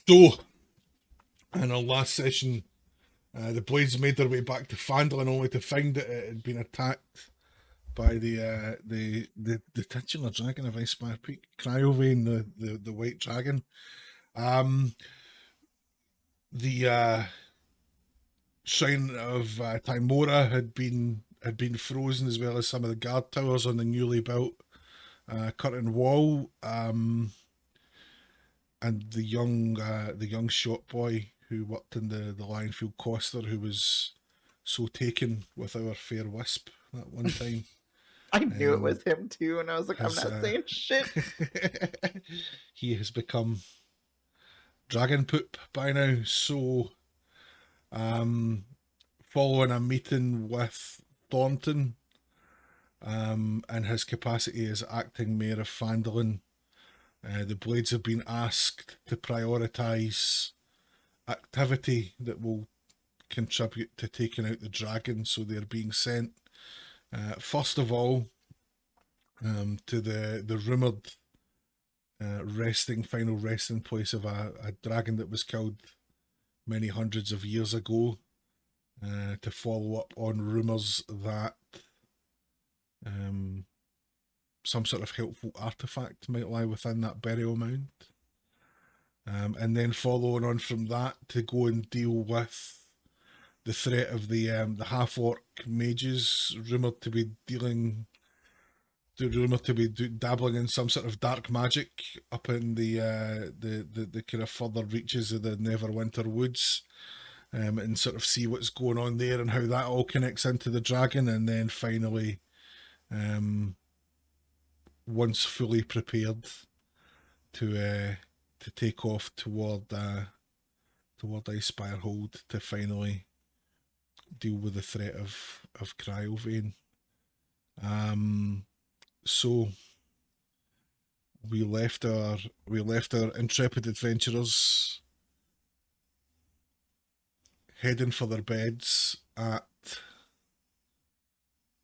So, in our last session, the Blades made their way back to Phandalin only to find that it had been attacked by the titular dragon of Icespire Peak, Cryovane, the white dragon. The shrine of Timora had been frozen, as well as some of the guard towers on the newly built curtain wall. And the young shop boy who worked in the Lionfield Coster, who was so taken with our fair wisp that one time. I knew it was him too, and I was like, I'm not saying shit. He has become dragon poop by now. So, following a meeting with Thornton, and his capacity as acting mayor of Phandalin, the Blades have been asked to prioritise activity that will contribute to taking out the dragon. So they're being sent, first of all, to the rumoured final resting place of a dragon that was killed many hundreds of years ago, to follow up on rumours that some sort of helpful artifact might lie within that burial mound. And then following on from that, to go and deal with the threat of the half-orc mages, rumoured to be dabbling in some sort of dark magic up in the kind of further reaches of the Neverwinter Woods, and sort of see what's going on there and how that all connects into the dragon. And then finally, once fully prepared, to take off toward Icespire Hold to finally deal with the threat of Cryovane. So we left our intrepid adventurers heading for their beds at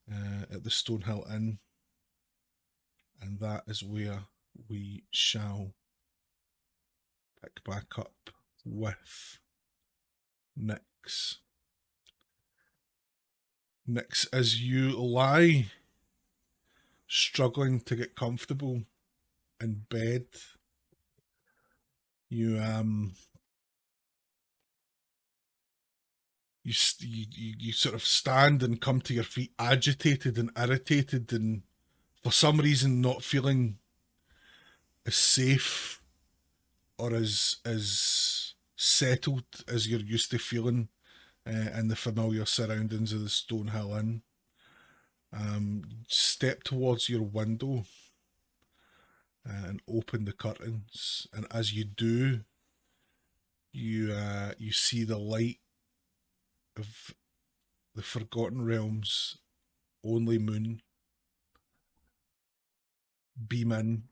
the Stonehill Inn, and that is where we shall pick back up with Nyx. Nyx, as you lie struggling to get comfortable in bed, you sort of stand and come to your feet agitated and irritated, and for some reason not feeling as safe or as settled as you're used to feeling in the familiar surroundings of the Stonehill Inn. Step towards your window and open the curtains, and as you do, you see the light of the Forgotten Realms' only moon beam in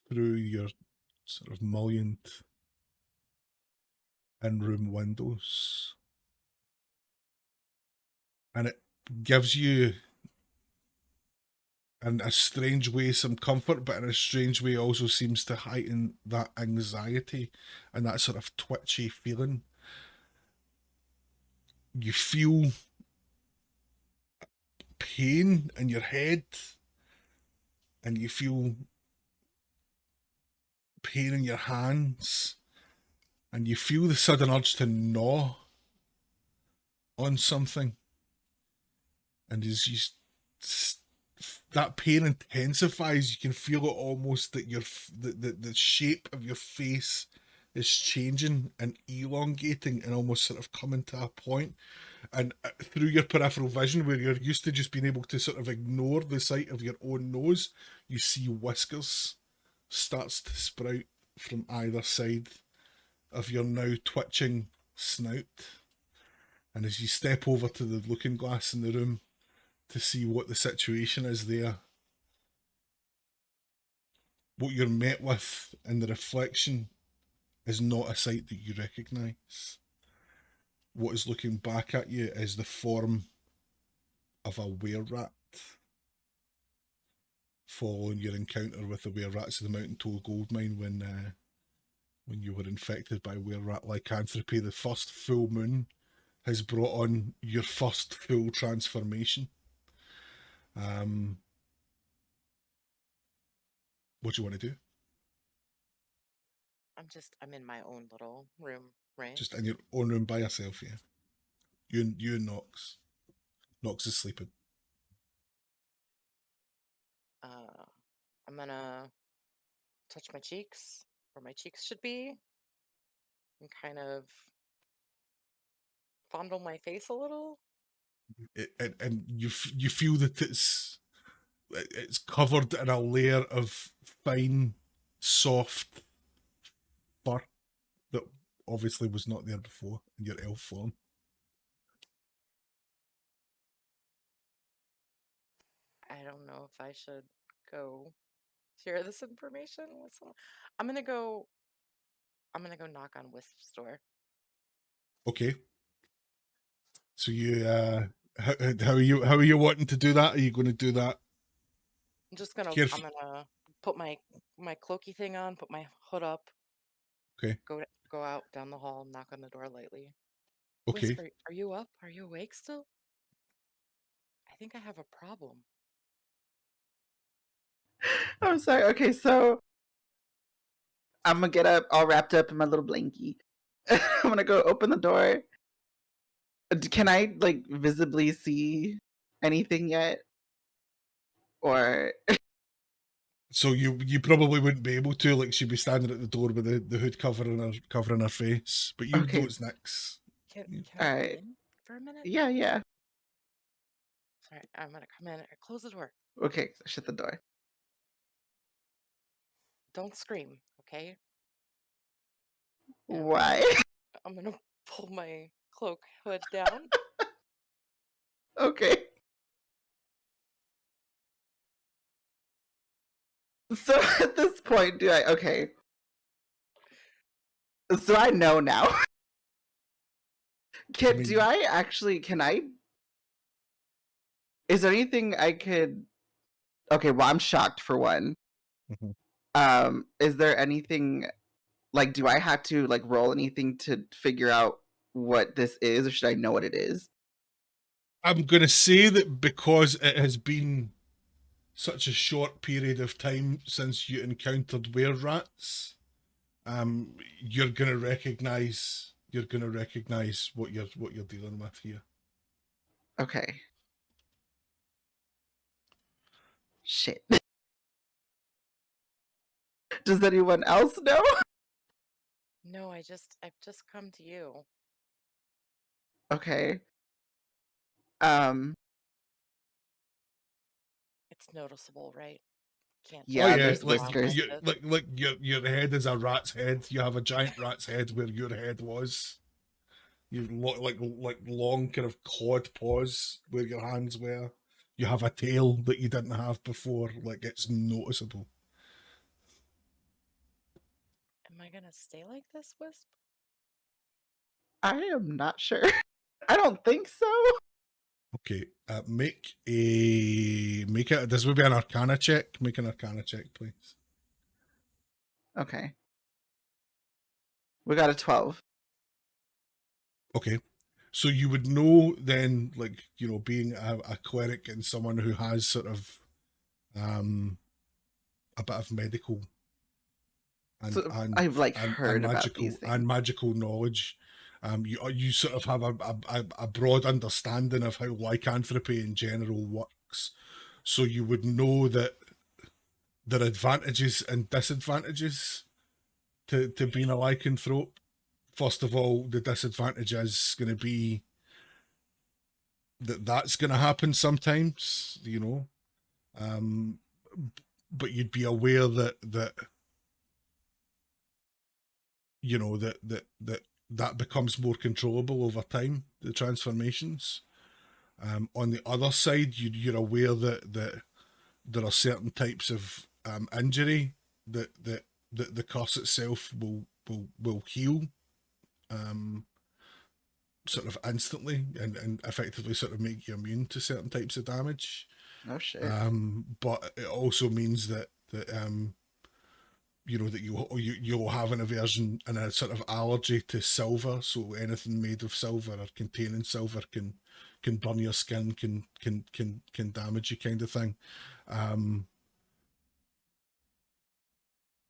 through your sort of mullioned in-room windows, and it gives you, in a strange way, some comfort, but in a strange way also seems to heighten that anxiety and that sort of twitchy feeling. You feel pain in your head, and you feel pain in your hands, and you feel the sudden urge to gnaw on something. And as that pain intensifies, you can feel it almost that the shape of your face is changing and elongating and almost sort of coming to a point. And through your peripheral vision, where you're used to just being able to sort of ignore the sight of your own nose, you see whiskers starts to sprout from either side of your now twitching snout. And as you step over to the looking glass in the room to see what the situation is there, what you're met with in the reflection is not a sight that you recognise. What is looking back at you is the form of a were-rat, following your encounter with the were-rats of the Mountain Toll gold mine when you were infected by were-rat lycanthropy, the first full moon has brought on your first full transformation. What do you want to do? I'm in my own little room, right? Just in your own room by yourself, yeah. You and Nox. Nox is sleeping. I'm gonna touch my cheeks where my cheeks should be and kind of fondle my face a little. And you feel that it's covered in a layer of fine, soft fur that obviously was not there before in your elf form. I don't know if I should go share this information with someone. I'm gonna go knock on Wisp's door. Okay. So you how are you wanting to do that? Are you going to do that? I'm gonna put my cloaky thing on, put my hood up. Okay. Go out down the hall, knock on the door lightly. Okay. Wisp, are you up? Are you awake still? I think I have a problem. I'm sorry. Okay, so I'm gonna get up all wrapped up in my little blankie. I'm gonna go open the door. Can I like visibly see anything yet? Or so you probably wouldn't be able to, like she'd be standing at the door with the hood covering her face, but you okay. know it's Nyx. Can I come in for a minute? Yeah. Sorry, I'm gonna come in. Close the door. Okay, shut the door. Don't scream, okay? Why? I'm gonna pull my cloak hood down. Okay. So at this point, okay. So I know now. Is there anything I could... Okay, well, I'm shocked for one. Mm-hmm. Is there anything, like, do I have to, like, roll anything to figure out what this is, or should I know what it is? I'm going to say that because it has been such a short period of time since you encountered were-rats, you're going to recognize what you're dealing with here. Okay. Shit. Does anyone else know? No, I've just come to you. Okay. It's noticeable, right? Can't. Yeah, there's whiskers. Like your head is a rat's head. You have a giant rat's head where your head was. You like long kind of clawed paws where your hands were. You have a tail that you didn't have before. Like, it's noticeable. Am I gonna stay like this, Wisp? I am not sure. I don't think so. Okay, this would be an Arcana check. Make an Arcana check, please. Okay. We got a 12. Okay. So you would know then, like, you know, being a cleric and someone who has sort of a bit of medical and I've like heard about these things. And magical knowledge. You sort of have a broad understanding of how lycanthropy in general works. So you would know that there are advantages and disadvantages to being a lycanthrope. First of all, the disadvantage is going to be that's going to happen sometimes, you know. But you'd be aware that you know that becomes more controllable over time, the transformations. On the other side, you're aware that there are certain types of injury that the curse itself will heal sort of instantly and effectively sort of make you immune to certain types of damage. Oh shit. But it also means that that you'll have an aversion and a sort of allergy to silver. So anything made of silver or containing silver can burn your skin, can damage you, kind of thing.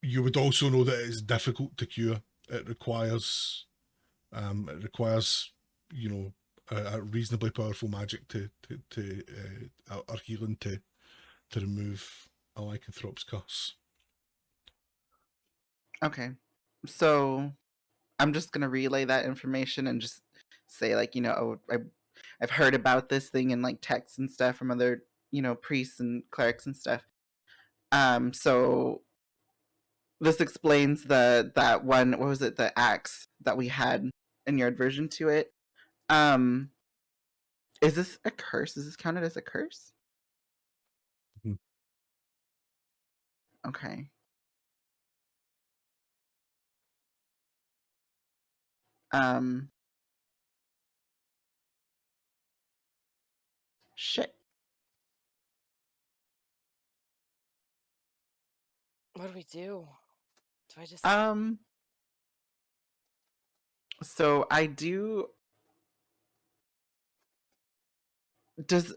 You would also know that it's difficult to cure. It requires a reasonably powerful magic to or healing to remove a lycanthrope's curse. Okay. So I'm just gonna relay that information and just say, like, I've heard about this thing in like texts and stuff from other, priests and clerics and stuff. So this explains that one, what was it, the axe that we had in your aversion to it. Is this a curse? Is this counted as a curse? Mhm. Okay. Shit. What do we do? Do I just So I do.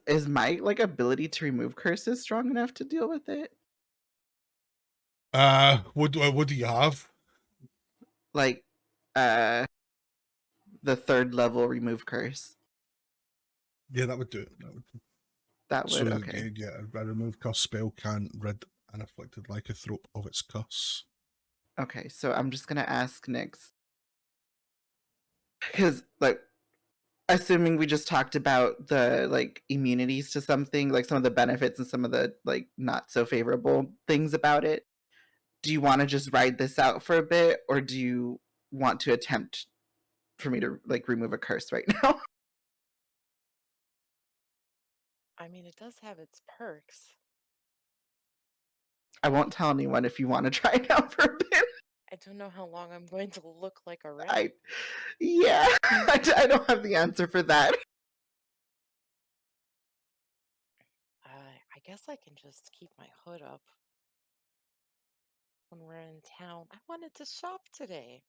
Is my like ability to remove curses strong enough to deal with it? What do you have? Like, the 3rd level remove curse. Yeah, that would do it. That would, So okay. yeah, a remove curse spell can rid an afflicted lycanthrope of its curse. Okay, so I'm just gonna ask Nyx, because like, assuming we just talked about the like immunities to something, like some of the benefits and some of the like not so favorable things about it. Do you want to just ride this out for a bit, or do you want to attempt for me to like remove a curse right now? I mean, it does have its perks. I won't tell anyone if you want to try it out for a bit. I don't know how long I'm going to look like a rat. Yeah, I don't have the answer for that. I guess I can just keep my hood up when we're in town. I wanted to shop today.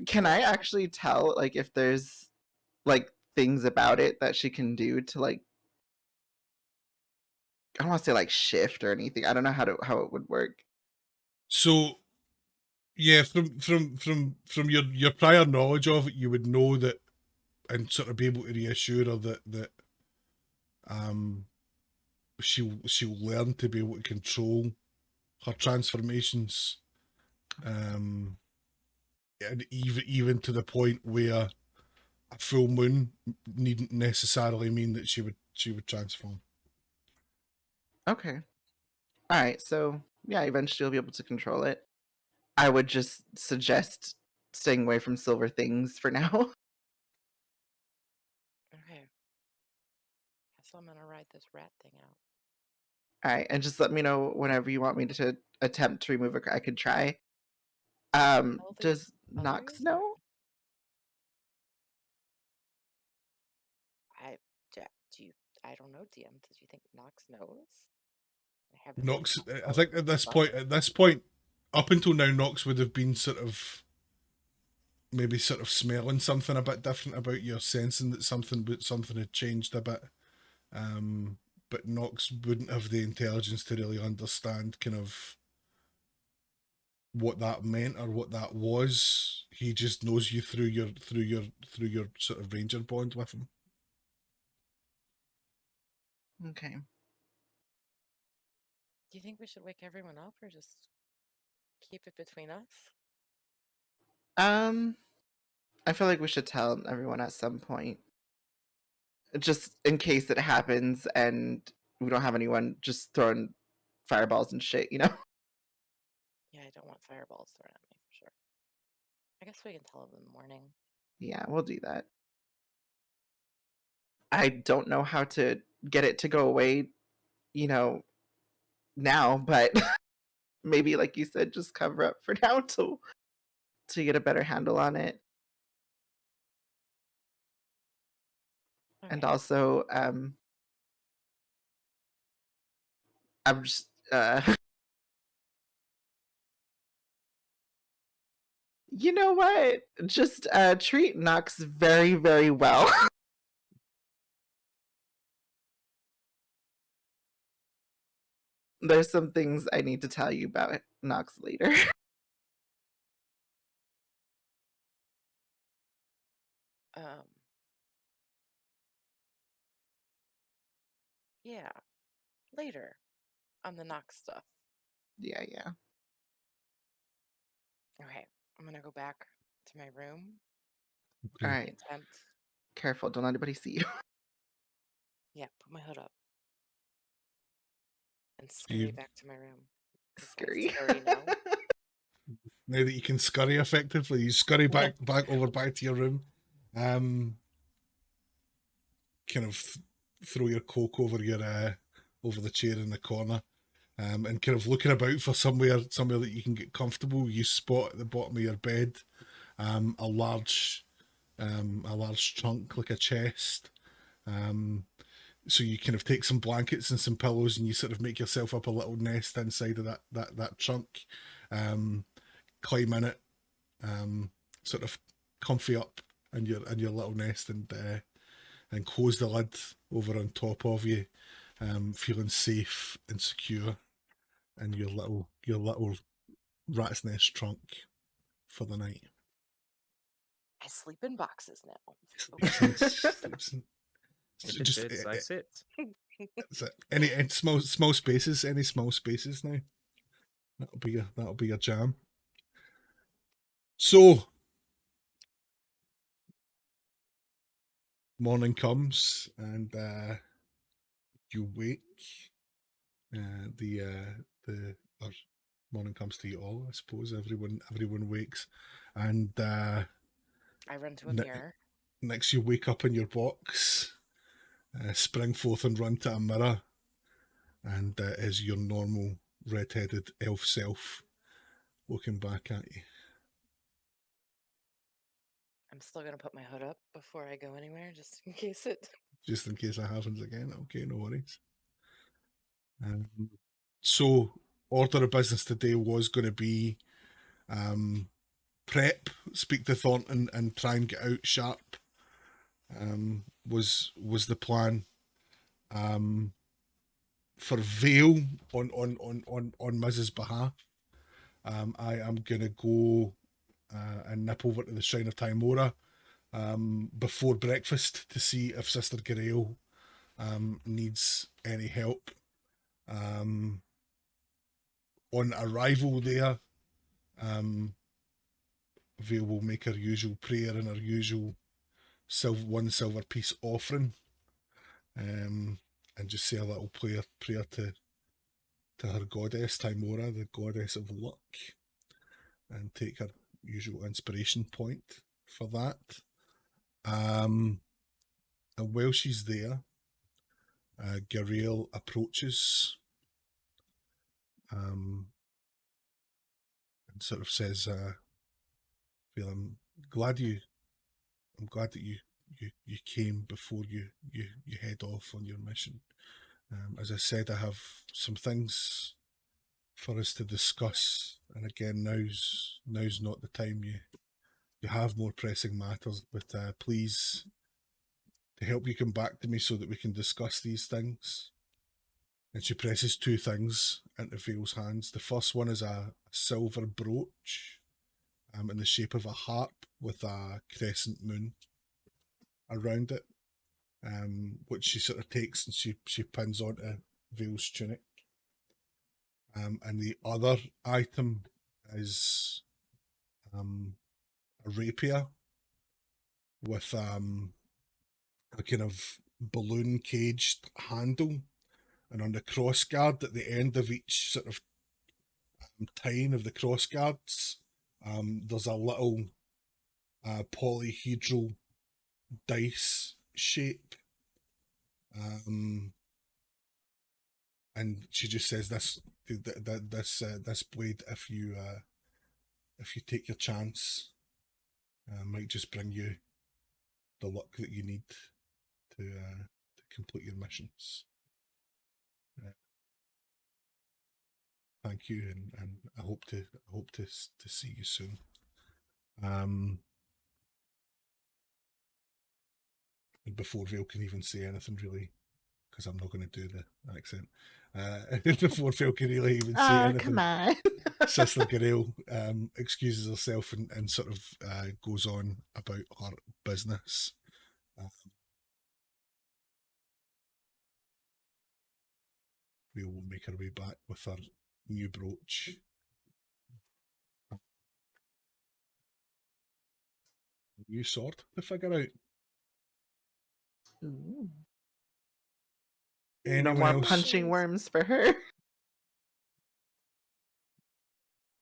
Can I actually tell like if there's like things about it that she can do to like, I don't want to say like shift or anything. I don't know how it would work. So yeah, from your prior knowledge of it, you would know that, and sort of be able to reassure her that she'll learn to be able to control her transformations, and even to the point where a full moon needn't necessarily mean that she would transform. Okay. All right. So yeah, eventually you'll be able to control it. I would just suggest staying away from silver things for now. Okay. Guess I'm gonna ride this rat thing out. All right, and just let me know whenever you want me to attempt to remove I could try. Tell the Does others, Nox or know? I do you? I don't know, DM. Did you think Nox knows? I haven't been Nox, I told think at this point, up until now, Nox would have been sort of maybe sort of smelling something a bit different about you, sensing that something had changed a bit. But Nox wouldn't have the intelligence to really understand kind of what that meant or what that was. He just knows you through your sort of ranger bond with him. Okay. Do you think we should wake everyone up or just keep it between us? I feel like we should tell everyone at some point, just in case it happens and we don't have anyone just throwing fireballs and shit. Yeah, I don't want fireballs thrown at me for sure. I guess we can tell them in the morning. Yeah, we'll do that. I don't know how to get it to go away, now, but maybe, like you said, just cover up for now to get a better handle on it. Okay. And also, I'm just you know what? Just treat Nox very, very well. There's some things I need to tell you about Nox later. Yeah, later on the Nox stuff. Yeah. Okay, I'm gonna go back to my room. All right. Intent. Careful, don't let anybody see you. Yeah, put my hood up. And scurry back to my room. Scurry. Scurry now. Now that you can scurry effectively, you scurry back to your room. Kind of throw your cloak over over the chair in the corner, and kind of looking about for somewhere that you can get comfortable. You spot at the bottom of your bed a large trunk, like a chest. So you kind of take some blankets and some pillows, and you sort of make yourself up a little nest inside of that trunk. Climb in it, sort of comfy up in your little nest, and close the lid over on top of you, feeling safe and secure in your little rat's nest trunk for the night. I sleep in boxes now. I sit. Any small spaces? Any small spaces now? That'll be your jam. So morning comes and you wake. Or morning comes to you all, I suppose. Everyone wakes, and I run to a mirror. Next, you wake up in your box, spring forth and run to a mirror, and is your normal red-headed elf self looking back at you. I'm still gonna put my hood up before I go anywhere, just in case it. Just in case it happens again. Okay, no worries. So, order of business today was going to be prep, speak to Thornton, and try and get out sharp. Was the plan. For Vale on Mrs. behalf, I am gonna go and nip over to the Shrine of Timora before breakfast to see if Sister Garael needs any help. On arrival there, Vale will make her usual prayer and her usual one silver piece offering, and just say a little prayer to her goddess Timora, the goddess of luck, and take her usual inspiration point for that. And while she's there, Garael approaches and sort of says, "Well, I'm glad that you came before you head off on your mission. As I said, I have some things for us to discuss, and again, now's not the time. You have more pressing matters, but please, to help you come back to me so that we can discuss these things." And she presses two things into Vale's hands. The first one is a silver brooch in the shape of a harp with a crescent moon around it, which she sort of takes and she pins onto Vale's tunic. And the other item is a rapier with a kind of balloon caged handle, and on the crossguard at the end of each sort of tine of the crossguards, there's a little polyhedral dice shape, and she just says this blade, if you take your chance, might just bring you the luck that you need to complete your missions. thank you, and I hope to see you soon. And before Vale can even say anything, really, because I'm not going to do the accent. Before Vale can really even say anything, come on. Sister Garel excuses herself and sort of goes on about her business. We will make our way back with our new brooch. New sword to figure out. Ooh. Anyone No more else? punching worms for her.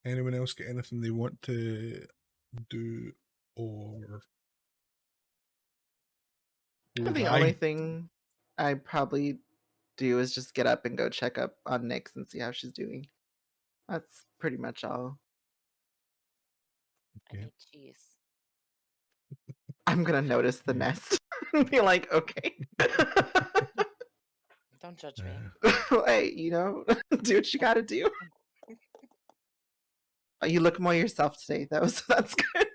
Anyone else get anything they want to do or The only thing I probably do is just get up and go check up on Nyx and see how she's doing. That's pretty much all. I need cheese. I'm gonna notice the nest and be like, okay. Don't judge me. Hey, do what you gotta do. You look more yourself today, though, so that's good.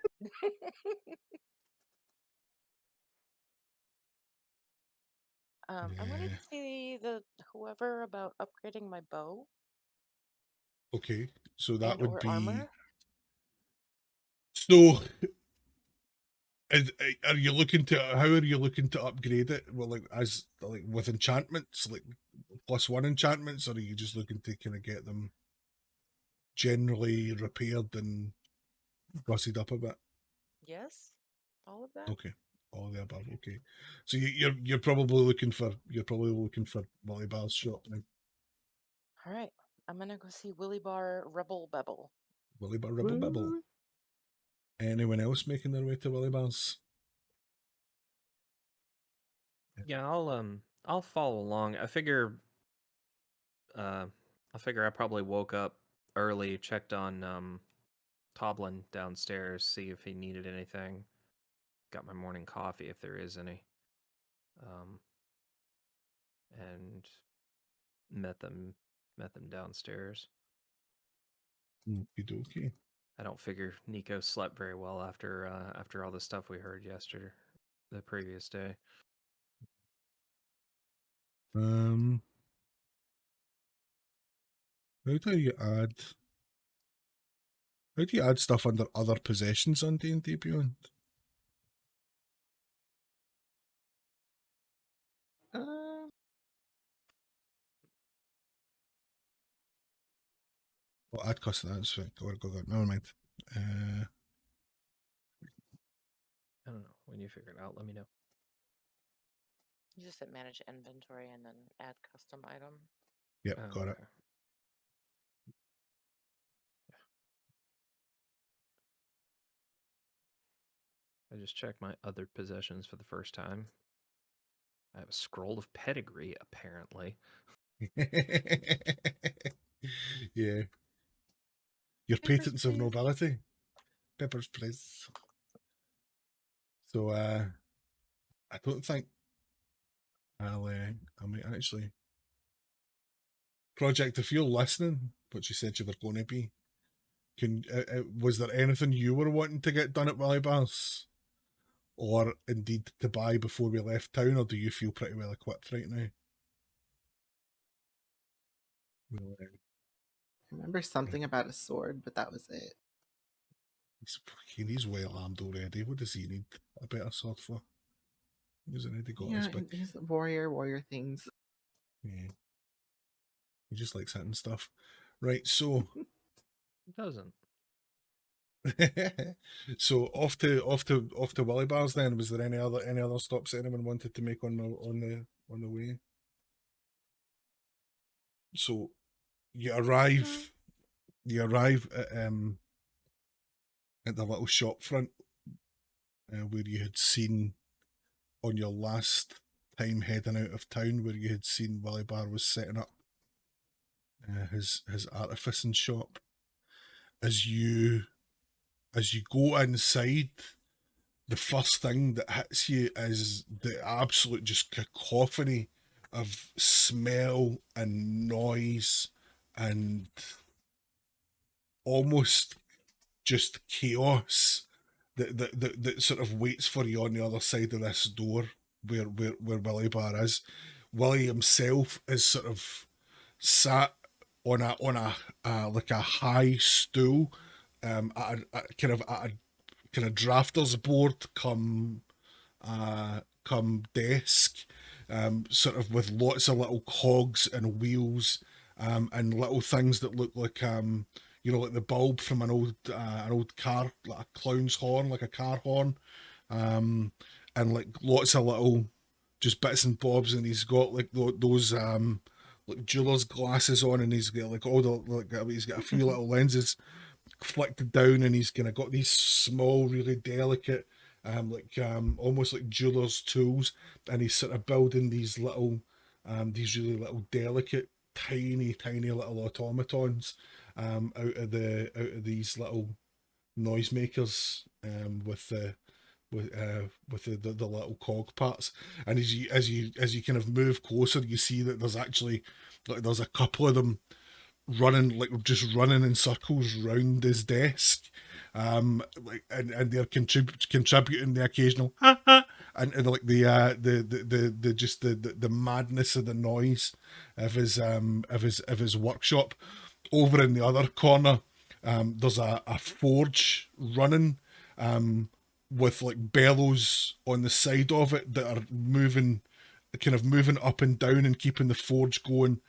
I wanted to see whoever about upgrading my bow. Okay, so that would be armor. So, are you looking to? How are you looking to upgrade it? Well, with enchantments, like +1 enchantments, or are you just looking to kind of get them generally repaired and gussied up a bit? Yes, all of that. Okay, all of the above. Okay, so you're probably looking for Willy Bar's shop now. All right, I'm gonna go see Willy Bar Rebel Bebble. Willy Bar Rebel Bebble. Anyone else making their way to Willy Bar's? Yeah, I'll follow along. I figure I probably woke up early, checked on Toblin downstairs, see if he needed anything. Got my morning coffee if there is any. And met them downstairs. Okay. I don't figure Nico slept very well after all the stuff we heard the previous day. How do you add stuff under other possessions on D&D Beyond? Add custom. That's right. Go. Never mind. I don't know. When you figure it out, let me know. You just hit manage inventory and then add custom item. Yep, got it. I just checked my other possessions for the first time. I have a scroll of pedigree, apparently. Yeah. Your patents of nobility. Peppers, please. So, I don't think I might actually. Project, if you're listening, which you said you were going to be, was there anything you were wanting to get done at Willy Bar's? Or indeed to buy before we left town, or do you feel pretty well equipped right now? I remember something about a sword, but that was it. He's well armed already. What does he need a better sword for? He's already got his big... He's warrior things. Yeah. He just likes hitting stuff. Right, so... He doesn't. So off to Willy Bar's then. Was there any other stops anyone wanted to make on the way? So you arrive at the little shop front where you had seen on your last time heading out of town, where you had seen Willy Bar was setting up his artificing shop. As you go inside, the first thing that hits you is the absolute just cacophony of smell and noise and almost just chaos that sort of waits for you on the other side of this door where Willie Bar is. Willie himself is sort of sat on a like a high stool, at a kind of drafter's board come desk, sort of with lots of little cogs and wheels, and little things that look like like the bulb from an old car, like a clown's horn, like a car horn, and like lots of little just bits and bobs, and he's got like those like jeweler's glasses on, and he's got like all the he's got a few little lenses flicked down, and he's kind of got these small, really delicate, almost like jeweler's tools, and he's sort of building these these really little delicate, tiny little automatons, out of these little noisemakers, with the little cog parts. And as you kind of move closer, you see that there's actually there's a couple of them running in circles round his desk, and they're contributing the occasional ha ha, and like the just the madness of the noise of his workshop. Over in the other corner, there's a forge running, with like bellows on the side of it that are moving up and down and keeping the forge going.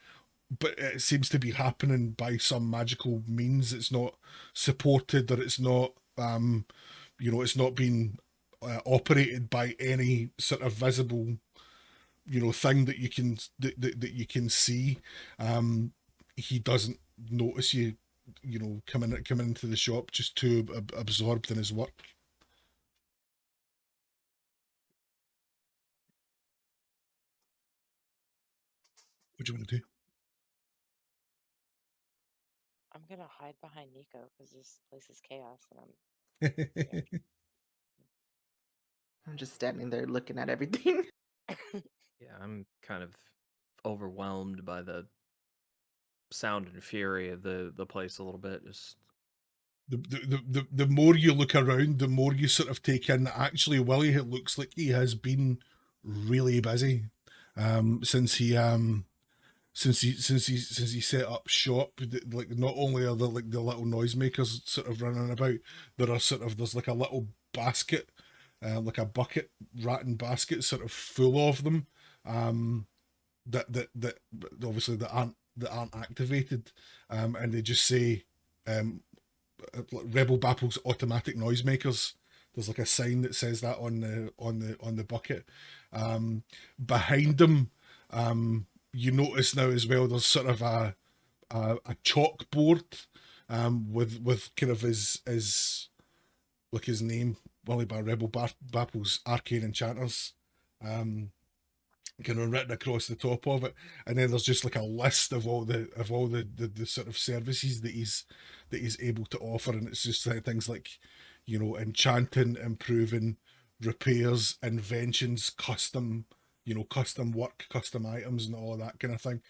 But it seems to be happening by some magical means. It's not supported, or it's not, it's not being operated by any sort of visible, thing that you can see. He doesn't notice you, coming into the shop, just too absorbed in his work. What do you want to do? I'm gonna hide behind Nico because this place is chaos, and I'm just standing there looking at everything. Yeah, I'm kind of overwhelmed by the sound and fury of the place a little bit. Just the more you look around, the more you sort of take in that actually Willie, it looks like he has been really busy, since he set up shop. Like, not only are there like the little noisemakers sort of running about, there's like a little basket, like a bucket rattan basket, sort of full of them, that obviously that aren't activated, and they just say, Rebel Bapple's automatic noisemakers. There's like a sign that says that on the bucket. Behind them, you notice now as well, there's sort of a chalkboard, with kind of his like his name, Willie by Rebel Bapple's Arcane Enchanters, kind of written across the top of it, and then there's just like a list of all the sort of services that he's able to offer, and it's just things like, enchanting, improving, repairs, inventions, custom work, custom items, and all of that kind of thing.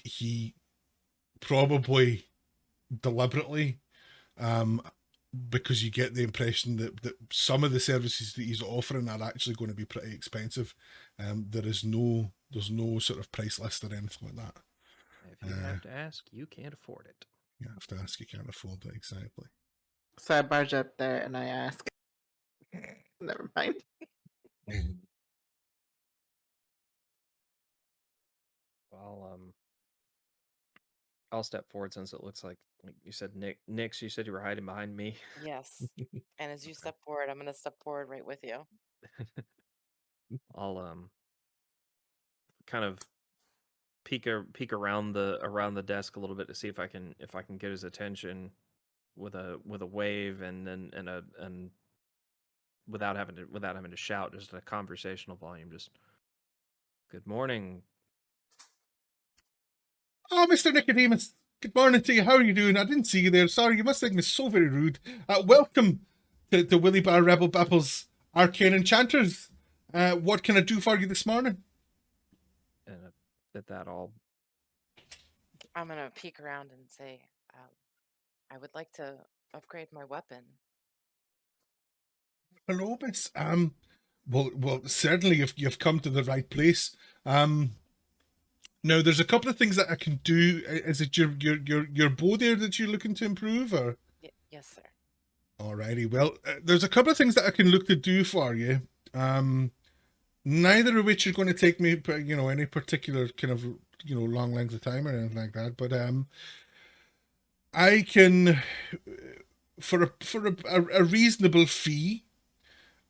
He probably deliberately, because you get the impression that some of the services that he's offering are actually going to be pretty expensive. There's no sort of price list or anything like that. if you have to ask, you can't afford it. You have to ask, you can't afford it, exactly. So I barge up there and I ask. Never mind. Well, I'll step forward, since it looks like you said, Nix, you said you were hiding behind me. yes. And as you step forward, I'm gonna step forward right with you. I'll kind of peek around the desk a little bit to see if I can get his attention with a wave, and without having to shout, just a conversational volume, just good morning. Oh, Mr. Nicodemus, good morning to you. How are you doing? I didn't see you there. Sorry, you must think me so very rude. Welcome to Willie Bar Rebel Bapple's Arcane Enchanters. What can I do for you this morning? And at that, I'm gonna peek around and say, I would like to upgrade my weapon. Hello, Miss. Well, certainly you've come to the right place. Now there's a couple of things that I can do. Is it your bow there that you're looking to improve, or? Yes, sir. Alrighty. Well, there's a couple of things that I can look to do for you. Neither of which are going to take me, any particular kind of, long length of time or anything like that. But I can, for a reasonable fee,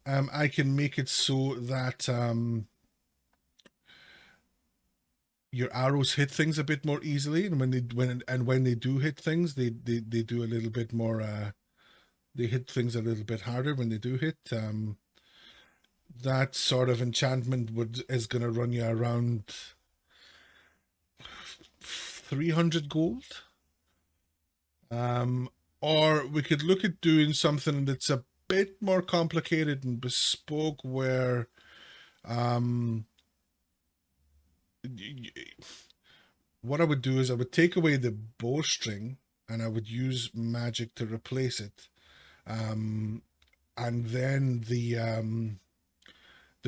I can make it so that your arrows hit things a bit more easily, and when they do hit things, they do a little bit more. They hit things a little bit harder when they do hit. That sort of enchantment is going to run you around 300 gold. Or we could look at doing something that's a bit more complicated and bespoke, where what I would do is I would take away the bowstring and I would use magic to replace it. And then the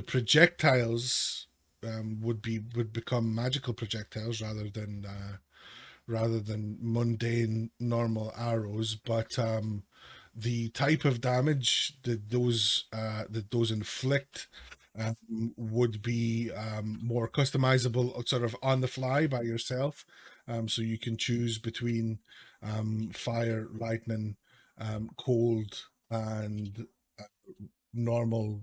projectiles would become magical projectiles rather than mundane normal arrows. But the type of damage that those inflict would be more customizable, sort of on the fly by yourself. So you can choose between fire, lightning, cold, and normal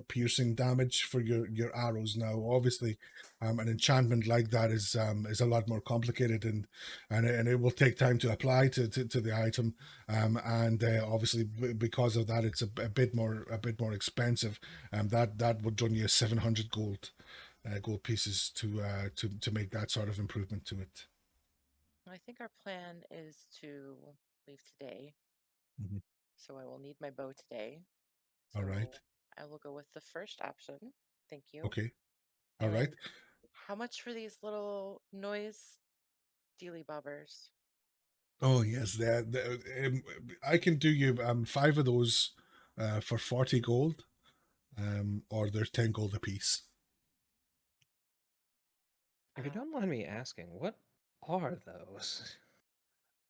piercing damage for your arrows. Now, obviously, an enchantment like that is a lot more complicated, and it will take time to apply to the item, and obviously because of that, it's a bit more expensive. That would run you 700 gold pieces to make that sort of improvement to it. I think our plan is to leave today. Mhm. So I will need my bow today. All So right. I will go with the first option. Thank you. Okay. All right. And how much for these little noise dealy bobbers? Oh yes, I can do you 5 of those for 40 gold, or they're 10 gold apiece. If you don't mind me asking, what are those?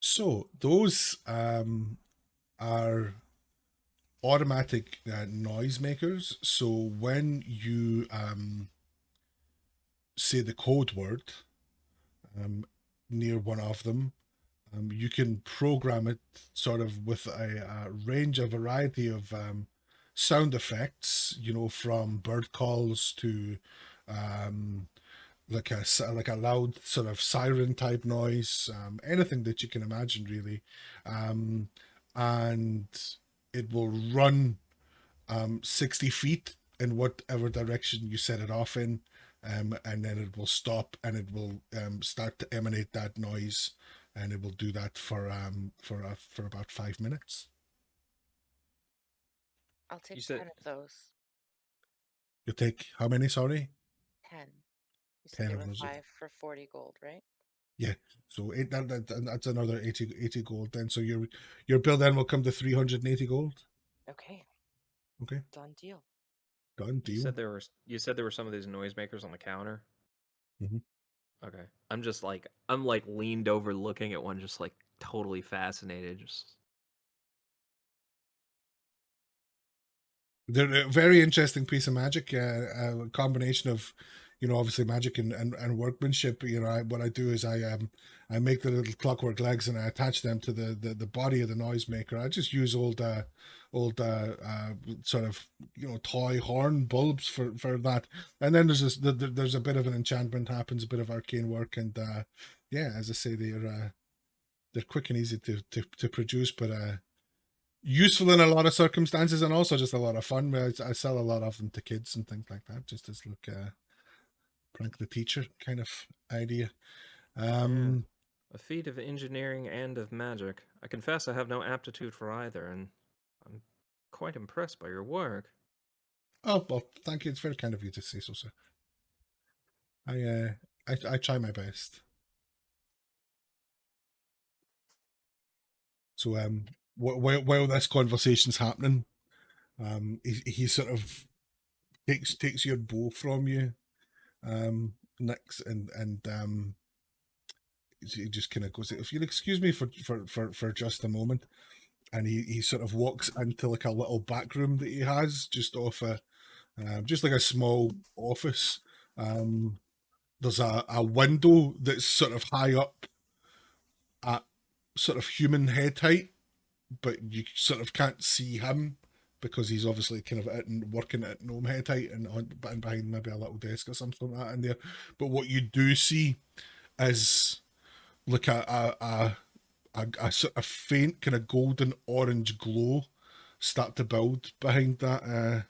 So those are automatic noise makers. So when you say the code word near one of them, you can program it sort of with a range, a variety of sound effects, from bird calls to like a loud sort of siren type noise, anything that you can imagine, really. And it will run 60 feet in whatever direction you set it off in, and then it will stop and it will start to emanate that noise, and it will do that for about 5 minutes. I'll take You said 10 of those. You take how many? Sorry, 10. You said 10 they of were those. 5 for 40 gold, right? Yeah. So that's another 80 gold. Then so your bill then will come to 380 gold. Okay. Okay, Done deal. done you deal. said there were some of these noisemakers on the counter. Mhm. Okay, I'm like leaned over looking at one, just like totally fascinated. Just They're a very interesting piece of magic, a combination of, obviously magic and workmanship. What I do is I make the little clockwork legs and I attach them to the body of the noisemaker. I just use old sort of toy horn bulbs for that, and then there's a bit of an enchantment happens, a bit of arcane work, and yeah, as I say, they're quick and easy to produce, but useful in a lot of circumstances, and also just a lot of fun. I sell a lot of them to kids and things like that, just as prank the teacher kind of idea. yeah, a feat of engineering and of magic. I confess I have no aptitude for either, and I'm quite impressed by your work. Oh well, thank you. It's very kind of you to say so, sir. I try my best. So while this conversation's happening, he sort of takes your bow from you, Nix, and he just kind of goes, if you'll excuse me for just a moment, and he sort of walks into like a little back room that he has just off just like a small office. There's a window that's sort of high up at sort of human head height, but you sort of can't see him because he's obviously kind of working at gnome head height and behind maybe a little desk or something like that in there. But what you do see is like a sort of faint kind of golden orange glow start to build behind that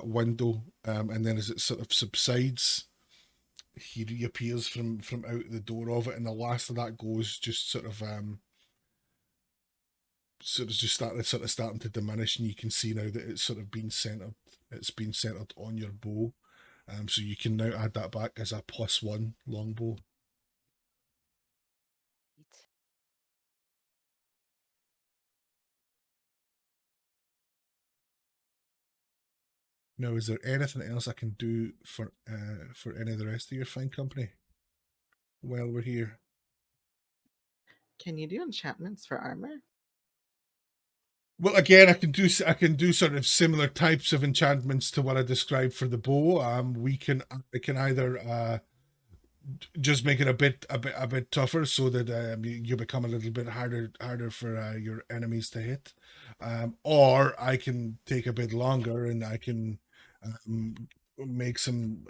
window, and then as it sort of subsides, he reappears from out the door of it, and the last of that goes just sort of just starting to diminish, and you can see now that it's sort of been centered. It's been centered on your bow, so you can now add that back as a +1 longbow. Now, is there anything else I can do for any of the rest of your fine company while we're here? Can you do enchantments for armor? Well, again, I can do sort of similar types of enchantments to what I described for the bow. I can either just make it a bit tougher so that you become a little bit harder for your enemies to hit, or I can take a bit longer and I can make some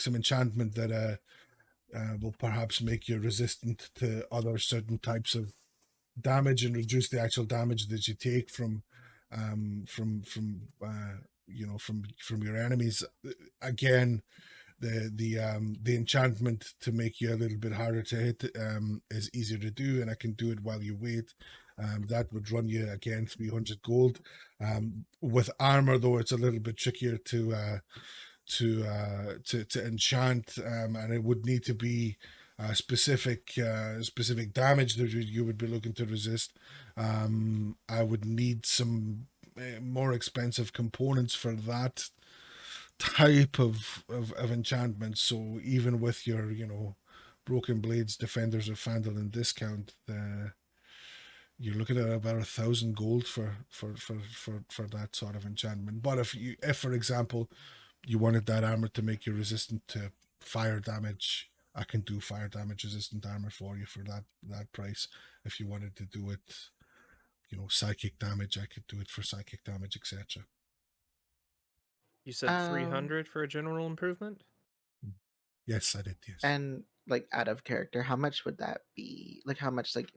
enchantment that will perhaps make you resistant to other certain types of damage and reduce the actual damage that you take from your enemies. Again, the enchantment to make you a little bit harder to hit is easier to do, and I can do it while you wait. That would run you again 300 gold. With armor, though, it's a little bit trickier to enchant, and it would need to be specific damage that you would be looking to resist. I would need some more expensive components for that type of enchantment. So even with your Broken Blades Defenders of Phandalin discount, you're looking at about 1,000 gold for that sort of enchantment. But if for example you wanted that armor to make you resistant to fire damage, I can do fire damage resistant armor for you for that price. If you wanted to do it, psychic damage, I could do it for psychic damage, etc. You said 300 for a general improvement? Yes, I did. Yes. And like out of character, how much would that be? Like how much like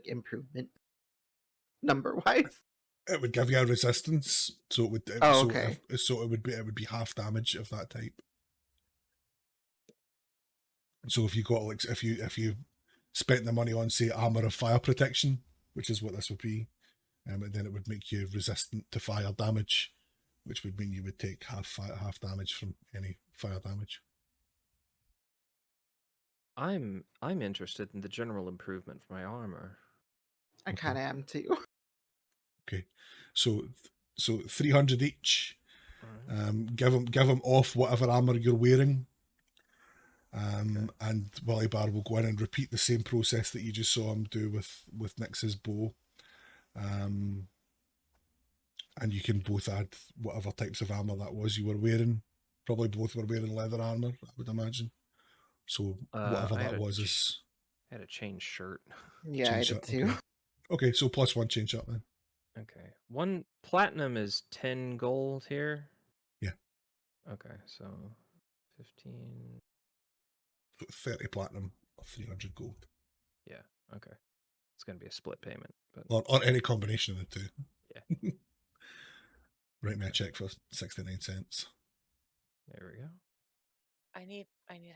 improvement number wise? It would give you a resistance, so it would. Okay. So it would be half damage of that type. So if you got if you spent the money on, say, armor of fire protection, which is what this would be, and then it would make you resistant to fire damage, which would mean you would take half damage from any fire damage. I'm interested in the general improvement for my armor. I kind of am too. Okay, so 300 each. Right. Give them off whatever armor you're wearing. Okay. And Willie Bar will go in and repeat the same process that you just saw him do with Nix's bow. And you can both add whatever types of armor that was you were wearing. Probably both were wearing leather armor, I would imagine. So whatever that was is... I had a chain shirt. Yeah, I did too. Okay, so +1 chain shirt then. Okay. 1 platinum is 10 gold here? Yeah. Okay, so 15... 30 platinum or 300 gold. Yeah, okay. It's going to be a split payment. But or any combination of the two. Yeah. Write me a check for 69 cents. There we go. I need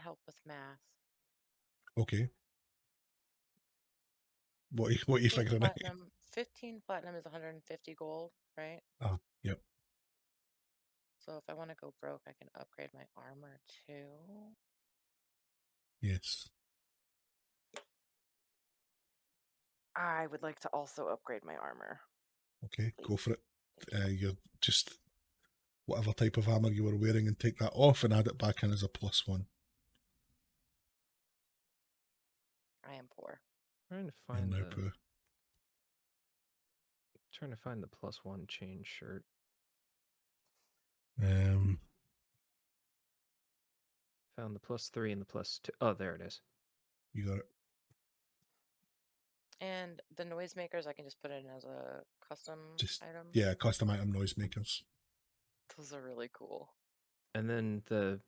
help with math. Okay. What are you figuring out? 15 platinum is 150 gold, right? Oh, yep. So if I want to go broke, I can upgrade my armor too. Yes. I would like to also upgrade my armor. Okay, go for it. Thank you. You're just whatever type of armor you were wearing and take that off and add it back in as a +1. I am poor. Trying to You're find now the poor. +1 chain shirt. Found the +3 and the +2. Oh, there it is. You got it. And the noisemakers, I can just put in as a custom Just item. yeah, custom item noisemakers. Those are really cool. And then the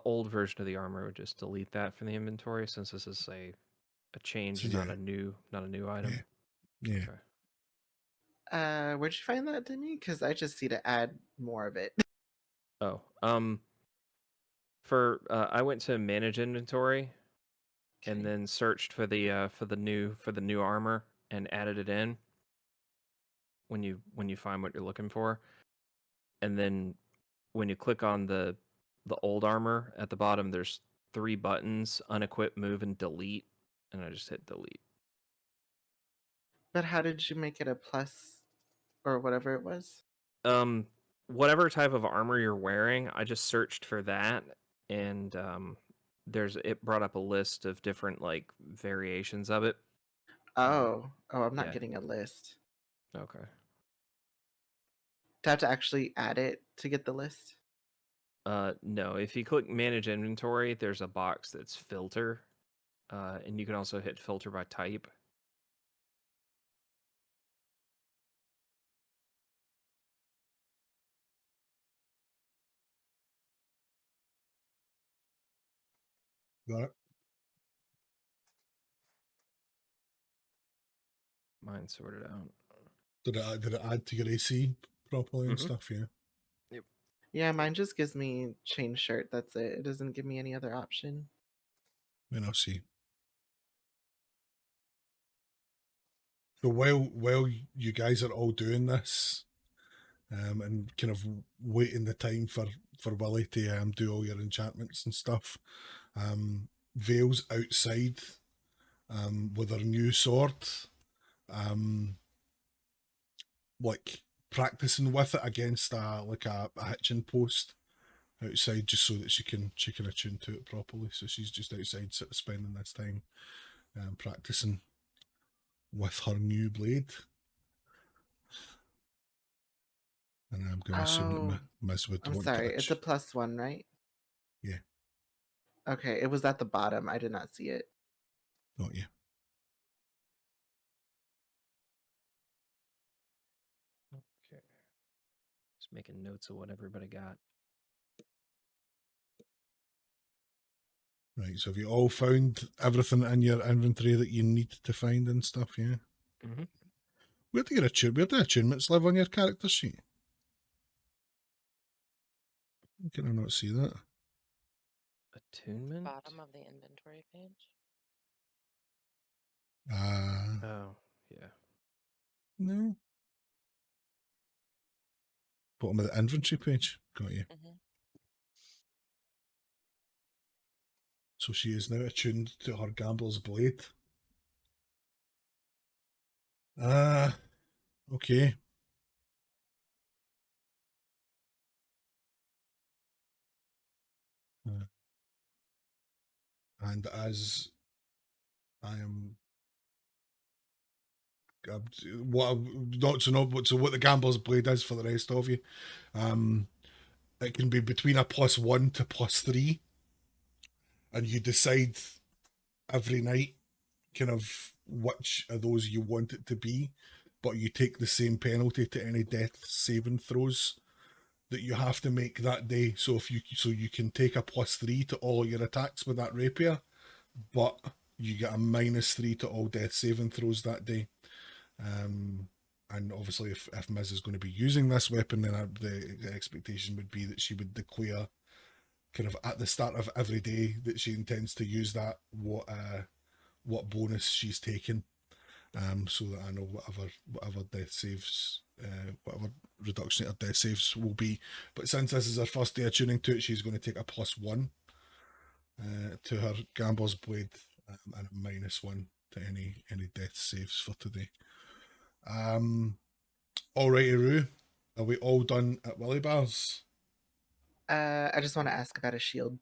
old version of the armor would just delete that from the inventory since this is a change, So, not yeah. a new item. Yeah. Okay. Where'd you find that, Demi? Because I just see to add more of it. Oh, I went to manage inventory and Okay. then searched for the new armor and added it in when you find what you're looking for. And then when you click on the old armor at the bottom, there's 3 buttons: unequip, move, and delete. And I just hit delete. But how did you make it a plus or whatever it was? Whatever type of armor you're wearing, I just searched for that, and it brought up a list of different like variations of it. Oh, I'm not Yeah. getting a list. Okay. Do I have to actually add it to get the list? No. If you click manage inventory, there's a box that's filter, and you can also hit filter by type. Got it. Mine sorted out. Did it add to your AC properly and Mhm. stuff? Yeah. Yeah, mine just gives me chain shirt. That's it. It doesn't give me any other option. Then I'll see. So while you guys are all doing this, and kind of waiting the time for Willie to do all your enchantments and stuff, Vale's outside, with her new sword, like practicing with it against a hitching post outside, just so that she can attune to it properly. So she's just outside spending this time practicing with her new blade. And I'm going to assume that Miz would I'm want sorry. to It's a +1, right? Yeah. Okay, it was at the bottom. I did not see it. Not you. Okay. Just making notes of what everybody got. Right, so have you all found everything in your inventory that you need to find and stuff, yeah? Mhm. Where do the attunements live on your character sheet? Can I not see that? Attunement. Bottom of the inventory page. Oh, yeah. No. Bottom of the inventory page. Got you. Mm-hmm. So she is now attuned to her Gambler's Blade. Okay. And as I am what the Gambler's Blade is for the rest of you, it can be between a +1 to +3, and you decide every night kind of which of those you want it to be, but you take the same penalty to any death saving throws that you have to make that day. So you can take a +3 to all your attacks with that rapier, but you get a -3 to all death saving throws that day. And obviously, if Miz is going to be using this weapon, then the expectation would be that she would declare kind of at the start of every day that she intends to use that, what bonus she's taken, so that I know whatever death saves, whatever reduction of death saves will be. But since this is her first day attuning to it, she's going to take a +1 to her Gambler's Blade, and a -1 to any death saves for today. Alrighty, Roo. Are we all done at Willy Bars? I just want to ask about a shield.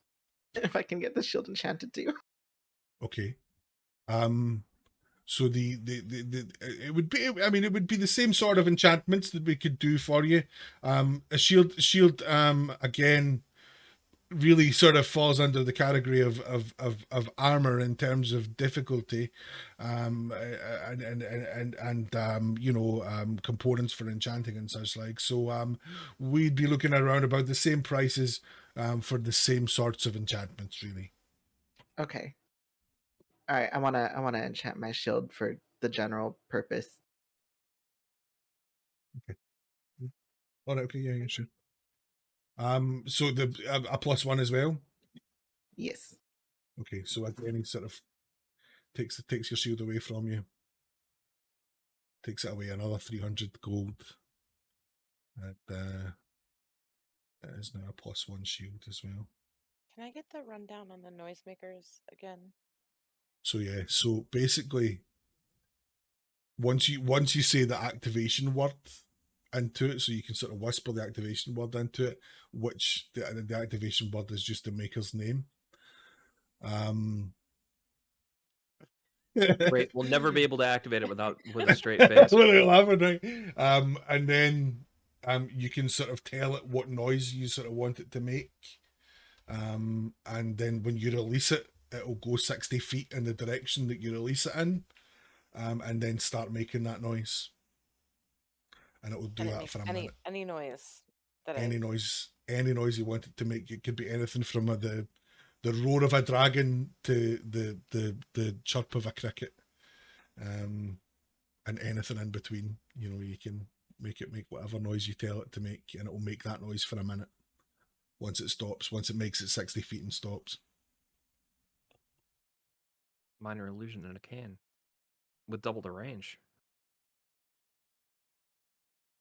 If I can get the shield enchanted too. Okay. So the it would be, I mean, it would be the same sort of enchantments that we could do for you. A shield again really sort of falls under the category of armor in terms of difficulty, and components for enchanting and such like. So we'd be looking around about the same prices for the same sorts of enchantments, really. Okay. All right. I wanna enchant my shield for the general purpose. All right, okay, yeah, sure. So the a +1 as well. Yes. Okay, so again, he sort of takes your shield away from you. Takes it away another 300 gold. And it is now a +1 shield as well. Can I get the rundown on the noisemakers again? So yeah, so basically, once you say the activation word into it, so you can sort of whisper the activation word into it, which the activation word is just the maker's name. Great. We'll never be able to activate it with a straight face. Without laughing, right? And then you can sort of tell it what noise you sort of want it to make. And then when you release it, it'll go 60 feet in the direction that you release it in, and then start making that noise. And it will do that for a minute. Any noise. Any noise you want it to make. It could be anything from the roar of a dragon to the chirp of a cricket, and anything in between. You know, you can make it make whatever noise you tell it to make, and it will make that noise for a minute. Once it stops, once it makes it 60 feet and stops. Minor illusion in a can with double the range.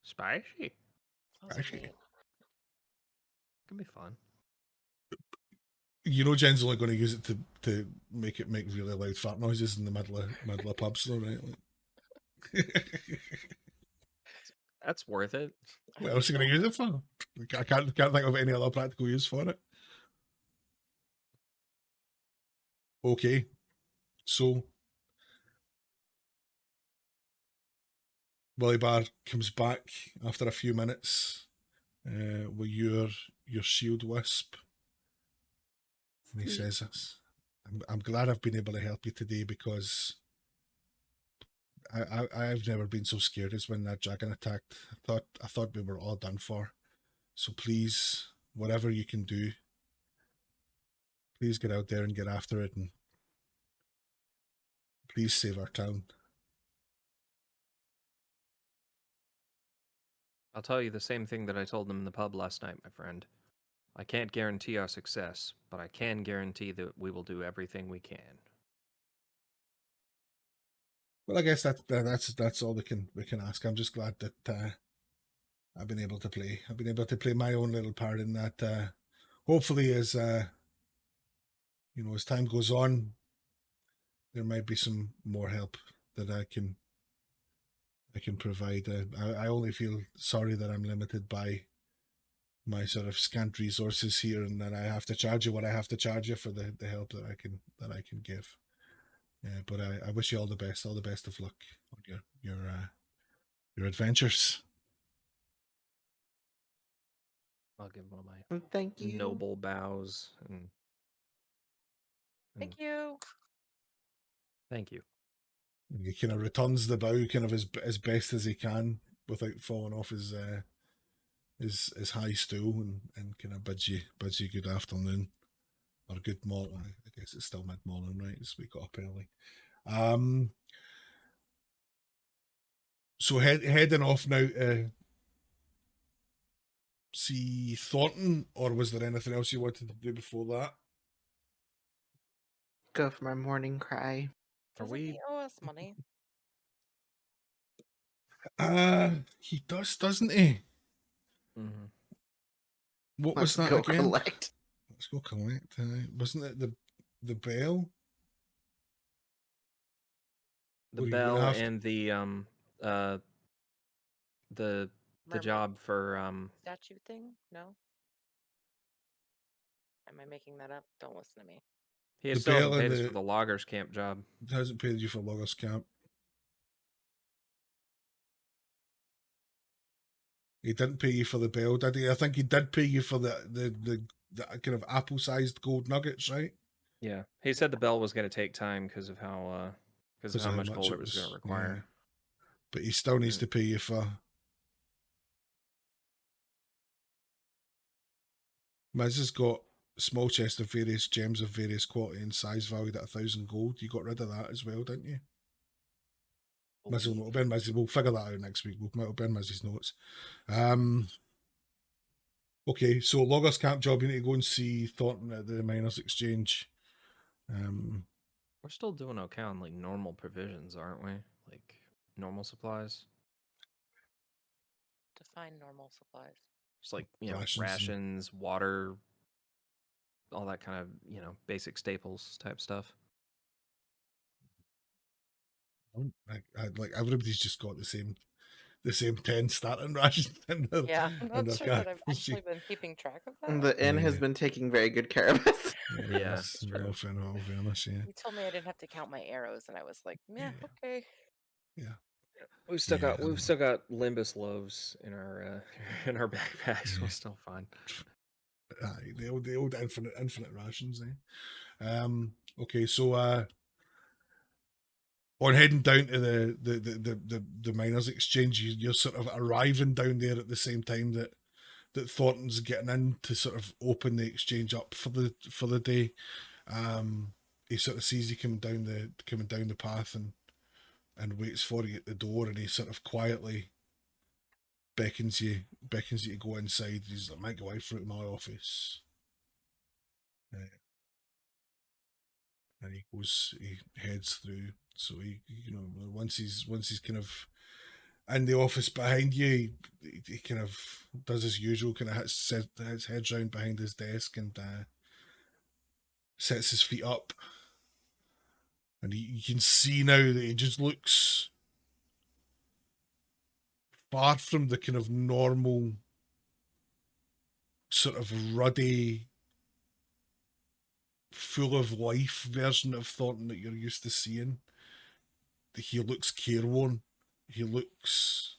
Spicy. Actually, Can be fun. you know, Jen's only going to use it to make really loud fart noises in the middle of pubs, though, right? Like... That's worth it. What else are you going to use it for? I can't think of any other practical use for it. Okay, so Willy Bar comes back after a few minutes with your shield wisp, and he says, "I'm glad I've been able to help you today, because I've never been so scared as when that dragon attacked. I thought we were all done for. So please, whatever you can do, please get out there and get after it, and please save our town." I'll tell you the same thing that I told them in the pub last night, my friend. I can't guarantee our success, but I can guarantee that we will do everything we can. Well, I guess that's all we can ask. I'm just glad that I've been able to play. I've been able to play my own little part in that. Hopefully, as as time goes on, there might be some more help that I can provide. I only feel sorry that I'm limited by my sort of scant resources here, and that I have to charge you what I have to charge you for the help that I can give. Yeah, but I wish you all the best of luck on your adventures. I'll give one of my Thank you. noble bows and Thank you. thank you. And he kind of returns the bow kind of as best as he can without falling off his high stool, and kind of bids you good afternoon or good morning. I guess it's still mid morning, right? As we got up early. So heading off now to see Thornton, or was there anything else you wanted to do before that? Go for my morning cry. Doesn't he owe us money? He does, doesn't he? Mm-hmm. What Let's was that go again? collect. Let's go collect. Wasn't it the bell? The Well, you're gonna bell have to- and uh the Mermaid job for statue thing? No? Am I making that up? Don't listen to me. he The still hasn't bell and paid us for the the loggers camp job. hasn't paid you for loggers camp. He didn't pay you for the bell, did he? I think he did pay you for the kind of apple-sized gold nuggets, right? Yeah, he said the bell was going to take time because of how Because how much much gold it it was going to was. require. Yeah. But he still needs Mm. to pay you for. Miz has got a small chest of various gems of various quality and size valued at 1,000 gold. You got rid of that as well, didn't you? Miz will know. Ben Miz, we'll figure that out next week. We'll Ben Miz's notes. Okay, so loggers camp job. You need to go and see Thornton at the miners exchange. We're still doing okay on like normal provisions, aren't we? Like normal supplies. Define normal supplies. Just like, you know, Rations and- rations, water, all that kind of, you know, basic staples type stuff. like everybody's just got the same 10 starting rations in their, Yeah, I'm in not their sure that I've camp. actually been keeping track of that. The inn has Yeah. been taking very good care of us. Yeah, that's it's true. in all fairness, yeah. You told me I didn't have to count my arrows, and I was like, yeah, okay. Yeah. We've still Yeah, got Limbus loaves in our in our backpacks. Yeah. We're still fine. Aye, the old infinite rations, eh? Okay, so on heading down to the miners exchange, you're sort of arriving down there at the same time that Thornton's getting in to sort of open the exchange up for the day. He sort of sees you coming down the path and waits for you at the door, and he sort of quietly beckons you to go inside. He's like, "Make your way through to my office." And he heads through. So he, you know, once he's kind of in the office behind you, he kind of does his usual, kind of hits his head round behind his desk and sets his feet up. And you can see now that he just looks far from the kind of normal sort of ruddy, full of life version of Thornton that you're used to seeing. He looks careworn. He looks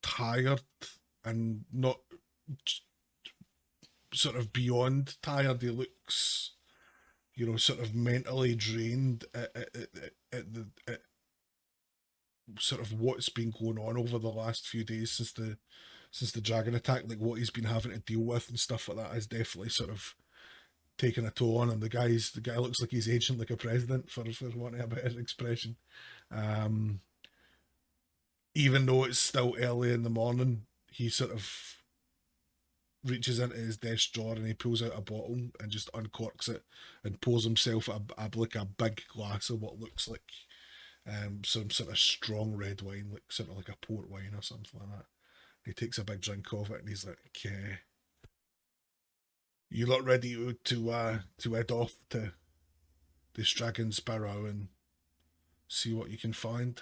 tired and not sort of beyond tired. He looks, you know, sort of mentally drained at sort of what's been going on over the last few days since the dragon attack. Like what he's been having to deal with and stuff like that is definitely sort of taking a toll on him. The guy looks like he's aging like a president, for wanting a better expression. Even though it's still early in the morning, he sort of reaches into his desk drawer and he pulls out a bottle and just uncorks it and pours himself like a big glass of what looks like some sort of strong red wine, like sort of like a port wine or something like that. He takes a big drink of it and he's like, "Okay, you lot ready to head off to this dragon's Barrow and see what you can find?"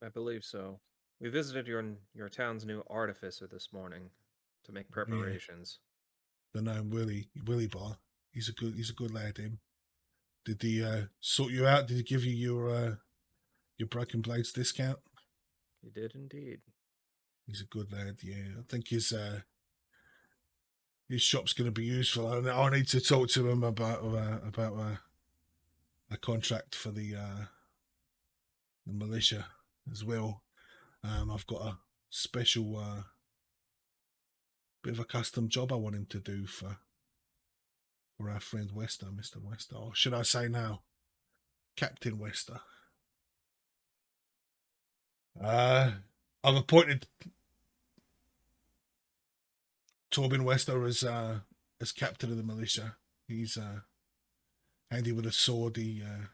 I believe so. We visited your town's new artificer this morning to make preparations. The name Willie Bar. He's a good lad, him. Did he sort you out? Did he give you your Broken Blades discount? He did indeed. He's a good lad, yeah. I think his shop's going to be useful. I need to talk to him about a contract for the militia as well. I've got a special bit of a custom job I want him to do for our friend Wester, Mr. Wester, or should I say now, Captain Wester. I've appointed Tobin Wester as captain of the militia. He's handy with a sword. And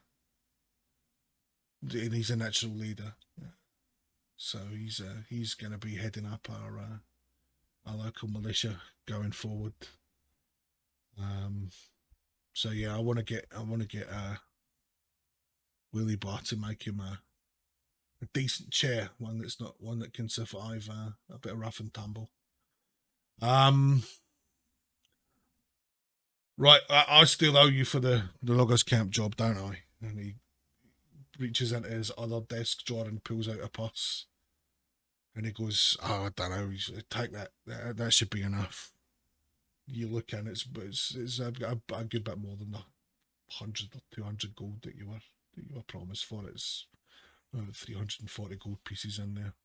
he's a natural leader. So he's going to be heading up our local militia going forward. So yeah, I want to get wheelie bar to make him a decent chair, one that can survive a bit of rough and tumble. Right, I still owe you for the loggers camp job, don't I? And he reaches into his other desk drawer and pulls out a purse. And he goes, "Oh, I don't know. Take that. That should be enough." You look and it's a good bit more than the 100 or 200 gold that you were promised for. It's 340 gold pieces in there.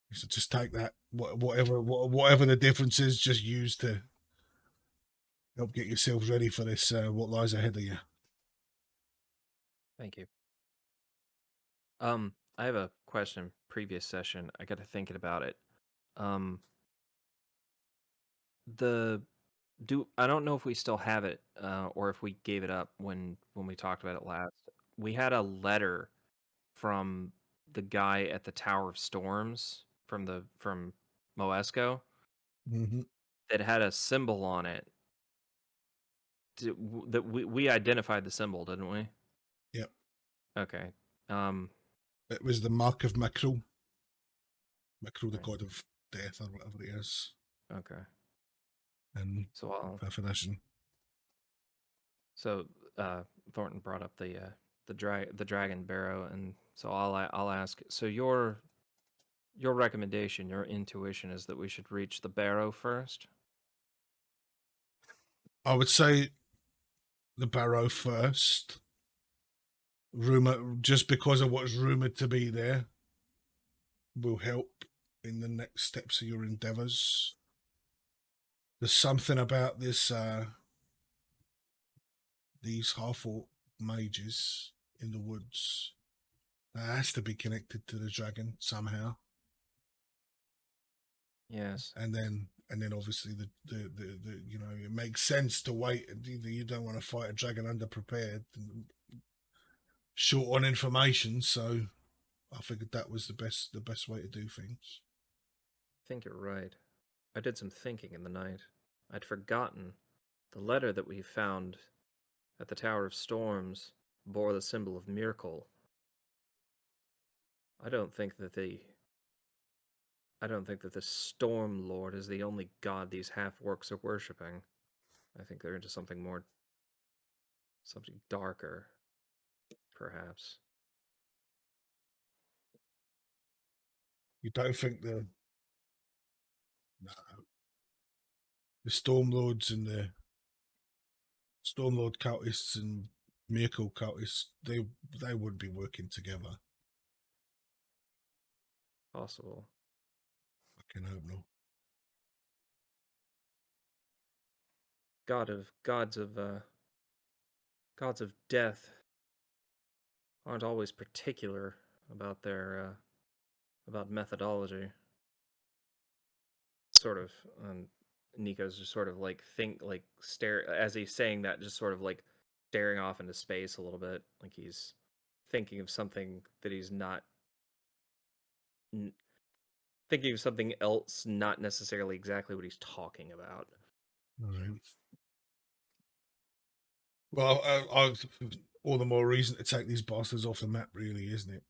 He said, "Just take that. Whatever the difference is, just use to help get yourselves ready for this. What lies ahead of you." Thank you. I have a question. Previous session, I got to thinking about it. I don't know if we still have it, or if we gave it up when we talked about it last. We had a letter from the guy at the Tower of Storms from Moesco Mm-hmm. that had a symbol on it. That we identified the symbol, didn't we? Yep. Okay. It was the mark of Macro, the Right. god of death or whatever it is. Okay. And So definition. Thornton brought up the dragon Barrow, and so I'll ask. So your recommendation, your intuition is that we should reach the Barrow first? I would say the Barrow first. Just because of what's rumored to be there will help in the next steps of your endeavors. There's something about this these half-orc mages in the woods that has to be connected to the dragon somehow. Yes. And then obviously the it makes sense to wait. You don't want to fight a dragon underprepared and short on information, so I figured that was the best way to do things. I think you're right. I did some thinking in the night. I'd forgotten the letter that we found at the Tower of Storms bore the symbol of Myrkul. I don't think that the Storm Lord is the only god these half-orcs are worshipping. I think they're into something darker, perhaps. You don't think the Stormlords and the Stormlord cultists and Miracle cultists, they would be working together? Possible. I can hope not. Gods of death aren't always particular about their about methodology. Sort of, Nico's just sort of stare as he's saying that, just sort of like staring off into space a little bit, like he's thinking of something that he's not thinking of something else, not necessarily exactly what he's talking about. All right. Well, all the more reason to take these bastards off the map, really, isn't it?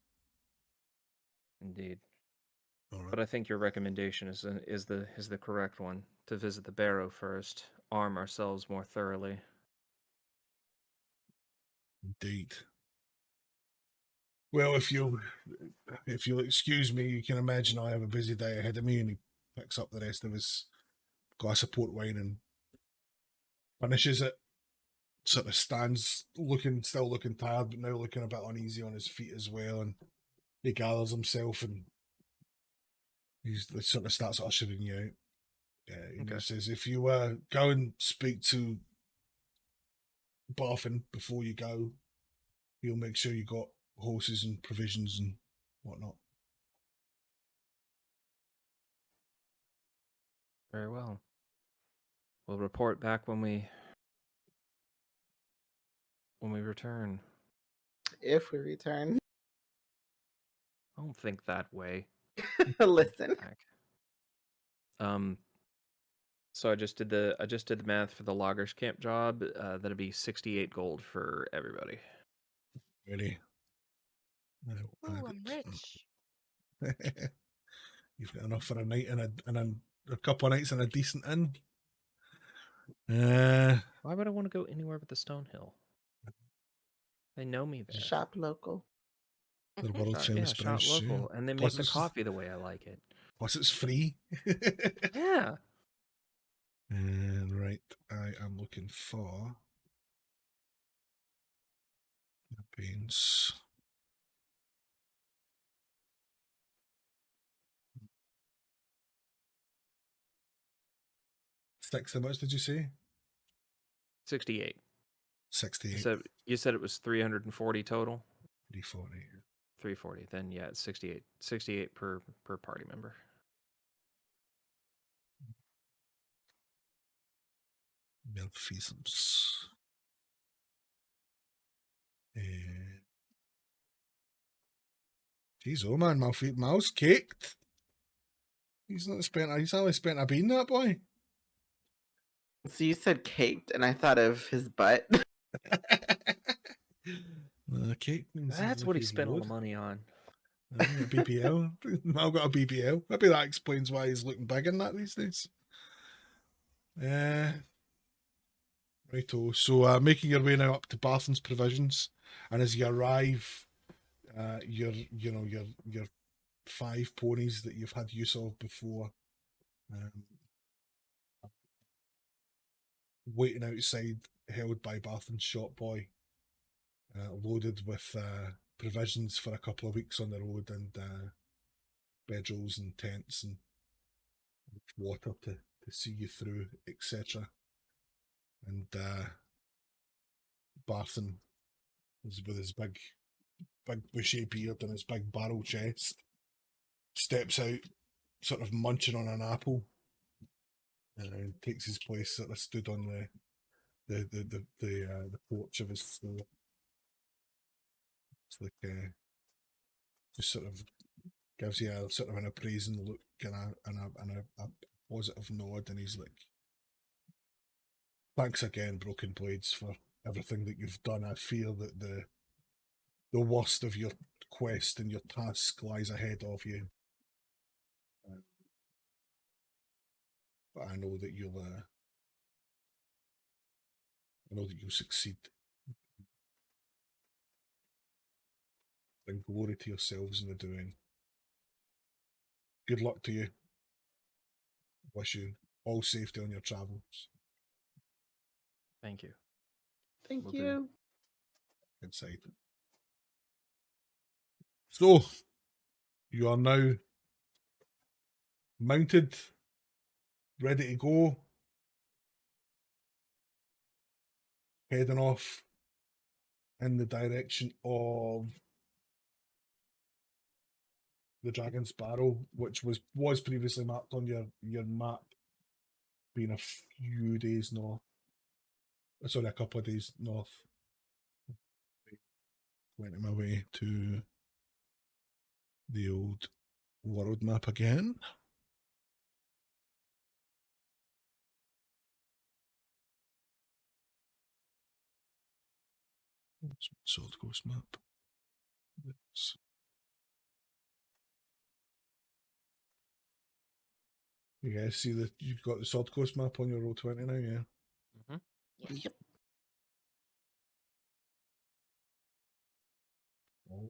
Indeed. All right. But I think your recommendation is the correct one, to visit the Barrow first, arm ourselves more thoroughly. Indeed. Well, if you'll excuse me, you can imagine I have a busy day ahead of me, and he picks up the rest of his glass of port wine and finishes it. Sort of stands still looking tired, but now looking a bit uneasy on his feet as well, and he gathers himself and he sort of starts ushering you out. He says, "If you go and speak to Barfin before you go, he'll make sure you got horses and provisions and whatnot." Very well. We'll report back when we return. If we return. I don't think that way. Listen. Back. So I just did the math for the loggers camp job. That'd be 68 gold for everybody. Ready. Ooh, I'm rich. You've got enough for a night and a couple of nights in a decent inn. Uh, Why would I want to go anywhere but the Stonehill? They know me there. Shop local. the world Yeah, famous shop British stew. local, and they make Plus the it's- coffee the way I like it. Plus, it's free. Yeah. And right, I am looking for campaigns. How much did you say? 68. 68. You said it was 340 total? 340. 340. Then yeah, it's 68. 68 per party member. Malfeasance. Jeez, oh man, Mal's caked. He's only spent a bean, that boy. So you said caked, and I thought of his butt. Cake means That's what he spent all the money on. A BBL. Mal got a BBL. Maybe that explains why he's looking big in that these days. Righto. So making your way now up to Barthen's Provisions, and as you arrive, your 5 ponies that you've had use of before, waiting outside, held by Barthen's shop boy, loaded with provisions for a couple of weeks on the road, and bedrolls and tents and water to see you through, etc. And Barthen is with his big bushy beard and his big barrel chest, steps out, sort of munching on an apple, and takes his place sort of stood on the porch of his store. It's like just sort of gives you a sort of an appraising look and a positive nod, and he's like, "Thanks again, Broken Blades, for everything that you've done. I fear that the worst of your quest and your task lies ahead of you, but I know that you'll succeed. Bring glory to yourselves in the doing. Good luck to you. Wish you all safety on your travels." Thank you. Thank Will do. you. Inside. So, you are now mounted, ready to go, heading off in the direction of the Dragon's Barrow, which was previously mapped on your map, being a few days north. Sorry, a couple of days north. Went my way to the old world map again. Sword Coast map. You guys see that you've got the Sword Coast map on your Roll20 now, yeah? Mm-hmm. Yes. Yep. Oh,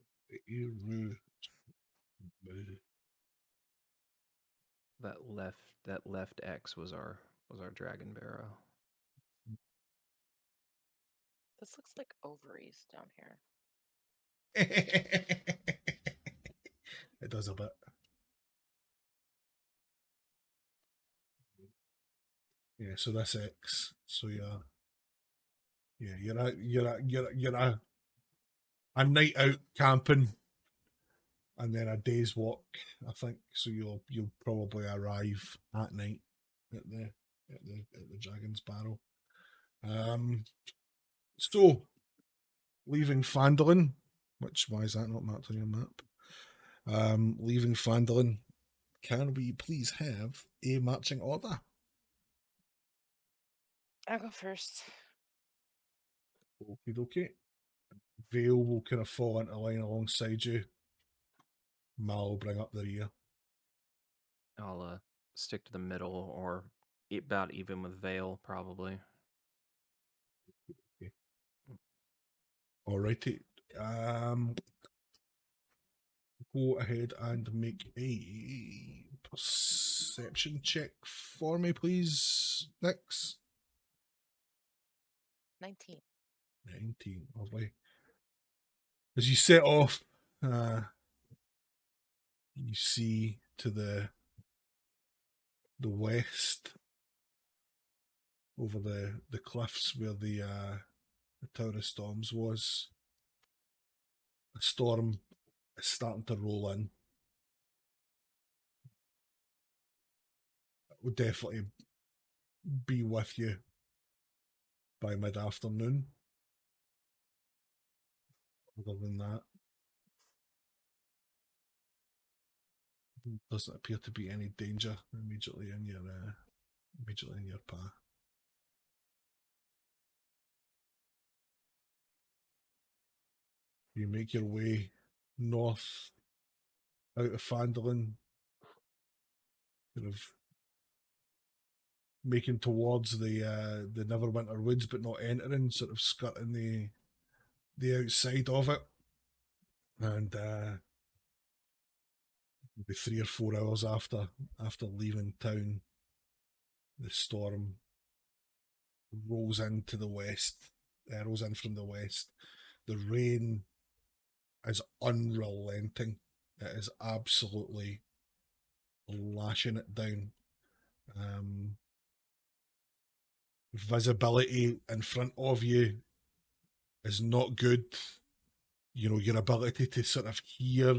That left X was our dragon barrow. This looks like ovaries down here. It does a bit. Yeah, so that's X. So you're a night out camping, and then a day's walk, I think. So you'll probably arrive at night at the Dragon's Barrow. So leaving Phandalin, why is that not mapped on your map? Leaving Phandalin, can we please have a marching order? I'll go first. Okie dokie. Vale will kind of fall into line alongside you. Mal will bring up the rear. I'll stick to the middle, or about even with Vale, probably. Alrighty. Go ahead and make a perception check for me, please, Nix. 19. 19, lovely. As you set off, you see to the west, over the cliffs where the Tower of Storms was, a storm is starting to roll in. It would definitely be with you by mid-afternoon. Other than that, doesn't appear to be any danger immediately in your path. You make your way north out of Phandalin, kind of making towards the Neverwinter Woods, but not entering, sort of skirting the outside of it. And maybe 3 or 4 hours after leaving town, the storm rolls into the west. Rolls in from the west. The rain is unrelenting. It is absolutely lashing it down. Visibility in front of you is not good. You know, your ability to sort of hear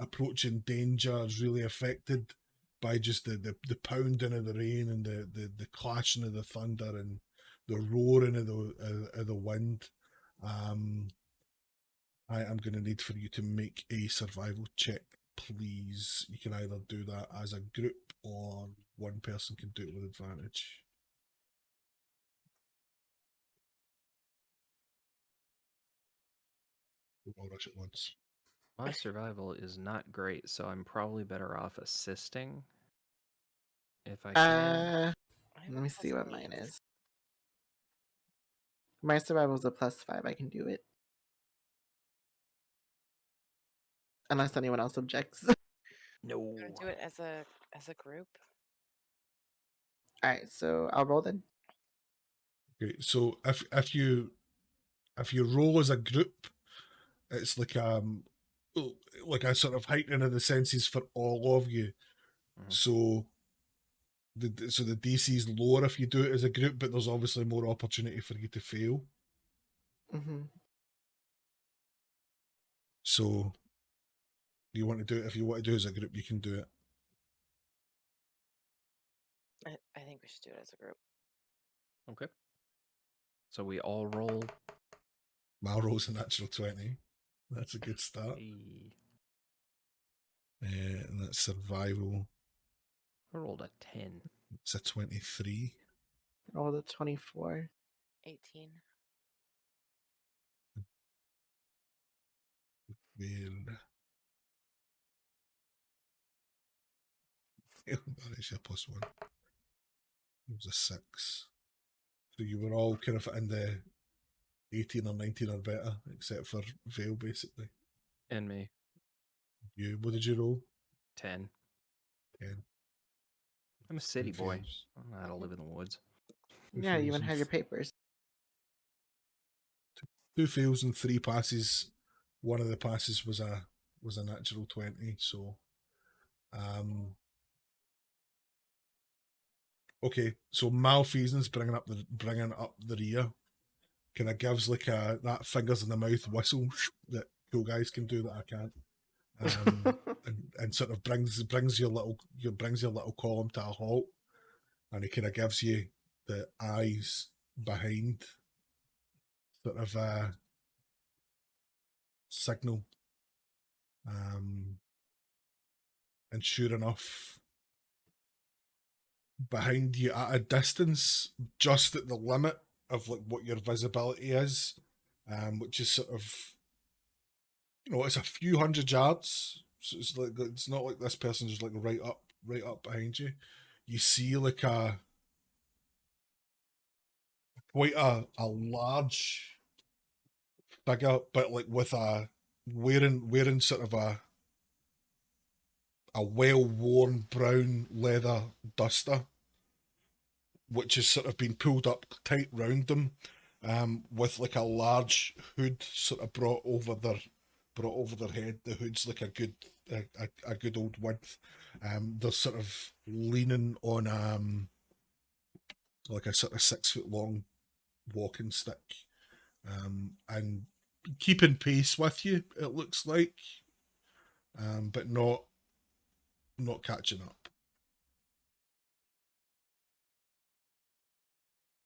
approaching danger is really affected by just the pounding of the rain and the clashing of the thunder and the roaring of the wind. I am going to need for you to make a survival check, please. You can either do that as a group or one person can do it with advantage. All rush at once. My survival is not great, so I'm probably better off assisting if I can. Let me see what mine is. My survival is a +5. I can do it. Unless anyone else objects. No. We're gonna do it as a group. Alright, so I'll roll then. Okay, so if you roll as a group, it's like a sort of heightening of the senses for all of you. Mhm. So the DC is lower if you do it as a group, but there's obviously more opportunity for you to fail. Mm-hmm. So you want to do it, if you want to do it as a group, you can do it. I think we should do it as a group. Okay. So we all roll. Mal rolls a natural 20. That's a good start. Hey. And that's survival. I rolled a 10. It's a 23. Roll the 24. 18. That is a +1. It was a 6. So you were all kind of in the 18 or 19 or better, except for Vale, basically. And me. What did you roll? 10. 10. I'm a city boy. Fails. I don't know how to live in the woods. Yeah, you even have your papers. 2 fails and 3 passes. One of the passes was a natural 20. So, okay. So malfeasance bringing up the rear kind of gives like that fingers in the mouth whistle that cool guys can do that I can't. And sort of brings your little column to a halt, and he kind of gives you the eyes behind sort of signal, and sure enough, behind you at a distance, just at the limit of like what your visibility is, which is sort of it's a few hundred yards. So it's not like this person's just like right up behind you. You see like quite a large figure, but like with a wearing sort of a well-worn brown leather duster, which has sort of been pulled up tight round them, with like a large hood sort of brought over their head. The hood's like a good old width. They're sort of leaning on like a sort of 6 foot long walking stick, and keeping pace with you. It looks like, but not catching up.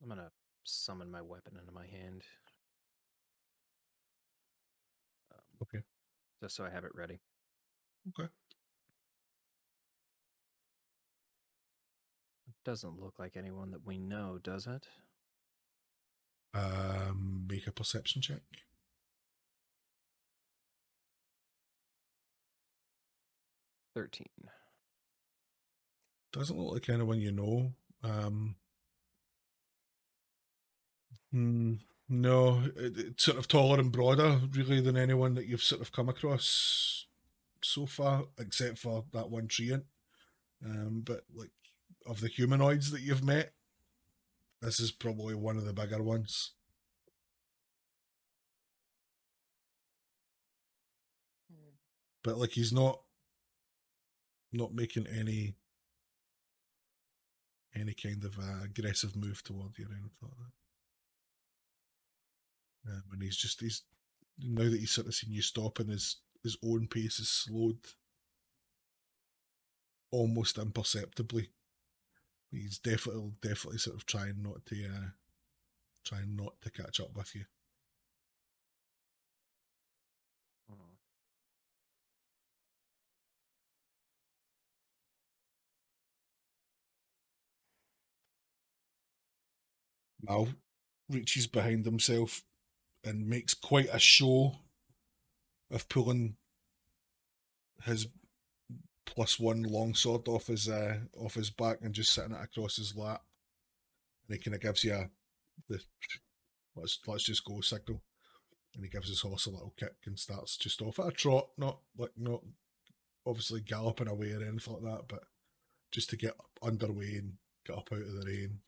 I'm gonna summon my weapon into my hand. Okay. Just so I have it ready. Okay. It doesn't look like anyone that we know, does it? Make a perception check. 13. Doesn't look like anyone you know. No, it's sort of taller and broader, really, than anyone that you've sort of come across so far, except for that one treant. But like, of the humanoids that you've met, this is probably one of the bigger ones. Hmm. But like, he's not making any kind of aggressive move toward you or anything like that. And he's now that he's sort of seen you stopping, his own pace is slowed almost imperceptibly. He's definitely sort of trying not to catch up with you. Hmm. Mal reaches behind himself and makes quite a show of pulling his +1 longsword off his back and just sitting it across his lap. And he kind of gives you the let's just go signal. And he gives his horse a little kick and starts just off at a trot, not obviously galloping away or anything like that, but just to get underway and get up out of the rain.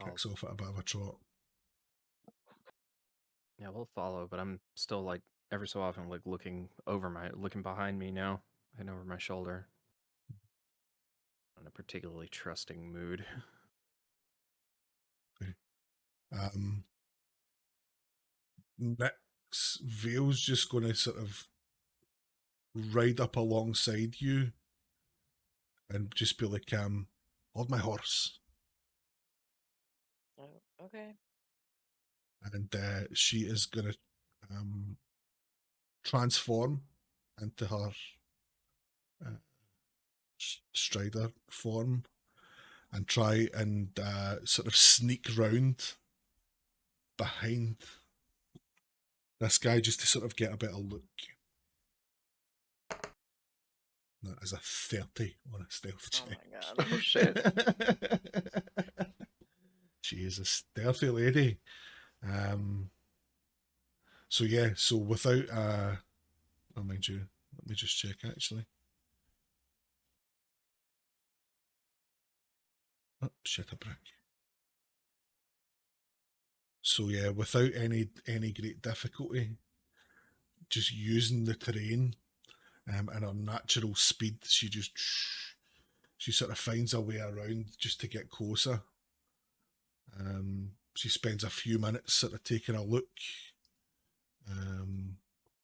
Kicks off at a bit of a trot. Yeah, we'll follow, but I'm still like every so often like looking behind me now and over my shoulder. Not in a particularly trusting mood. Okay. Next, Vale's just going to sort of ride up alongside you and just be like, hold my horse. Oh, okay. And she is going to transform into her strider form and try and sort of sneak round behind this guy just to sort of get a better look. That is a 30 on a stealth check. Oh my god. Oh shit. She is a stealthy lady. So yeah, so without oh mind you, let me just check actually. Oh shit, a brick. So yeah, without any great difficulty, just using the terrain and her natural speed, she sort of finds her way around just to get closer. She spends a few minutes sort of taking a look,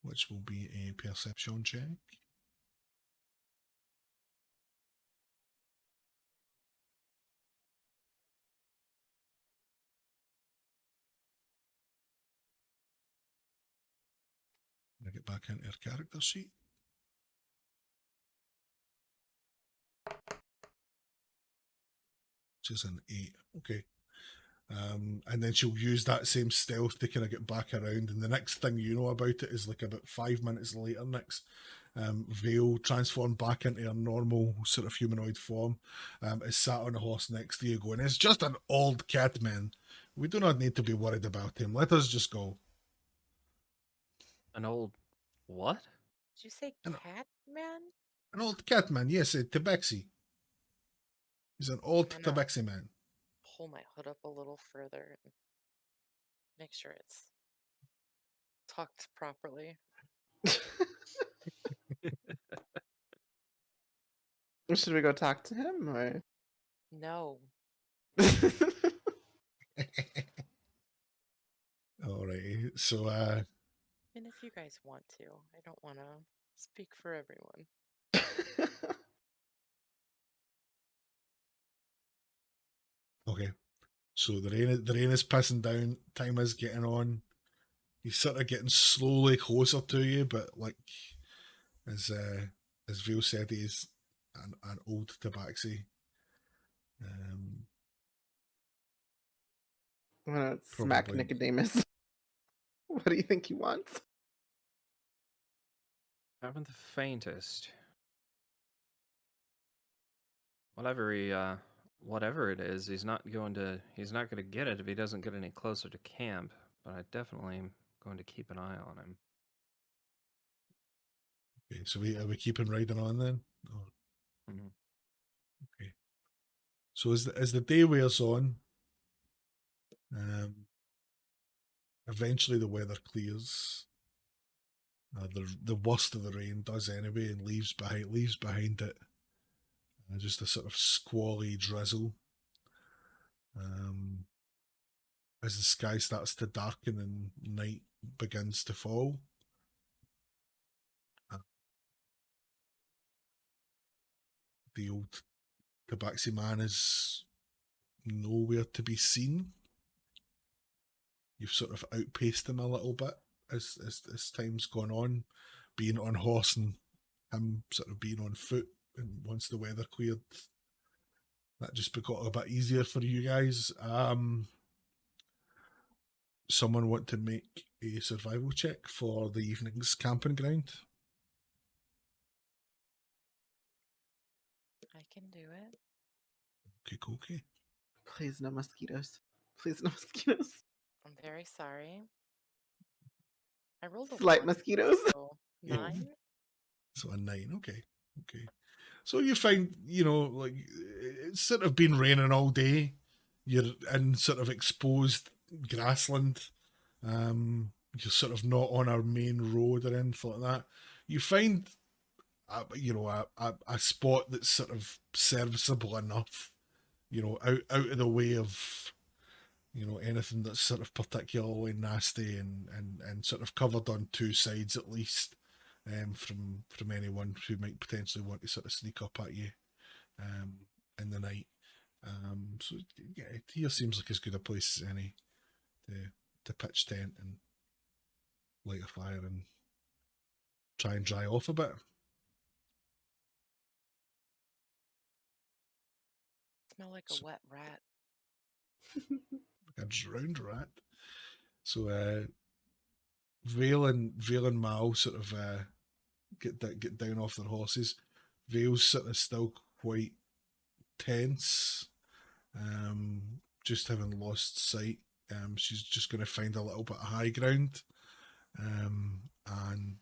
which will be a perception check. I get back into her character sheet. Which is an 8. Okay. And then she'll use that same stealth to kind of get back around. And the next thing you know about it is like about 5 minutes later, next, Vale, transformed back into her normal sort of humanoid form, is sat on a horse next to you going, "It's just an old cat man. We do not need to be worried about him. Let us just go." An old what? Did you say I know. cat man? An old cat man, yes, a tabaxi. He's an old I'm gonna tabaxi man. pull my hood up a little further and make sure it's tucked properly. Should we go talk to him or? No. Alrighty, so And if you guys want to, I don't want to speak for everyone. okay. So the rain is passing down. Time is getting on. He's sort of getting slowly closer to you, but like as Vale said, he's an old tabaxi. I'm gonna smack Probably. Nicodemus. What do you think he wants? Haven't the faintest. Whatever it is, he's not gonna get it if he doesn't get any closer to camp. But I definitely am going to keep an eye on him. Okay, so are we keeping riding on then? Oh, Mhm. okay. So as the day wears on, eventually the weather clears. The worst of the rain does anyway, and leaves behind it just a sort of squally drizzle. As the sky starts to darken and night begins to fall, the old tabaxi man is nowhere to be seen. You've sort of outpaced him a little bit as time's gone on, being on horse and him sort of being on foot. And once the weather cleared, that just got a bit easier for you guys. Someone want to make a survival check for the evening's camping ground? I can do it. Okay. Please no mosquitoes. Please no mosquitoes. I'm very sorry. I rolled a Slight 1, mosquitoes. so Yeah. 9. So a 9, okay. So you find, like it's sort of been raining all day. You're in sort of exposed grassland. You're sort of not on our main road or anything like that. You find, a spot that's sort of serviceable enough. Out of the way of, anything that's sort of particularly nasty and sort of covered on two sides at least. From anyone who might potentially want to sort of sneak up at you in the night. So yeah, here seems like as good a place as any to pitch tent and light a fire and try and dry off a bit. Smell like a wet rat. Like a drowned rat. So Vale and Mal sort of get down off their horses. Vale's sort of still quite tense, just having lost sight. She's just going to find a little bit of high ground, and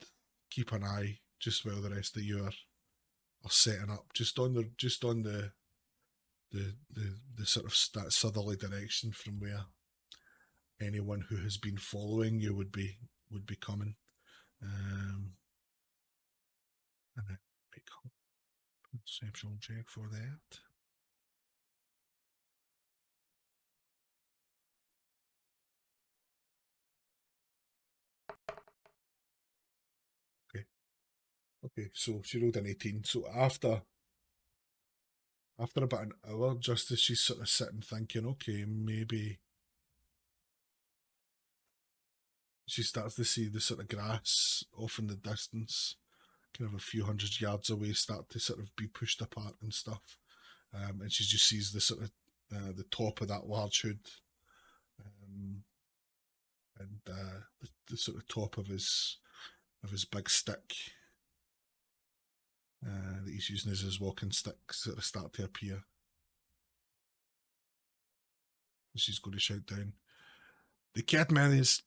keep an eye just while the rest of you are setting up, just on the sort of that southerly direction from where anyone who has been following you would be coming. And I make a perception check for that. Okay, so she rolled an 18. So after about an hour, just as she's sort of sitting thinking, okay, maybe she starts to see the sort of grass off in the distance, kind of a few hundred yards away, start to sort of be pushed apart and stuff. And she just sees the sort of the top of that large hood And the sort of top of his big stick that he's using as his walking stick sort of start to appear. She's going to shout down, "The Catman is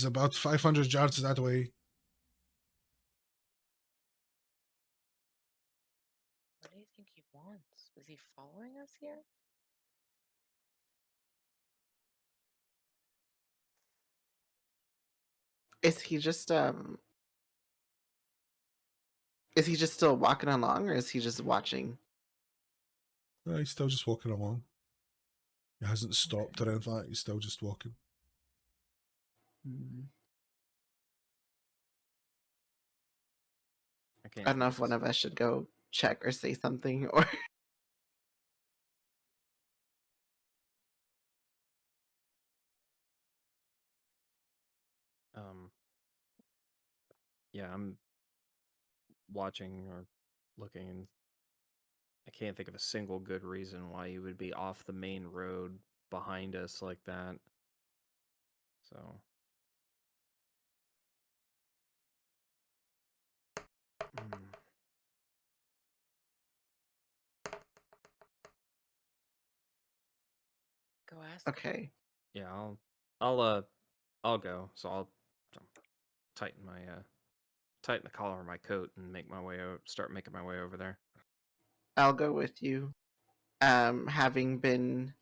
about 500 yards that way." What do you think he wants? Is he following us here? Is he just still walking along, or is he just watching? No, he's still just walking along. He hasn't stopped or anything like that. He's still just walking. I don't know if one of us should go check or say something, or Yeah, I'm watching or looking, and I can't think of a single good reason why you would be off the main road behind us like that. So. Go ask. okay. Yeah, I'll go. So I'll tighten the collar of my coat and start making my way over there. I'll go with you. Having been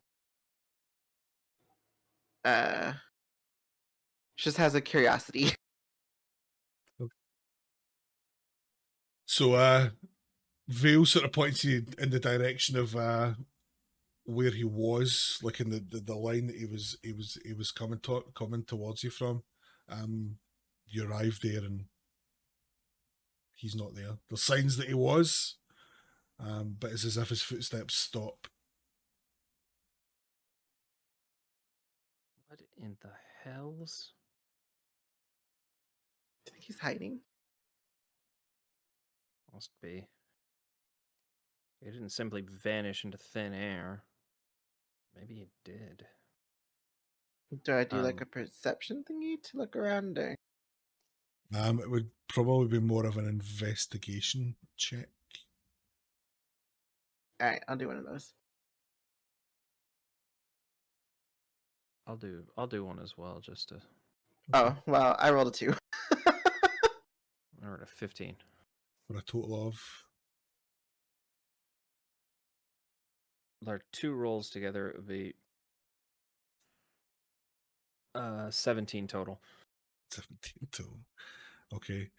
just has a curiosity. So Vale sort of points you in the direction of where he was, like in the line that he was coming towards you from. You arrive there and he's not there. There's signs that he was, but it's as if his footsteps stop. What in the hells? Do you think he's hiding? Must be. He didn't simply vanish into thin air. Maybe he did. Do I do like a perception thingy to look around, or? It would probably be more of an investigation check. All right, I'll do one of those. I'll do one as well, just to. Oh well, I rolled a 2. I rolled a 15. For a total of. Our 2 rolls together, it would be 17 total. 17 total. Okay.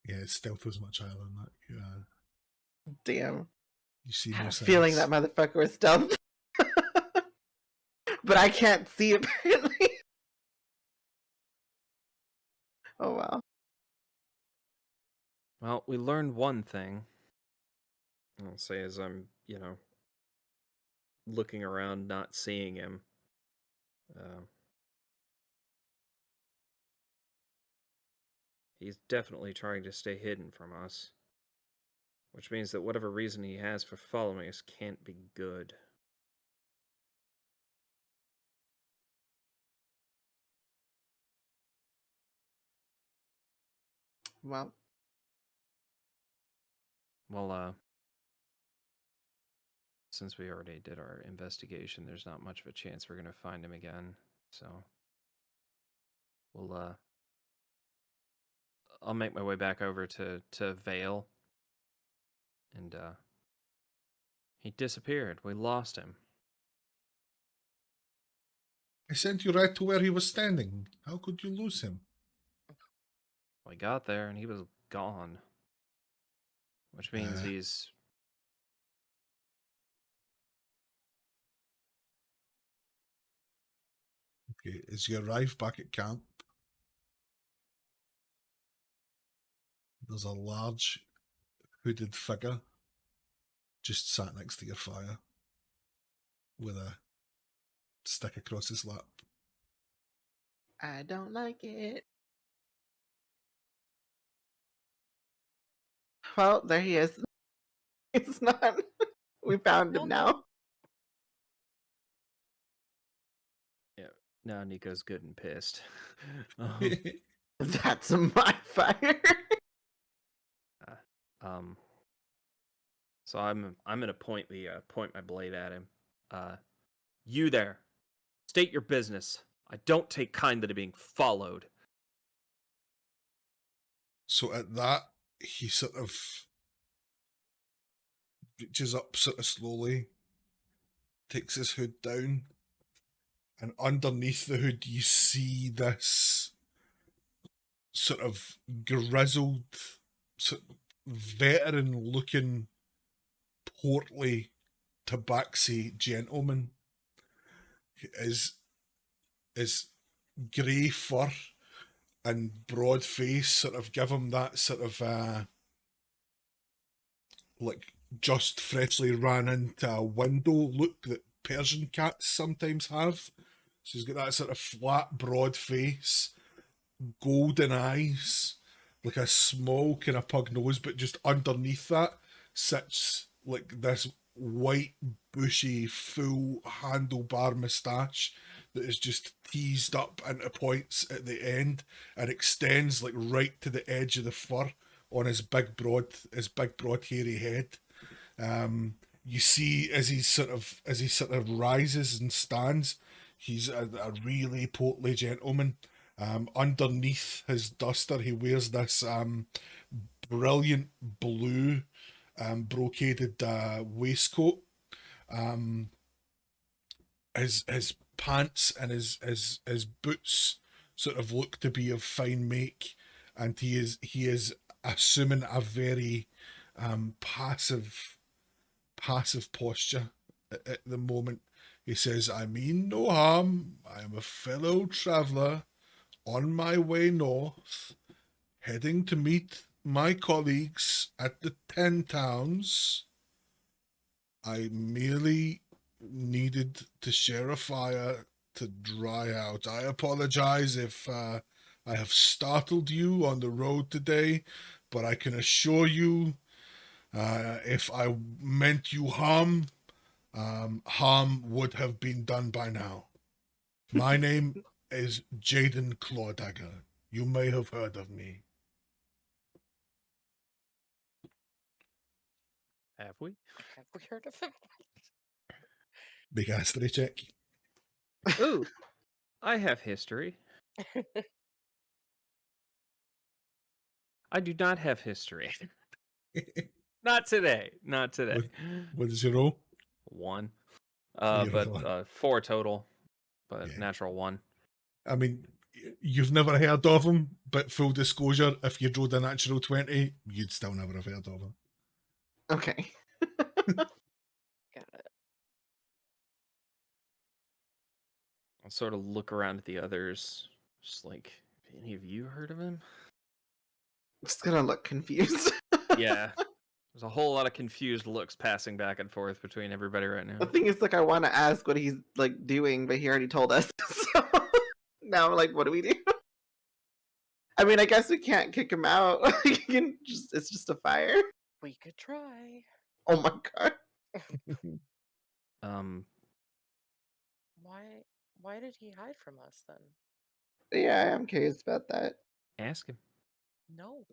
Yeah, stealth was much higher than that. Damn. You see I had no a signs. feeling that motherfucker was stealth. But I can't see apparently. Oh wow. Well, we learned one thing. I'll say as I'm, looking around, not seeing him. He's definitely trying to stay hidden from us. Which means that whatever reason he has for following us can't be good. Well, since we already did our investigation, there's not much of a chance we're gonna find him again. So I'll make my way back over to Vale. And he disappeared. We lost him. I sent you right to where he was standing. How could you lose him? We got there and he was gone. Which means he's... Okay, as you arrive back at camp, there's a large hooded figure just sat next to your fire with a stick across his lap. I don't like it. Well, there he is. It's not. We found him now. Now Nico's good and pissed. Um, That's my fire. um, so I'm gonna point my blade at him. You there, state your business. I don't take kindly to being followed. So at that, he sort of reaches up sort of slowly, takes his hood down, and underneath the hood you see this sort of grizzled, sort of veteran-looking, portly tabaxi gentleman. His grey fur and broad face sort of give him that sort of like just freshly ran into a window look that Persian cats sometimes have. So he's got that sort of flat, broad face, golden eyes, like a small kind of pug nose, but just underneath that sits like this white, bushy, full handlebar moustache that is just teased up into points at the end and extends like right to the edge of the fur on his big broad hairy head. You see as he sort of rises and stands, he's a really portly gentleman. Underneath his duster, he wears this brilliant blue brocaded waistcoat. His pants and his boots sort of look to be of fine make, and he is assuming a very passive posture at the moment. He says, "I mean no harm. I am a fellow traveller on my way north, heading to meet my colleagues at the 10 Towns. I merely needed to share a fire to dry out. I apologize if I have startled you on the road today, but I can assure you, if I meant you harm, harm would have been done by now. My name is Jaden Clawdagger. You may have heard of me." Have we? Have we heard of him? Big history check. Ooh, I have history. I do not have history. Not today. Not today. What is your roll? 1. You're But one. 4 total. But Yeah. natural 1. I mean, you've never heard of him, but full disclosure, if you rolled a natural 20, you'd still never have heard of him. Okay. Got it. I'll sort of look around at the others, just like, have any of you heard of him? Just gonna look confused. Yeah. There's a whole lot of confused looks passing back and forth between everybody right The now. thing is, like, I want to ask what he's like doing, but he already told us. So now I'm like, what do we do? I mean, I guess we can't kick him out. It's just a fire. We could try. Oh my god. Why did he hide from us then? Yeah, I'm curious about that. Ask him. No.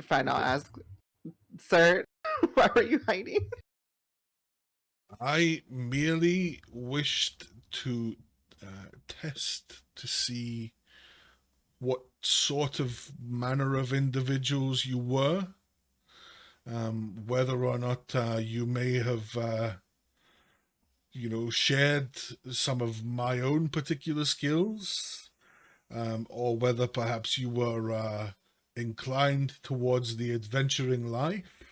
Fine, I'll ask. Sir, why were you hiding? I merely wished to test to see what sort of manner of individuals you were, whether or not you may have, shared some of my own particular skills, or whether perhaps you were inclined towards the adventuring life.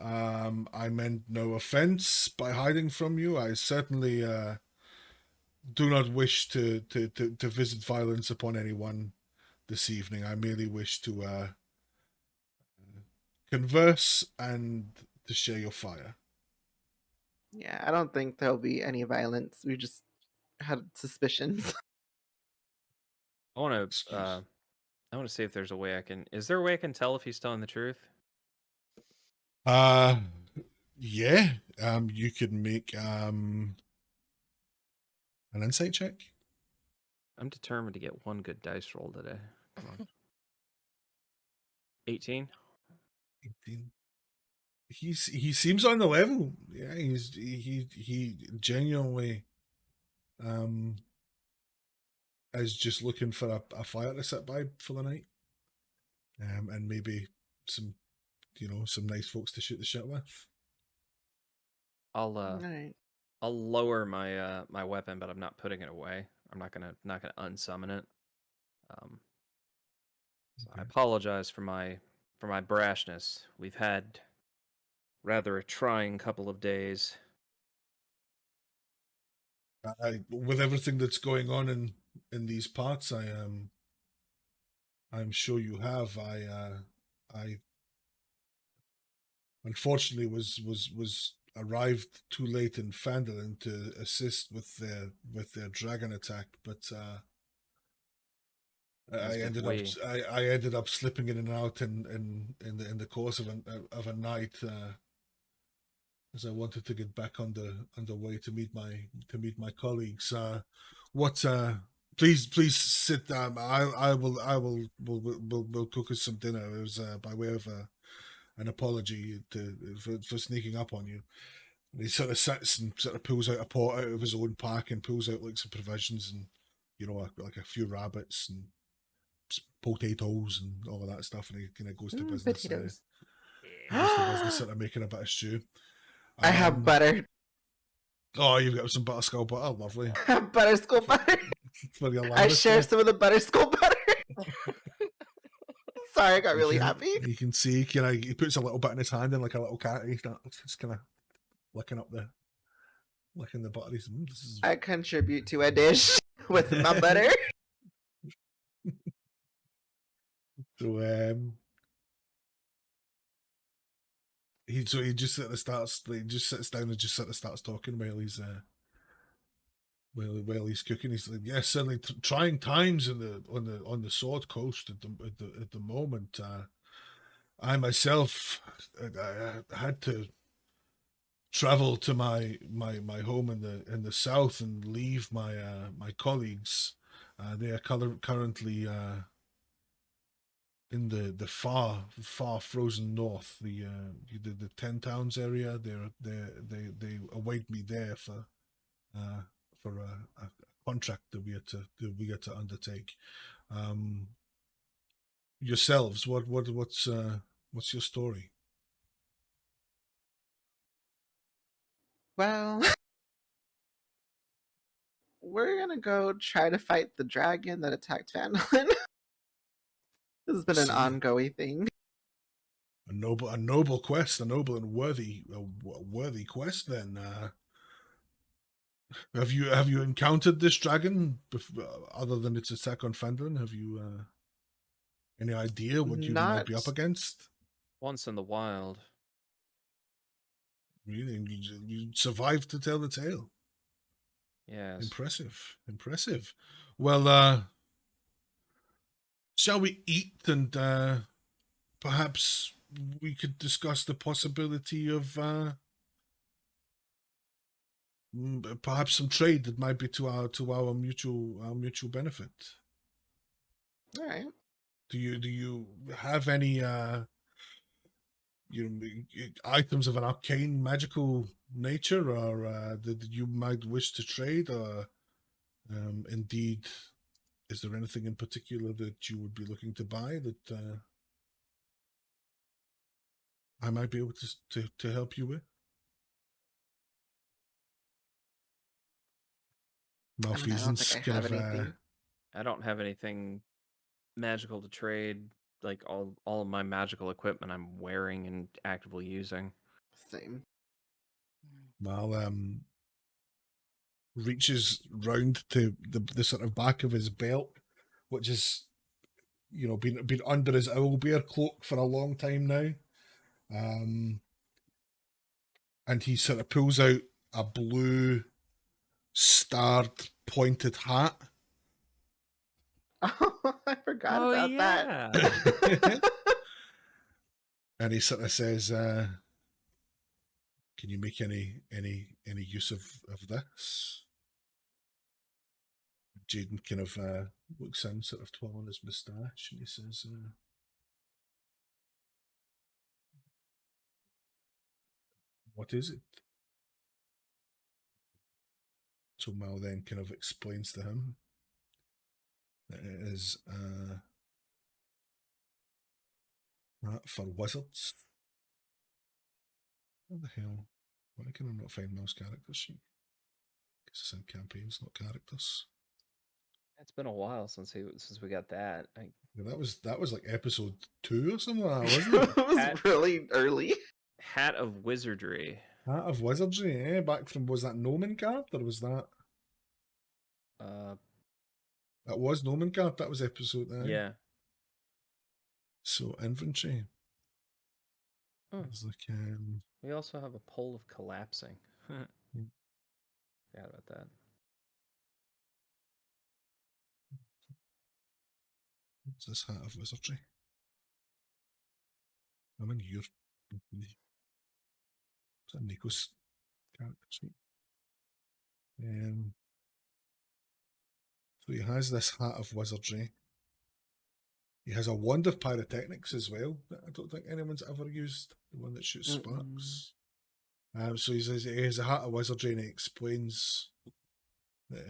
I meant no offense by hiding from you. I certainly do not wish to visit violence upon anyone this evening. I merely wish to converse and to share your fire. Yeah, I don't think there'll be any violence. We just had suspicions. I want Excuse. to see if there's a way I can. Is there a way I can tell if he's telling the truth? Yeah. You could make an insight check. I'm determined to get one good dice roll today. Come on. 18. 18. He seems on the level. Yeah, he genuinely is just looking for a fire to sit by for the night. And maybe some some nice folks to shoot the shit with. I'll Alright. I'll lower my my weapon, but I'm not putting it away. I'm not gonna unsummon it. So I Okay. apologize for my brashness. We've had rather a trying couple of days. With everything that's going on in these parts, I'm sure you have. I unfortunately was arrived too late in Phandalin to assist with their dragon attack, but I ended up slipping in and out in the course of a night, as I wanted to get back on the way to meet my colleagues. Please sit. I will cook us some dinner. It was by way of an apology for sneaking up on you. And he sort of sits and sort of pulls out a pot out of his own pack and pulls out like some provisions and like a few rabbits and potatoes and all of that stuff, and he kind of goes to business. Potatoes. Goes to business, sort of making a bit of stew. I have butter. Oh, you've got some butterscotch butter, lovely. I have butterscotch butter. For your I share lamb, some of the butterscotch butter. Sorry, I got really happy. You can see, he puts a little bit in his hand and like a little cat. He's just kind of licking the butter. This is... I contribute to a dish with my butter. So he just sort of starts. He just sits down and just sort of starts talking while he's while he's cooking. He's like, yes, certainly trying times on the Sword Coast at the moment. I myself I had to travel to my home in the south and leave my my colleagues. They are currently in the far frozen north, the 10 Towns area. They await me there for a contract that we had to undertake. Yourselves, what's your story? Well, we're gonna go try to fight the dragon that attacked Phandalin. This has been an ongoing thing. A noble quest, a noble and worthy quest. Then, have you encountered this dragon other than its attack on Phandalin? Have you any idea what you might be up against? Once in the wild. Really, you survived to tell the tale. Yes. Impressive. Well, shall we eat and perhaps we could discuss the possibility of perhaps some trade that might be to our mutual benefit. All right. Do you have any items of an arcane magical nature, or that you might wish to trade, or indeed, is there anything in particular that you would be looking to buy that I might be able to help you with? Malfeasance kind of anything. I don't have anything magical to trade. Like all of my magical equipment I'm wearing and actively using. Same. Mal reaches round to the sort of back of his belt, which is been under his owlbear cloak for a long time now, and he sort of pulls out a blue starred pointed hat. Oh, I forgot about that. And he sort of says, Can you make any use of this? Jaden kind of looks in, sort of twirling his moustache, and he says, "What is it?" So Mal then kind of explains to him that it is for wizards. What the hell? Why can I not find Mal's character sheet? Because it's in campaigns, not characters. It's been a while since we got that. Yeah, that was like episode 2 or something like that, wasn't it? It was really early. Hat of Wizardry. Hat of Wizardry, eh? Back from, was that Gnomon card, or was that? That was Gnomon card. That was episode. Yeah. So inventory. It's like we also have a pole of collapsing. Forgot about that. What's this Hat of Wizardry? I'm in your. Is that Nico's character sheet? So he has this Hat of Wizardry. He has a wand of pyrotechnics as well that I don't think anyone's ever used. The one that shoots sparks. So he says he has a Hat of Wizardry, and he explains that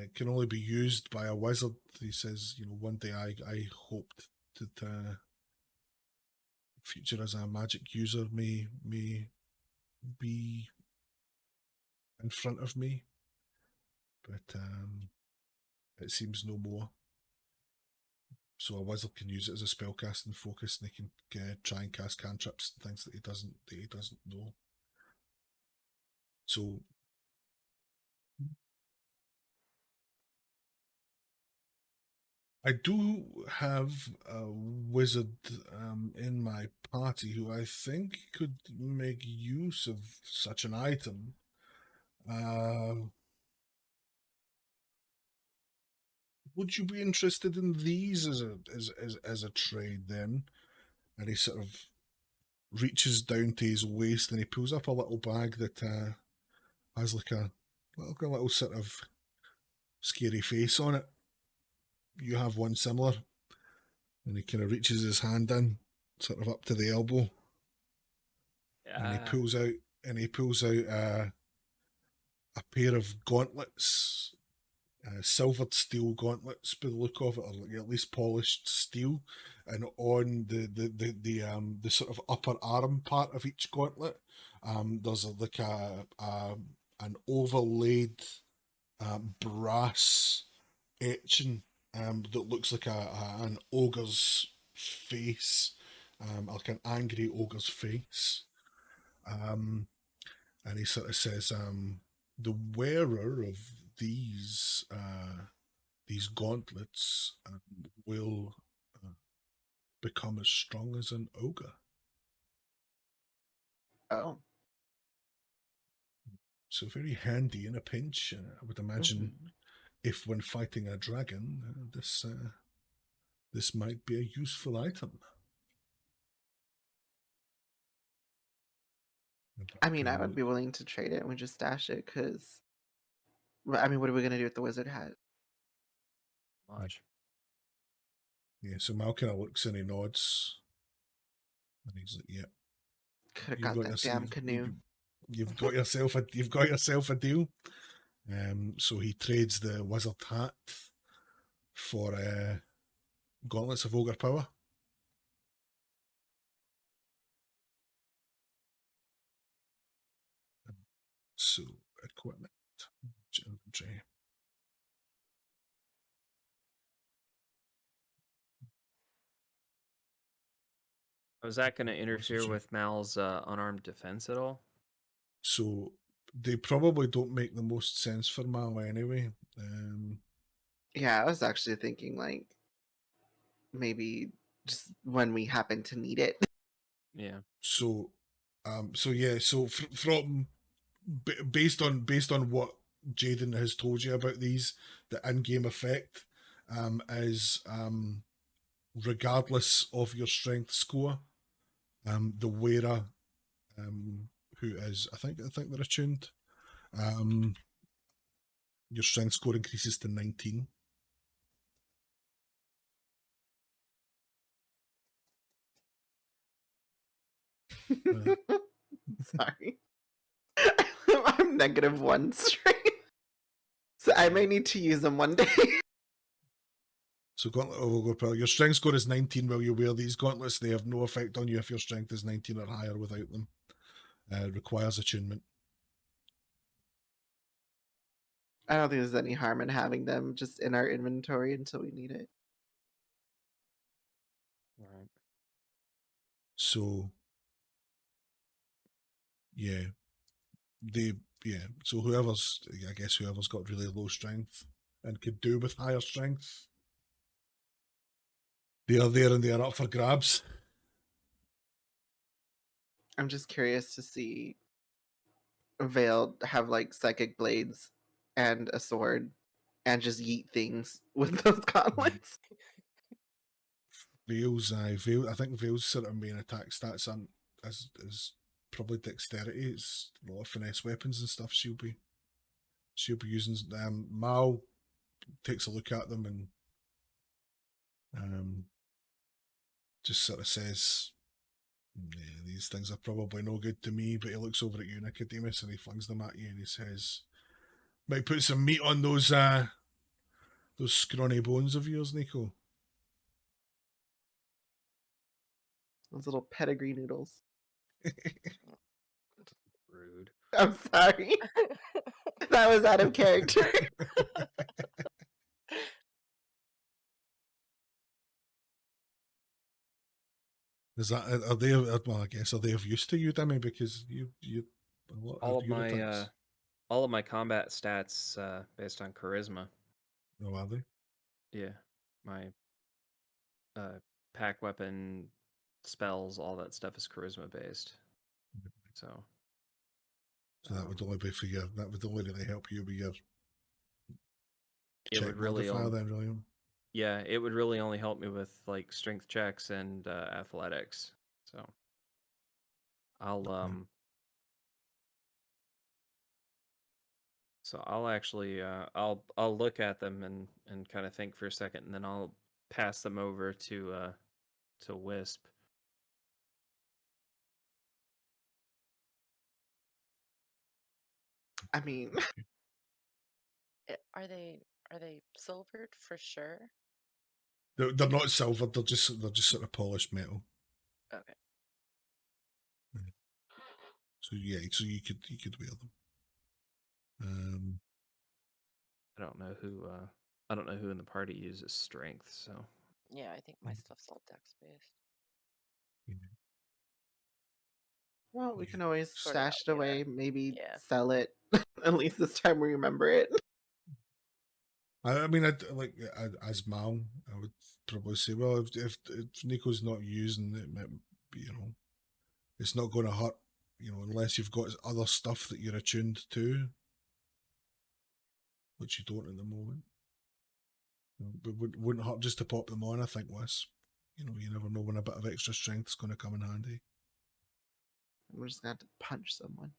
it can only be used by a wizard. He says, one day I hoped that future as a magic user may be in front of me, but it seems no more. So a wizard can use it as a spellcasting focus, and they can try and cast cantrips and things that he doesn't know. So I do have a wizard in my party who I think could make use of such an item. Would you be interested in these as a trade then? And he sort of reaches down to his waist and he pulls up a little bag that has like a little sort of scary face on it. You have one similar. And he kind of reaches his hand in, sort of up to the elbow. And he pulls out a pair of gauntlets, silvered steel gauntlets by the look of it, or like at least polished steel. And on the sort of upper arm part of each gauntlet, there's like an overlaid brass etching that looks like an ogre's face, like an angry ogre's face. And he sort of says, the wearer of these gauntlets will become as strong as an ogre. Oh. So very handy in a pinch, I would imagine. If when fighting a dragon, this might be a useful item. I mean, I would be willing to trade it and we just stash it because, I mean, what are we going to do with the wizard hat? Much. Yeah, so Mal kind of looks and he nods. And he's like, yeah. Could have got that damn canoe. You've got yourself a deal. So he trades the wizard hat for gauntlets of ogre power. So equipment, inventory. Was that going to interfere with Mal's unarmed defense at all? So they probably don't make the most sense for Mal anyway. Yeah, I was actually thinking like maybe just when we happen to need it. Yeah. So from based on what Jaden has told you about these, the in-game effect is regardless of your strength score, the wearer who is, I think they're attuned. Your strength score increases to 19. Sorry. I'm -1 strength. So I may need to use them one day. So your strength score is 19 while you wear these gauntlets. They have no effect on you if your strength is 19 or higher without them. Requires attunement. I don't think there's any harm in having them just in our inventory until we need it. Right. So, yeah. So whoever's got really low strength and could do with higher strength, they are there and they are up for grabs. I'm just curious to see Veil have like psychic blades and a sword and just yeet things with those gauntlets. Veil's, I think Veil's sort of main attack stats is probably dexterity. It's a lot of finesse weapons and stuff she'll be using. Mal takes a look at them and just sort of says, yeah, these things are probably no good to me, but he looks over at you, Nicodemus, and he flings them at you and he says, might put some meat on those scrawny bones of yours, Nico. Those little pedigree noodles. Rude. I'm sorry. That was out of character. Is that, are they, well, I guess, are they of use to you, Demi? Because you a lot All of your my attacks. all of my combat stats based on charisma. Oh, are they? Yeah, my pack weapon, spells, all that stuff is charisma based. So that would only be for your, that would only really help you with your it check would really modifier then, really. yeah, it would really only help me with like strength checks and athletics. So I'll So I'll actually I'll look at them and kind of think for a second, and then I'll pass them over to Wisp. I mean, Are they silvered for sure? They're not silver. They're just sort of polished metal. Okay. So yeah, so you could wear them. I don't know who in the party uses strength, so Yeah, I think my stuff's all dex based. well, we can always Sort it out stash it away, later. maybe Yeah. sell it. At least this time we remember it. I mean, as Mal, I would probably say, well, if Nico's not using it, you know, it's not going to hurt, you know, unless you've got other stuff that you're attuned to, which you don't at the moment. You know, but wouldn't hurt just to pop them on, I think, Wisp. You know, you never know when a bit of extra strength is going to come in handy. We're just going to have to punch someone.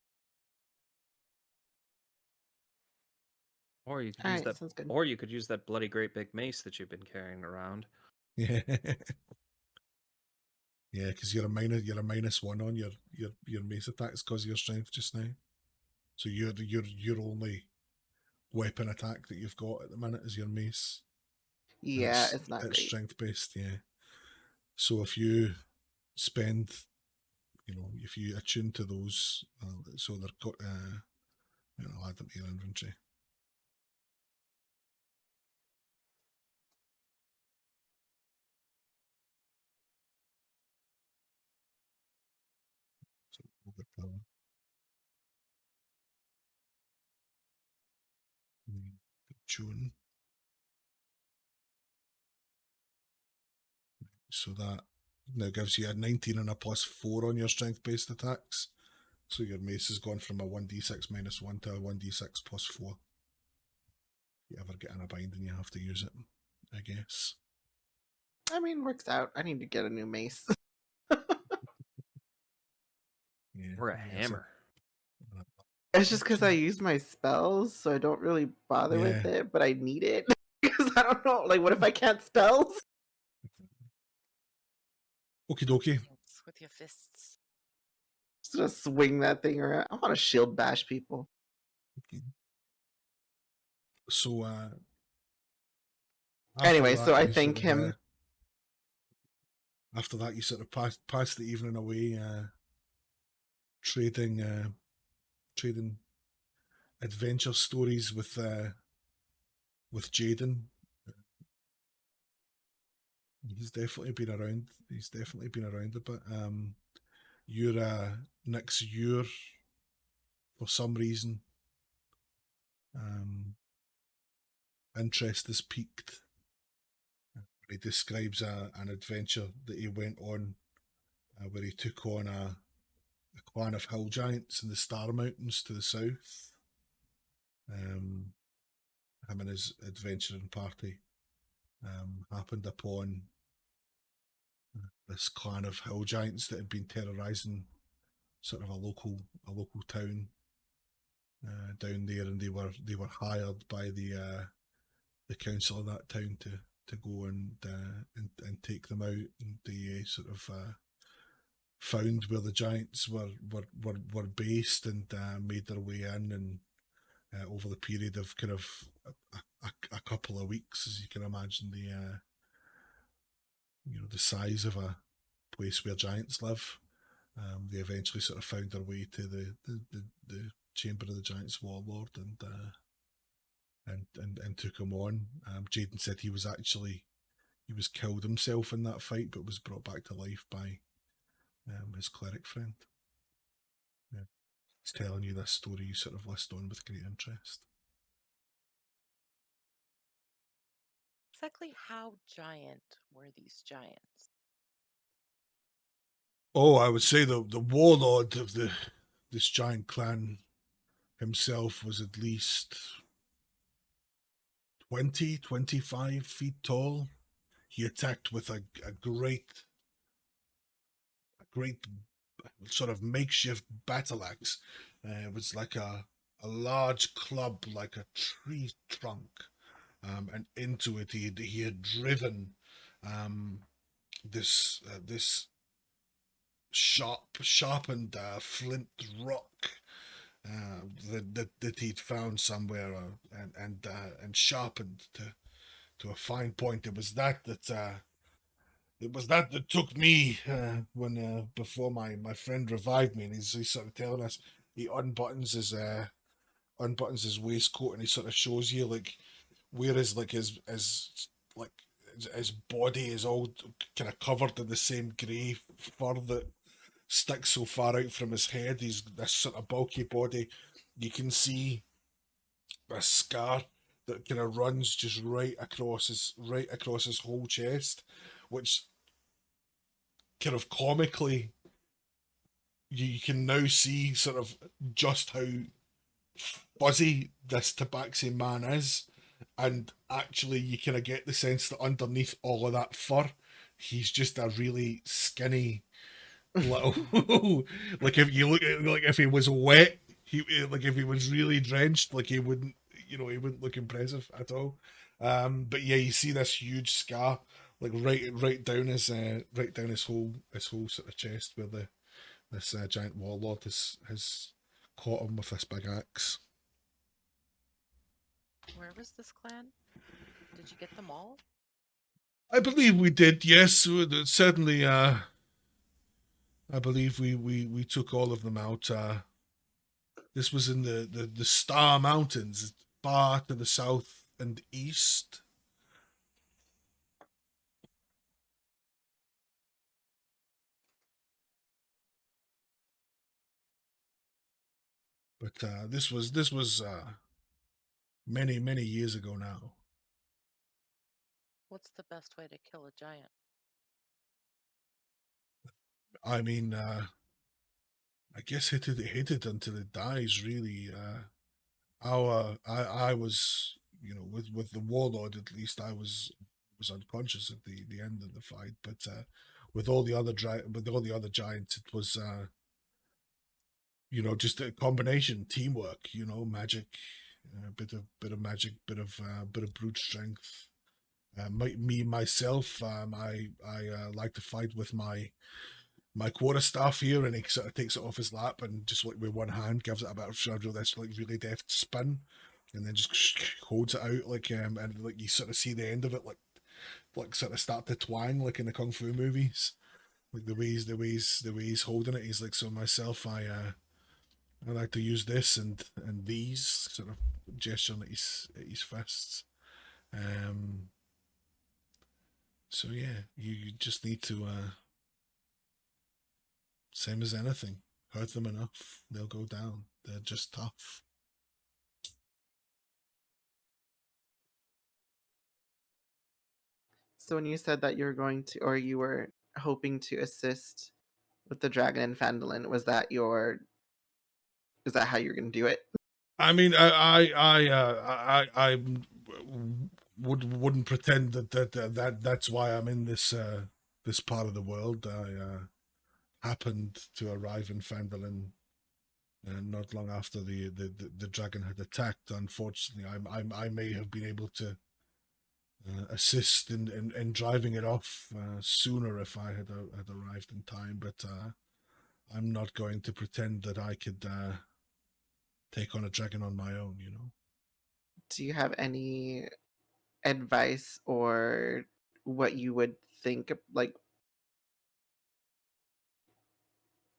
or you could All use right, that, sounds good. or you could use that bloody great big mace that you've been carrying around. Yeah. Yeah, because you're a -1 on your mace attacks because of your strength just now. So your only weapon attack that you've got at the minute is your mace. Yeah, it's not it's great. strength based, yeah. So if you spend, you know, if you attune to those, so they're got, you know, add them to your inventory. So overpower. June. So that now gives you a 19 and a +4 on your strength based attacks. So your mace has gone from a 1d6 -1 to a 1d6 +4. If you ever get in a bind and you have to use it, I guess. I mean, works out. I need to get a new mace. Yeah, Or a yeah, hammer. It's just because I use my spells, so I don't really bother with Yeah. it, but I need it because I don't know. Like, what if I can't spells? Okie dokie. Dance with your fists. Just gonna swing that thing around. I want to shield bash people. So Anyway, so I you thank him. After that, you sort of pass the evening away, trading adventure stories with Jaden. He's definitely been around. He's definitely been around a bit. Your next year, for some reason, interest is piqued. He describes an adventure that he went on where he took on a clan of hill giants in the Star Mountains to the south. Him and his adventuring party happened upon this clan of hill giants that had been terrorizing sort of a local town down there, and they were hired by the council of that town to go and take them out, and they sort of found where the giants were based and made their way in, and over the period of kind of a couple of weeks, as you can imagine, the size of a place where giants live, they eventually sort of found their way to the chamber of the giants warlord and took him on. Jaden said he was killed himself in that fight, but was brought back to life by his cleric friend. Yeah. He's telling you this story, you sort of list on with great interest. Exactly how giant were these giants? Oh, I would say the warlord of this giant clan himself was at least 20, 25 feet tall. He attacked with a great sort of makeshift battle axe. It was like a large club, like a tree trunk, and into it he had driven this sharpened flint rock that he'd found somewhere and sharpened to a fine point. It was that took me when before my friend revived me, and he's sort of telling us, he unbuttons his waistcoat, and he sort of shows you like where his body is all kind of covered in the same grey fur that sticks so far out from his head. He's this sort of bulky body. You can see a scar that kind of runs just right across his whole chest, which kind of comically you can now see sort of just how fuzzy this Tabaxi man is, and actually you kind of get the sense that underneath all of that fur, he's just a really skinny little like if you look at, like if he was wet, like if he was really drenched, like he wouldn't look impressive at all. But yeah, you see this huge scar like right down his whole sort of chest, where this giant warlord has caught him with this big axe. Where was this clan? Did you get them all? I believe we did, yes. Certainly, I believe we took all of them out. This was in the Star Mountains, far to the south and east. But this was many years ago now. What's the best way to kill a giant? I mean, I guess hit it until it dies. Really, I was, with the warlord, at least I was unconscious at the end of the fight. But with all the other giants, it was just a combination, teamwork, magic, bit of magic, bit of brute strength. Myself, I like to fight with my quarterstaff here, and he sort of takes it off his lap and just like with one hand gives it a bit of this like really deft spin, and then just holds it out and like you sort of see the end of it like sort of start to twang like in the kung fu movies, like the way he's holding it. He's like, so myself, I like to use this and these, sort of gesturing at his fists. So yeah, you just need to same as anything, hurt them enough, they'll go down. They're just tough. So when you said that you were going to, or you were hoping to assist with the dragon and Phandalin, is that how you're going to do it? I mean, I wouldn't pretend that's why I'm in this part of the world. I happened to arrive in Phandalin not long after the dragon had attacked. Unfortunately, I may have been able to assist in driving it off sooner if I had arrived in time, but I'm not going to pretend that I could take on a dragon on my own, Do you have any advice or what you would think, like,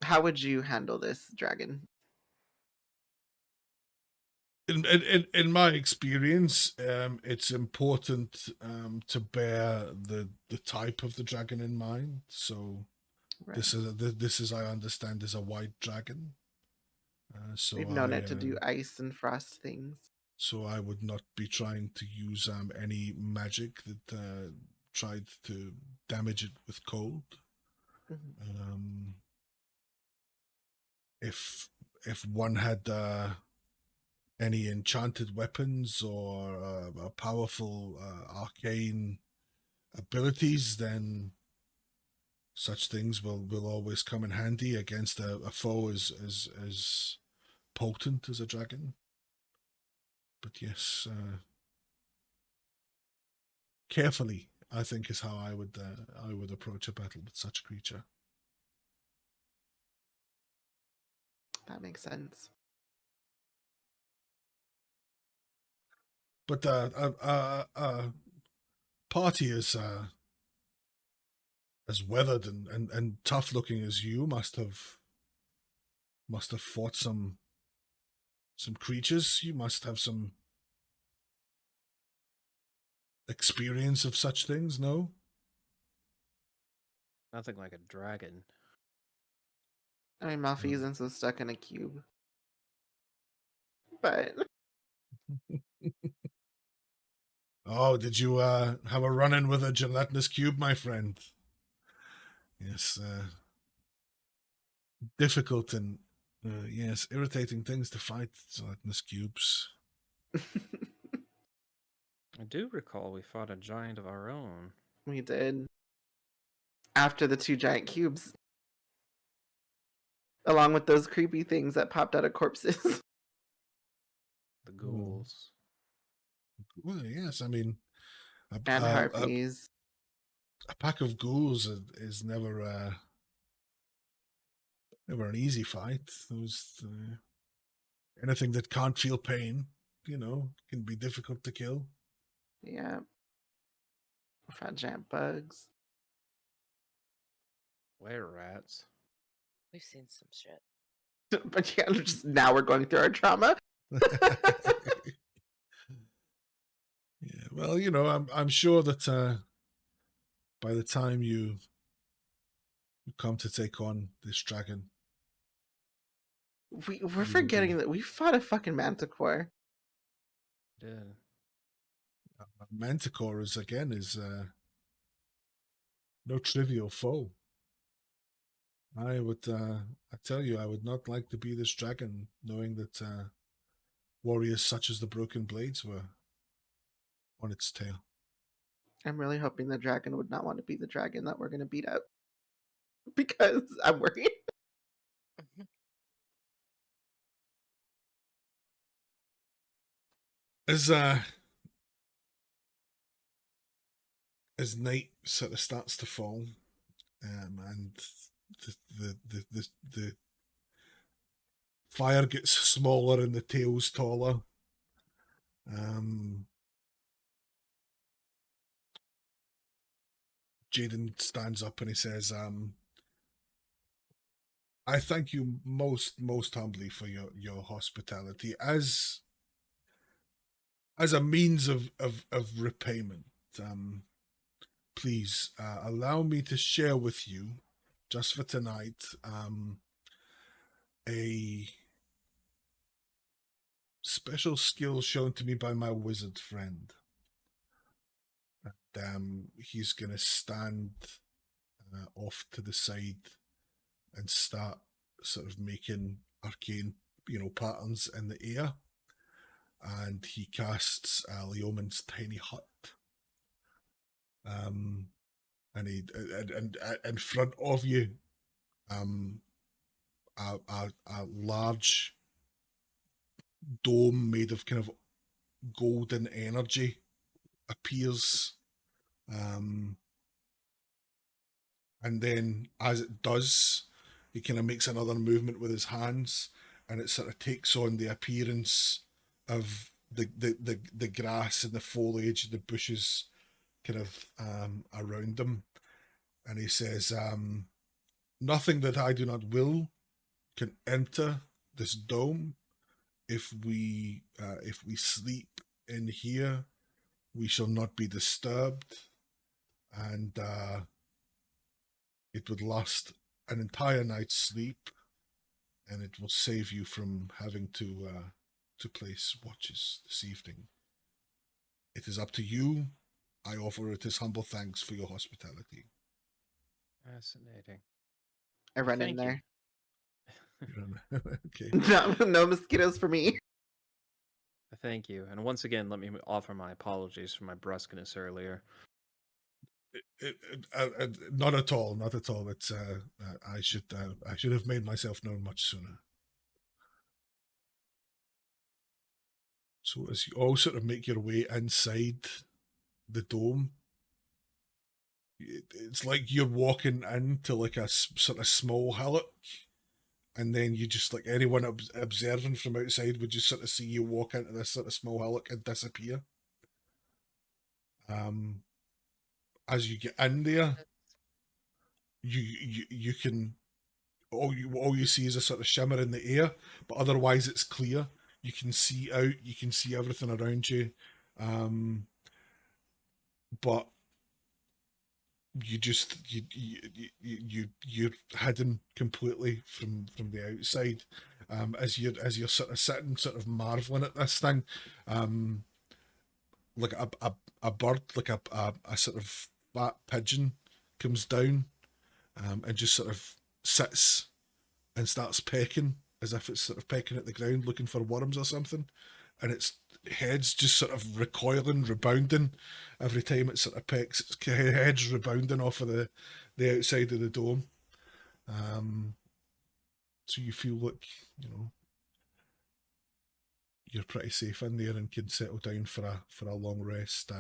how would you handle this dragon? In my experience, it's important to bear the type of the dragon in mind. So Right. this is, I understand, is a white dragon. So We've known it to do ice and frost things. So I would not be trying to use any magic that tried to damage it with cold. Mm-hmm. If one had any enchanted weapons or powerful arcane abilities, then such things will always come in handy against a foe as potent as a dragon. But yes, carefully, I think, is how I would approach a battle with such a creature. That makes sense. But party as weathered and tough looking as you must have fought some creatures. You must have some experience of such things, no? Nothing like a dragon. I mean, malfeasance was stuck in a cube. But oh, did you have a run-in with a gelatinous cube, my friend? Yes, difficult and yes, irritating things to fight, gelatinous cubes. I do recall we fought a giant of our own. we did. After the 2 giant cubes. Along with those creepy things that popped out of corpses. The ghouls. Well, yes, I mean, And harpies. A pack of ghouls is never an easy fight. Those anything that can't feel pain, can be difficult to kill. Yeah. Fat giant bugs. Were rats. We've seen some shit. But yeah, just now we're going through our trauma. Yeah, well, I'm sure that by the time you come to take on this dragon, we're forgetting that we fought a fucking manticore. Did. Manticore is no trivial foe. I tell you, I would not like to be this dragon, knowing that warriors such as the Broken Blades were on its tail. I'm really hoping the dragon would not want to be the dragon that we're going to beat up. Because I'm worried. As night sort of starts to fall, and the fire gets smaller and the tail's taller, Jaden stands up and he says, I thank you most humbly for your hospitality as a means of repayment. Please allow me to share with you, just for tonight, a special skill shown to me by my wizard friend. He's going to stand off to the side and start sort of making arcane, patterns in the air. And he casts Leoman's tiny hut. And he and in front of you, a large dome made of kind of golden energy appears. And then as it does, he kind of makes another movement with his hands, and it sort of takes on the appearance of the grass and the foliage and the bushes kind of around them. And he says, nothing that I do not will can enter this dome. If we sleep in here, we shall not be disturbed, and it would last an entire night's sleep, and it will save you from having to place watches this evening. It is up to you. I offer it as humble thanks for your hospitality. Fascinating. I run in Thank there. Okay. No mosquitoes for me. Thank you. And once again, let me offer my apologies for my brusqueness earlier. Not at all. Not at all. It's I should have made myself known much sooner. So as you all sort of make your way inside the dome, it's like you're walking into like a sort of small hillock, and then you just, like, anyone observing from outside would just sort of see you walk into this sort of small hillock and disappear. As you get in there, you can all you see is a sort of shimmer in the air, but otherwise it's clear. You can see out, you can see everything around you, but you're hidden completely from the outside. As you're sort of sitting, sort of marveling at this thing, like a bird, like a sort of fat pigeon comes down, and just sort of sits and starts pecking as if it's sort of pecking at the ground looking for worms or something, and its head's just sort of recoiling, rebounding every time it sort of pecks. Its head's rebounding off of the outside of the dome. So you feel like, you're pretty safe in there and can settle down for a long rest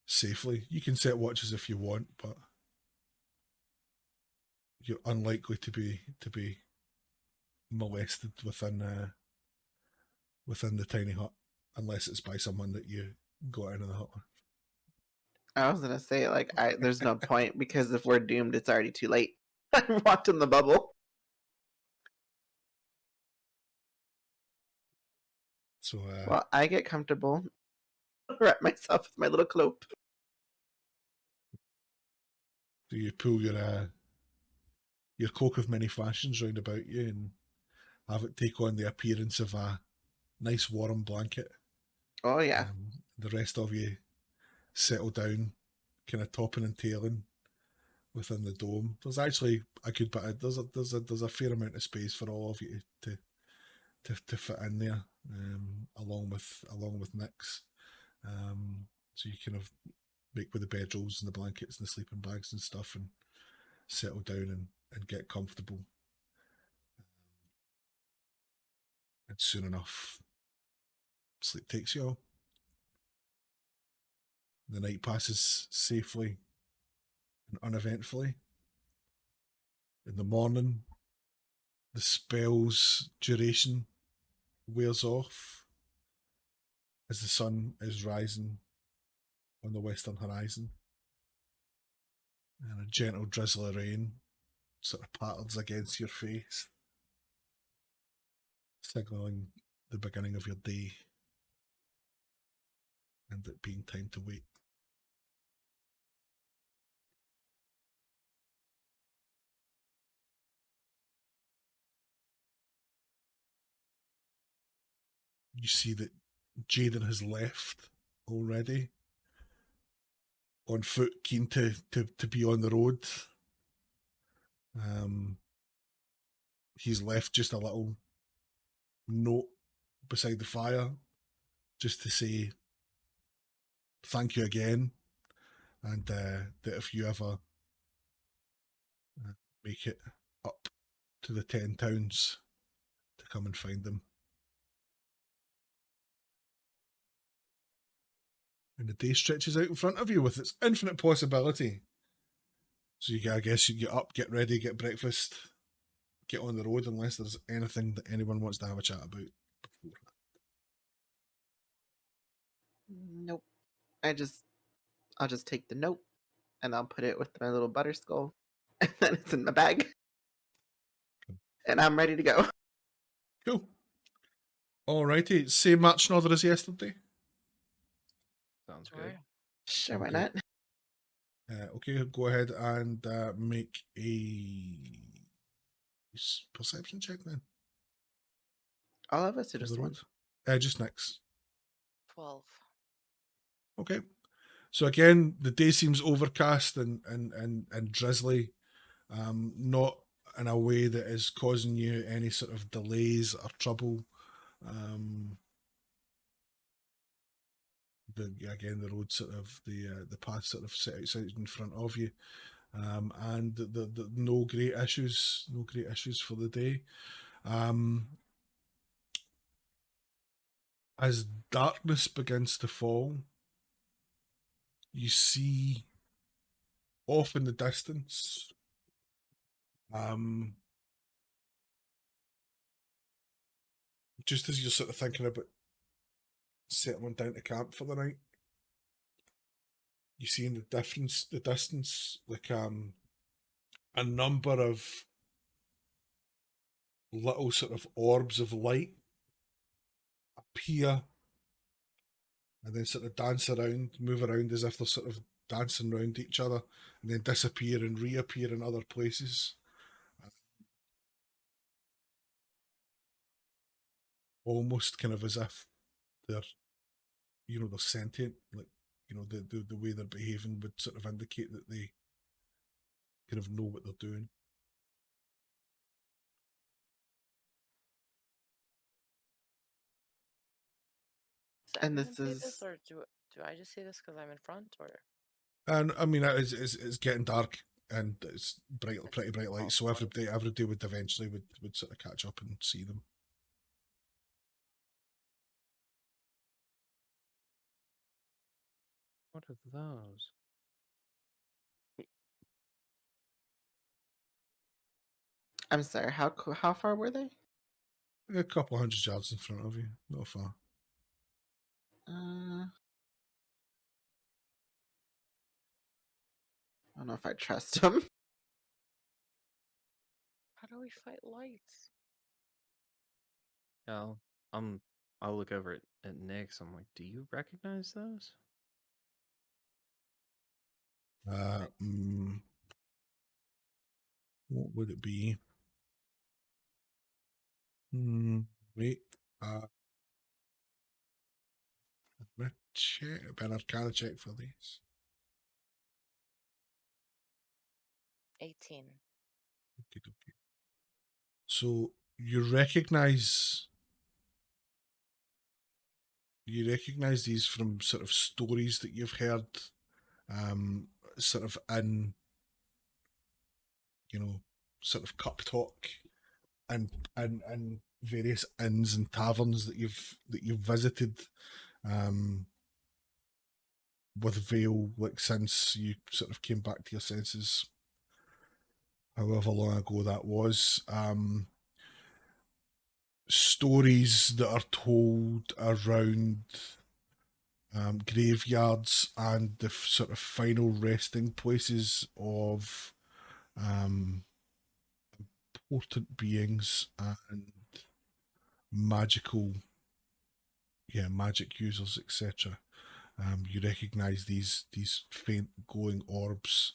safely. You can set watches if you want, but you're unlikely to be molested within the tiny hut, unless it's by someone that you got out of the hut with. I was gonna say, like, there's no point, because if we're doomed, it's already too late. I walked in the bubble. So well, I get comfortable, wrap myself with my little cloak. Do you pull your cloak of many fashions round about you and have it take on the appearance of a nice warm blanket? Oh yeah. The rest of you settle down, kind of topping and tailing within the dome. There's actually a good bit of, there's a fair amount of space for all of you to fit in there, along with Nick's. So you kind of make with the bedrolls and the blankets and the sleeping bags and stuff, and settle down and get comfortable. And soon enough, sleep takes you all. The night passes safely and uneventfully. In the morning, the spell's duration wears off as the sun is rising on the western horizon. And a gentle drizzle of rain sort of patters against your face, signalling the beginning of your day and it being time to wait. You see that Jaden has left already, on foot, keen to be on the road. He's left just a little note beside the fire just to say thank you again, and that if you ever make it up to the 10 towns, to come and find them. And the day stretches out in front of you with its infinite possibility. So I guess you get up, get ready, get breakfast, get on the road, unless there's anything that anyone wants to have a chat about before. Nope. I'll just take the note and I'll put it with my little butter skull, and then it's in my bag, and I'm ready to go. Cool. Alrighty, same match order as yesterday. Sounds Sure. good. Sure, why Okay. not? Okay, go ahead and make a perception check then. All of us or for just the one? road. Just Nyx. 12. Okay. So again, the day seems overcast and drizzly, not in a way that is causing you any sort of delays or trouble. The road sort of the path sort of set outside in front of you, and the no great issues for the day. As darkness begins to fall, you see off in the distance, just as you're sort of thinking about settling down to camp for the night, you see in the distance, like a number of little sort of orbs of light appear and then sort of dance around, move around as if they're sort of dancing around each other, and then disappear and reappear in other places. Almost kind of as if they're, they're sentient, like, the way they're behaving would sort of indicate that they kind of know what they're doing. Does And everyone this see this, is- or do I just see this because I'm in front, or? And I mean, it's getting dark and it's pretty bright lights, so everybody would eventually would sort of catch up and see them. What are those? I'm sorry, how far were they? A couple 100 yards in front of you, not far. I don't know if I trust him. How do we fight lights? Yeah, I'll look over at Nyx. I'm like, do you recognize those? What would it be? Wait. Check. An Arcana check for these. 18. Okay. So you recognize these from sort of stories that you've heard, sort of in, sort of cup talk and various inns and taverns that you've visited with Vale, like since you sort of came back to your senses, however long ago that was. Stories that are told around graveyards and the sort of final resting places of important beings and magic users, etc. You recognise these faint glowing orbs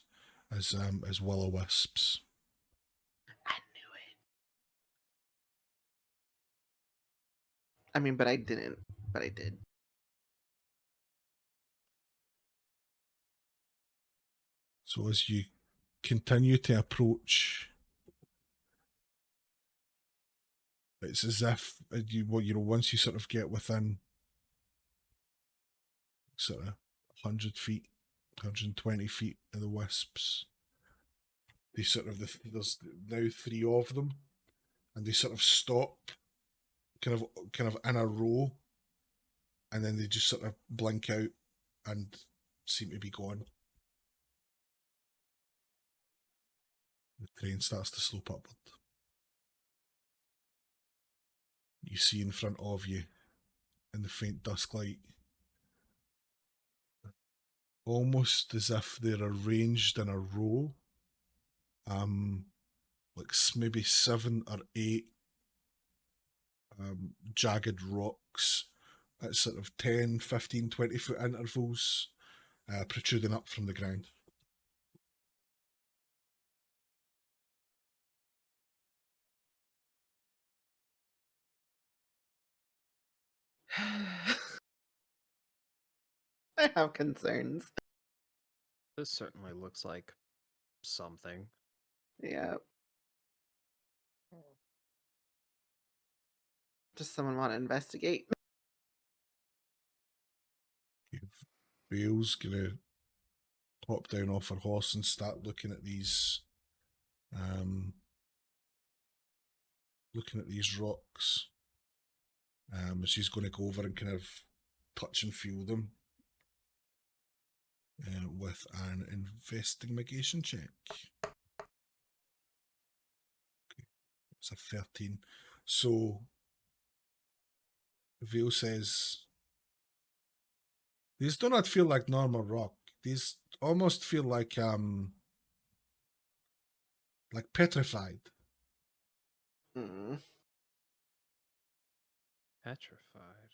as Will O Wisps. I knew it. I mean, but I didn't. But I did. So as you continue to approach, it's as if once you sort of get within sort of 100 feet, 120 feet of the wisps, they sort of there's now 3 of them, and they sort of stop, kind of in a row, and then they just sort of blink out and seem to be gone. The train starts to slope upward. You see in front of you, in the faint dusk light, almost as if they're arranged in a row, like maybe 7 or 8 jagged rocks at sort of 10, 15, 20 foot intervals, protruding up from the ground. I have concerns. This certainly looks like something. Yeah. Does someone want to investigate? Vale's gonna hop down off her horse and start looking at these rocks. She's going to go over and kind of touch and feel them with an investigation check. Okay. It's a 13. So Vale says, these do not feel like normal rock. These almost feel like petrified. Mm. Petrified.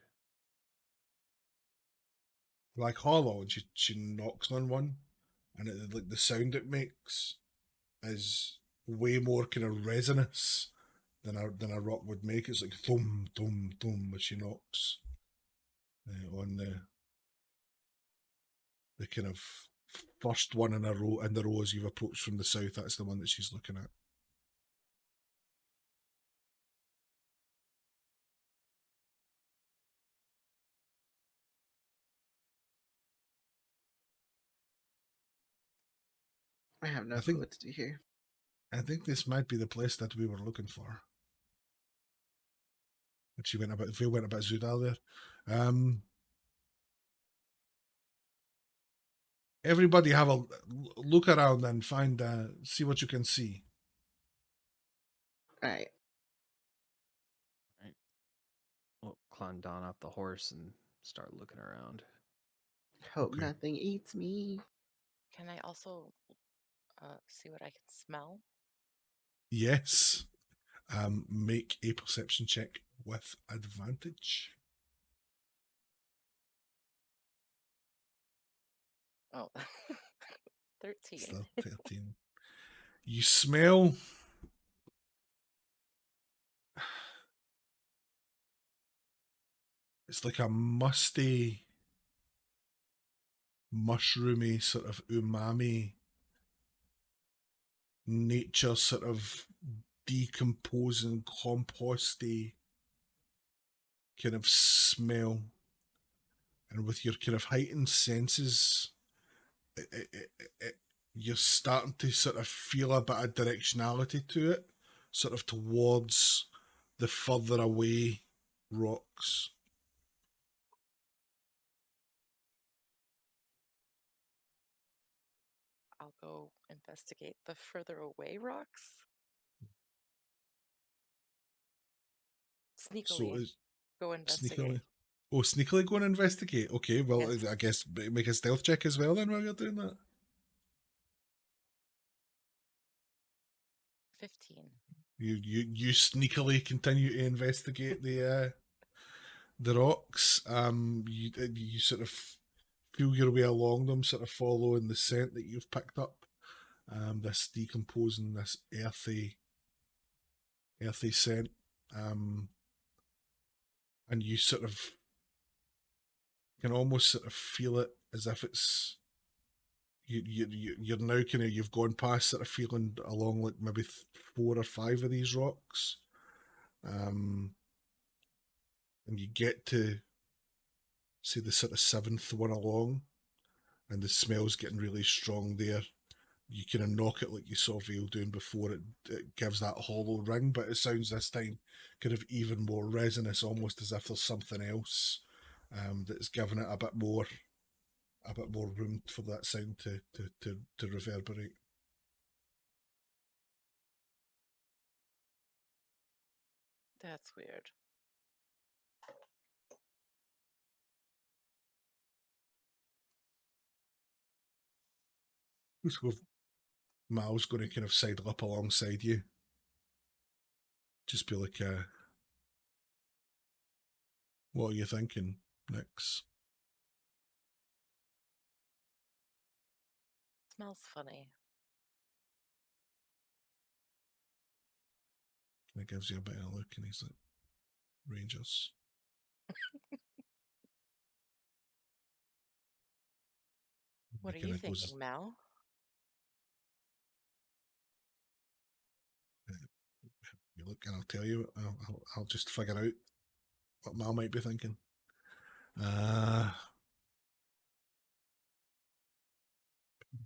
Like hollow, and she knocks on one, and like the sound it makes is way more kind of resonance than a rock would make. It's like thum thum thum as she knocks on the kind of first one in the row as you've approached from the south. That's the one that she's looking at. I have no I think- clue what to do here. I think this might be the place that we were looking for. And Vale went about Zudal there. Everybody have a look around and find, see what you can see. All right. We'll climb down off the horse and start looking around. Hope Okay. nothing eats me. Can I also see what I can smell? Yes. Make a perception check with advantage. Oh, 13. So 13. You smell it's like a musty, mushroomy sort of umami nature, sort of decomposing, composty kind of smell. And with your kind of heightened senses, you're starting to sort of feel a bit of directionality to it, sort of towards the further away rocks. I'll go investigate the further away rocks. So Sneakily is go investigate. sneakily. Oh, sneakily go and investigate. Okay, well, Yes. I guess make a stealth check as well then while you're doing that. 15. You sneakily continue to investigate the rocks. You sort of feel your way along them, sort of following the scent that you've picked up. This decomposing, this earthy scent. And you sort of can almost sort of feel it as if it's you're now kind of you've gone past sort of feeling along like maybe 4 or 5 of these rocks, and you get to see the sort of 7th one along, and the smell's getting really strong there. You kind of knock it like you saw Vale doing before. It gives that hollow ring, but it sounds this time kind of even more resonance, almost as if there's something else that's giving it a bit more room for that sound to reverberate. That's weird. So Mal's going to kind of sidle up alongside you. Just be like, what are you thinking, Nix? Smells funny. And it gives you a bit of a look, and he's like, Rangers. What are He you kinda goes, thinking, Mal? You look, and I'll tell you. I'll just figure out what Mal might be thinking.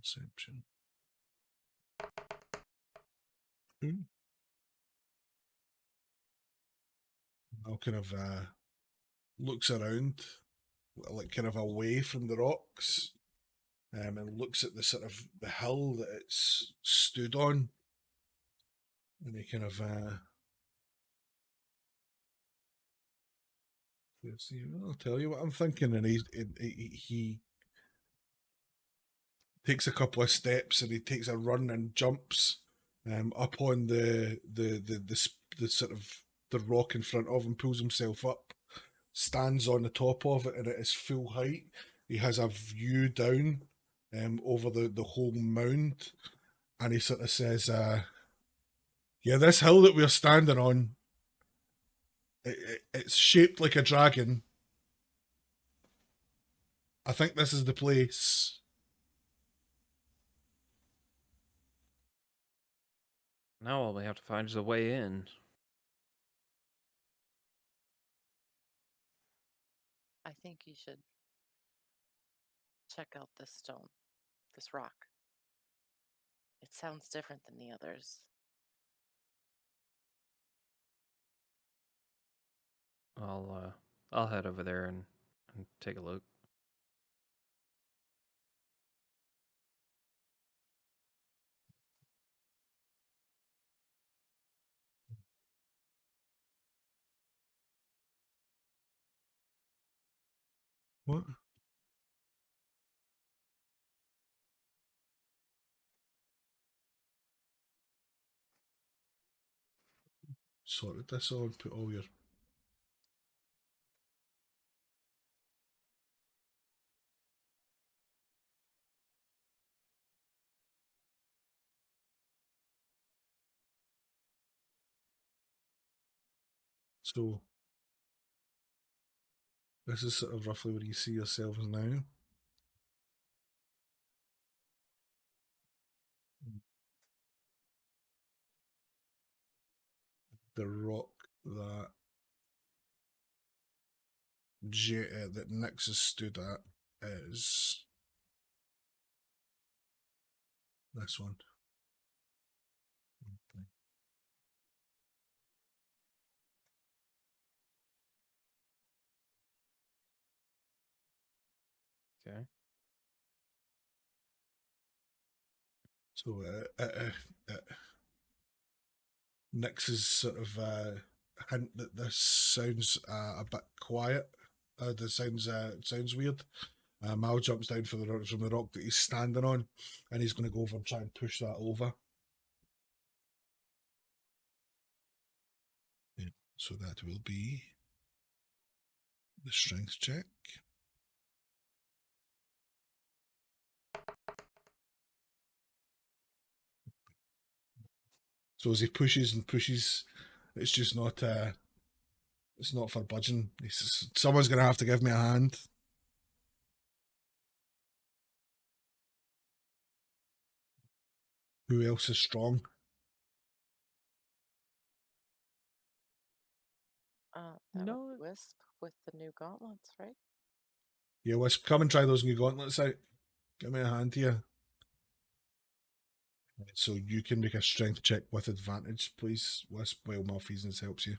Perception. Mal kind of looks around, like kind of away from the rocks, and looks at the sort of the hill that it's stood on, and he kind of I'll tell you what I'm thinking, and he takes a couple of steps, and he takes a run and jumps up on the sort of the rock in front of him, pulls himself up, stands on the top of it, and at his full height, he has a view down over the whole mound, and he sort of says, "Yeah, this hill that we're standing on, it's shaped like a dragon. I think this is the place." Now all we have to find is a way in. I think you should check out this stone, this rock. It sounds different than the others. I'll head over there and take a look. What? Sorted this on, put all your so this is sort of roughly where you see yourselves now. The rock that that Nyx has stood at is this one. Okay. So Nix's sort of hint that this sounds a bit quiet. This sounds weird. Mal jumps down from the rock that he's standing on, and he's going to go over and try and push that over. Yeah, so that will be the strength check. So as he pushes and pushes, it's just not it's not for budging. Someone's going to have to give me a hand. Who else is strong? That No. would be Wisp with the new gauntlets, right? Yeah, Wisp, come and try those new gauntlets out. Give me a hand here. So you can make a strength check with advantage, please, Wisp, while Malfeasance helps you.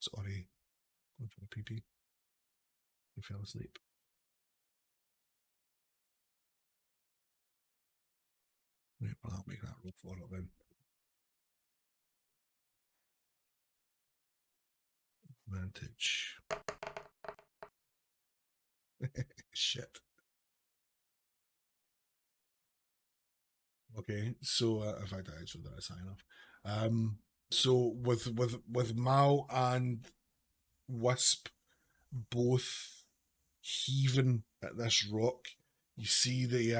Sorry. Going for a pee-pee. You fell asleep. Right, well, I'll make that roll for it then. Advantage. Shit. Okay, so in fact, I actually did a sign off. So with Mal and Wisp both heaving at this rock, you see the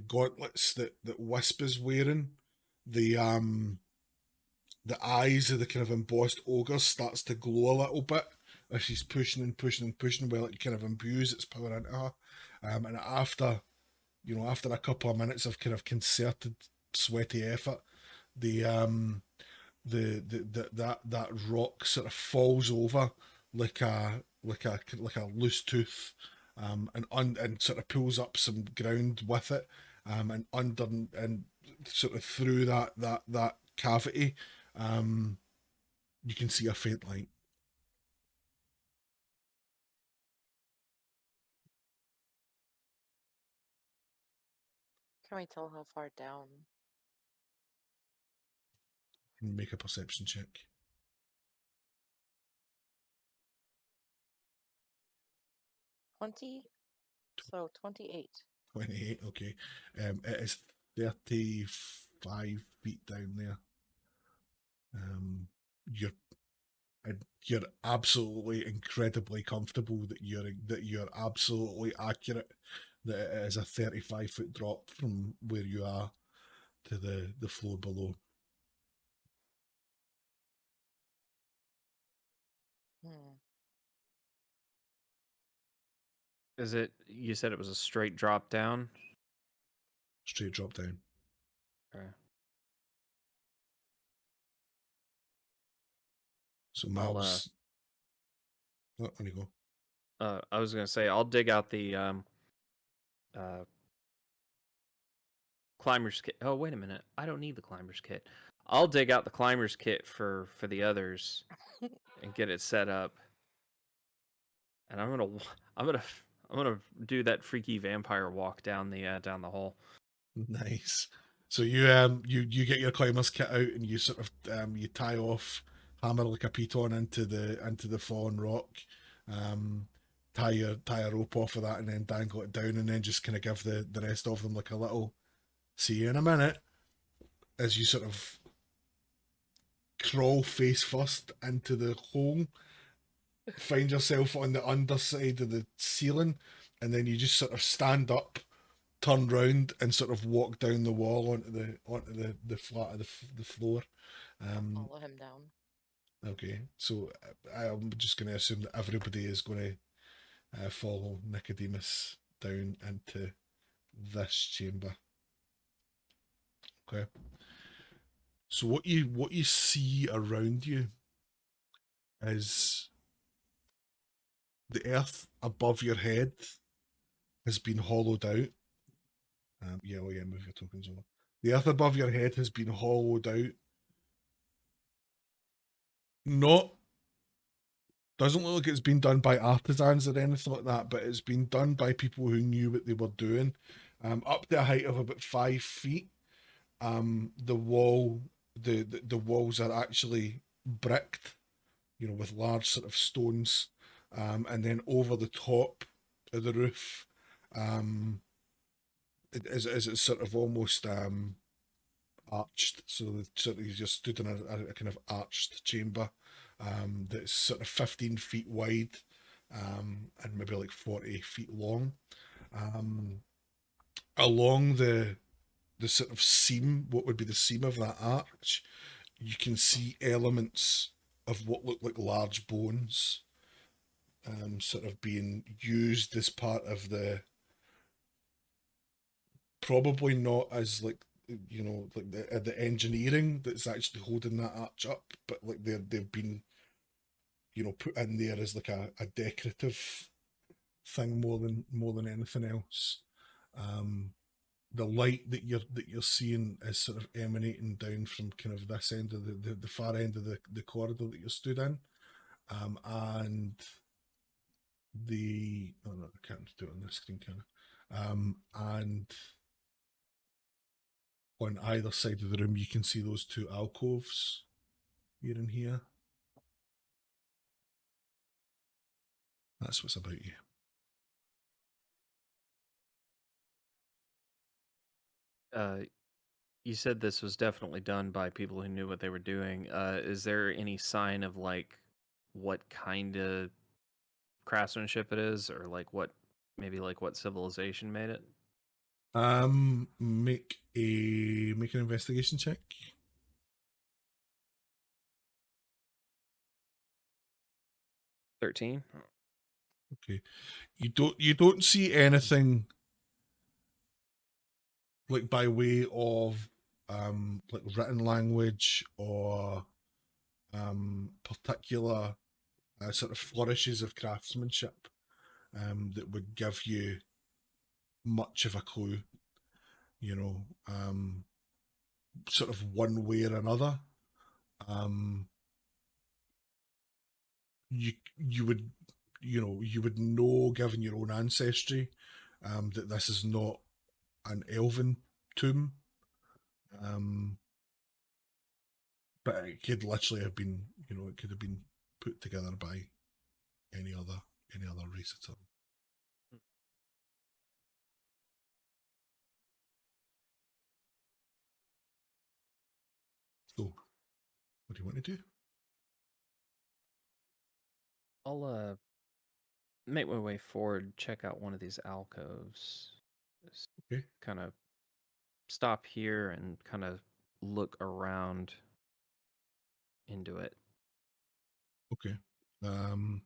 gauntlets that Wisp is wearing, the eyes of the kind of embossed ogre starts to glow a little bit as she's pushing and pushing and pushing while it kind of imbues its power into her. And after a couple of minutes of kind of concerted sweaty effort, that rock sort of falls over like a loose tooth, and sort of pulls up some ground with it, and under and sort of through that cavity, you can see a faint light. Can we tell how far down? Make a perception check. 20? So 28. 28, okay. It is 35 feet down there. You're absolutely incredibly comfortable that you're absolutely accurate that it is a 35-foot drop from where you are to the floor below. Is it? You said it was a straight drop down. Straight drop down. Okay. So Mal's. Oh, there you go. I was gonna say I'll dig out the climber's kit. Oh, wait a minute. I don't need the climber's kit. I'll dig out the climber's kit for the others and get it set up. And I'm gonna do that freaky vampire walk down the hole. Nice. So you get your climber's kit out and you sort of you tie off, hammer like a piton into the fallen rock, tie a rope off of that and then dangle it down and then just kind of give the rest of them like a little see you in a minute as you sort of crawl face first into the hole, find yourself on the underside of the ceiling, and then you just sort of stand up, turn round, and sort of walk down the wall onto the flat of the floor. Follow him down. Okay, so I'm just going to assume that everybody is going to follow Nicodemus down into this chamber. Okay. So what you see around you is the earth above your head has been hollowed out. Move your tokens over. The earth above your head has been hollowed out. Doesn't look like it's been done by artisans or anything like that, but it's been done by people who knew what they were doing. Up to a height of about 5 feet. The walls are actually bricked, with large sort of stones. And then over the top of the roof, it's sort of almost arched. So you just stood in a kind of arched chamber that's sort of 15 feet wide and maybe like 40 feet long. Along the sort of seam, what would be the seam of that arch, you can see elements of what look like large bones sort of being used as part of probably not as like the engineering that's actually holding that arch up, but like they've been put in there as like a decorative thing more than anything else. The light that you're seeing is sort of emanating down from kind of this end of the far end of the corridor that you're stood in, and I can't do it on this screen, can I? And on either side of the room, you can see those two alcoves here and here. That's what's about you. You said this was definitely done by people who knew what they were doing. Is there any sign of like what kind of craftsmanship it is, or like what civilization made it? Make an investigation check. 13. Okay. You don't see anything like by way of like written language or particular sort of flourishes of craftsmanship that would give you much of a clue, sort of one way or another. You would know, given your own ancestry, that this is not an elven tomb. But it could literally have been, it could have been put together by any other race at all. So, what do you want to do? I'll make my way forward, check out one of these alcoves. Okay. Kind of stop here and kind of look around into it. Okay. I'm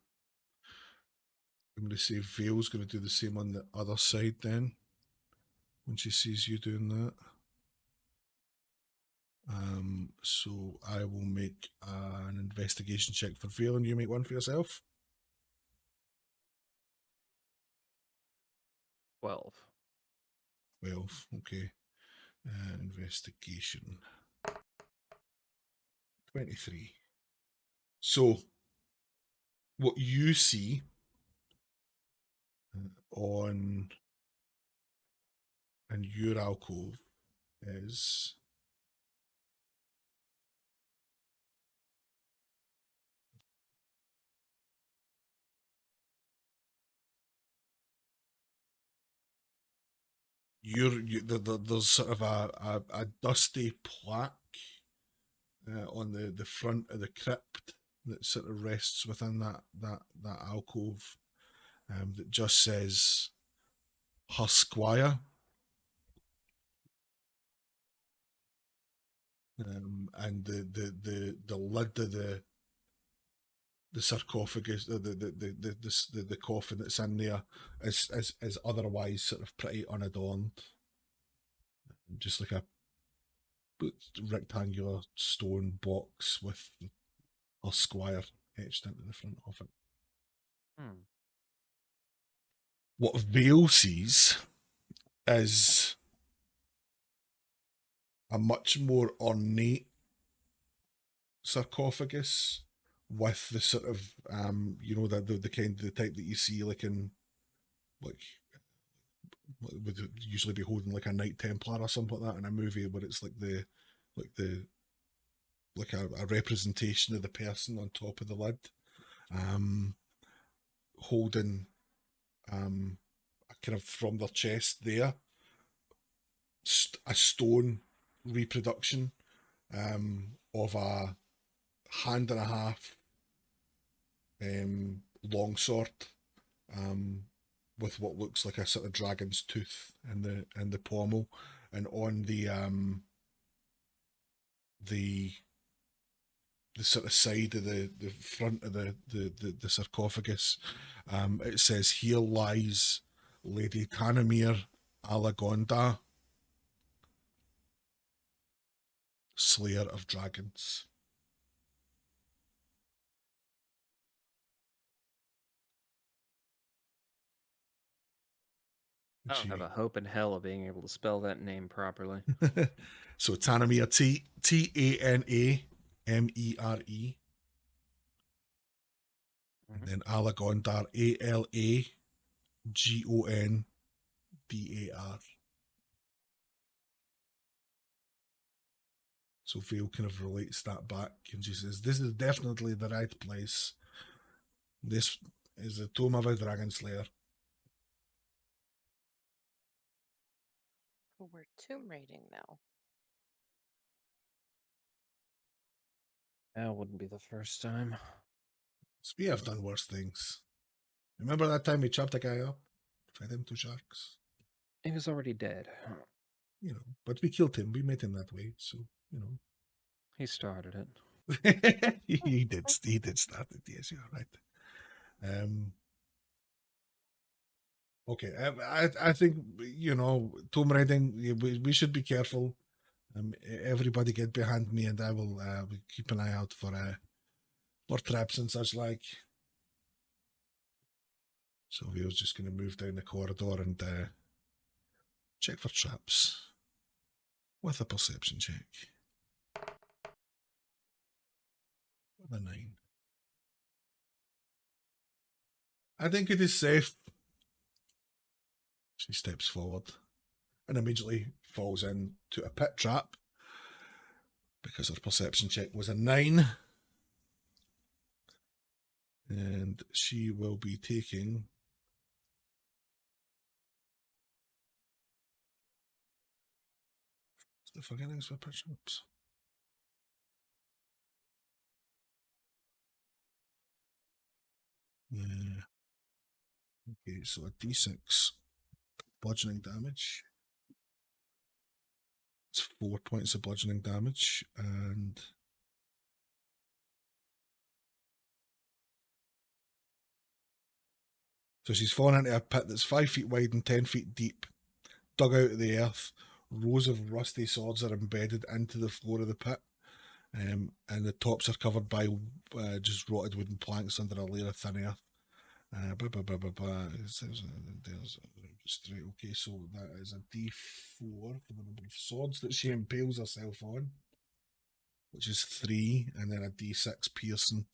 going to say Vale's going to do the same on the other side then, when she sees you doing that. So I will make an investigation check for Vale, and you make one for yourself. 12. 12, okay. Investigation. 23. So, what you see in your alcove is there's sort of a dusty plaque on the front of the crypt that sort of rests within that alcove that just says her squire. And the lid of the sarcophagus, the coffin that's in there is otherwise sort of pretty unadorned, just like a rectangular stone box with a squire etched into the front of it. What Vale sees is a much more ornate sarcophagus with the sort of the kind, the type that you see like in like would usually be holding like a Knight Templar or something like that in a movie, where it's like a representation of the person on top of the lid, holding kind of from their chest there a stone reproduction of a hand and a half longsword with what looks like a sort of dragon's tooth in the pommel, and on the sort of side of the front of the sarcophagus, it says, "Here lies Lady Tanamir Alagonda, Slayer of Dragons." I don't have a hope in hell of being able to spell that name properly. So Tanamir, Tanamere, and then Alagondar, Alagondar. So Vale kind of relates that back, and she says, "This is definitely the right place. This is the tomb of a dragon slayer." We're tomb raiding now. That wouldn't be the first time. So we have done worse things. Remember that time we chopped a guy up, fed him to sharks? He was already dead. But we killed him. We made him that way, so He started it. he did start it. Yes, you're right. Okay, I think tomb raiding. We should be careful. Everybody get behind me, and I will keep an eye out for traps and such like. So we was just going to move down the corridor and check for traps with a perception check. With a 9. I think it is safe. She steps forward and immediately falls into a pit trap because her perception check was a 9. And she will be taking the forgettings for pit traps. Yeah. Okay, so a d6 bludgeoning damage. It's 4 points of bludgeoning damage, and so she's fallen into a pit that's 5 feet wide and 10 feet deep, dug out of the earth. Rows of rusty swords are embedded into the floor of the pit, and the tops are covered by just rotted wooden planks under a layer of thin earth. Okay, so that is a d4 for the number of swords that she impales herself on, which is 3, and then a d6 piercing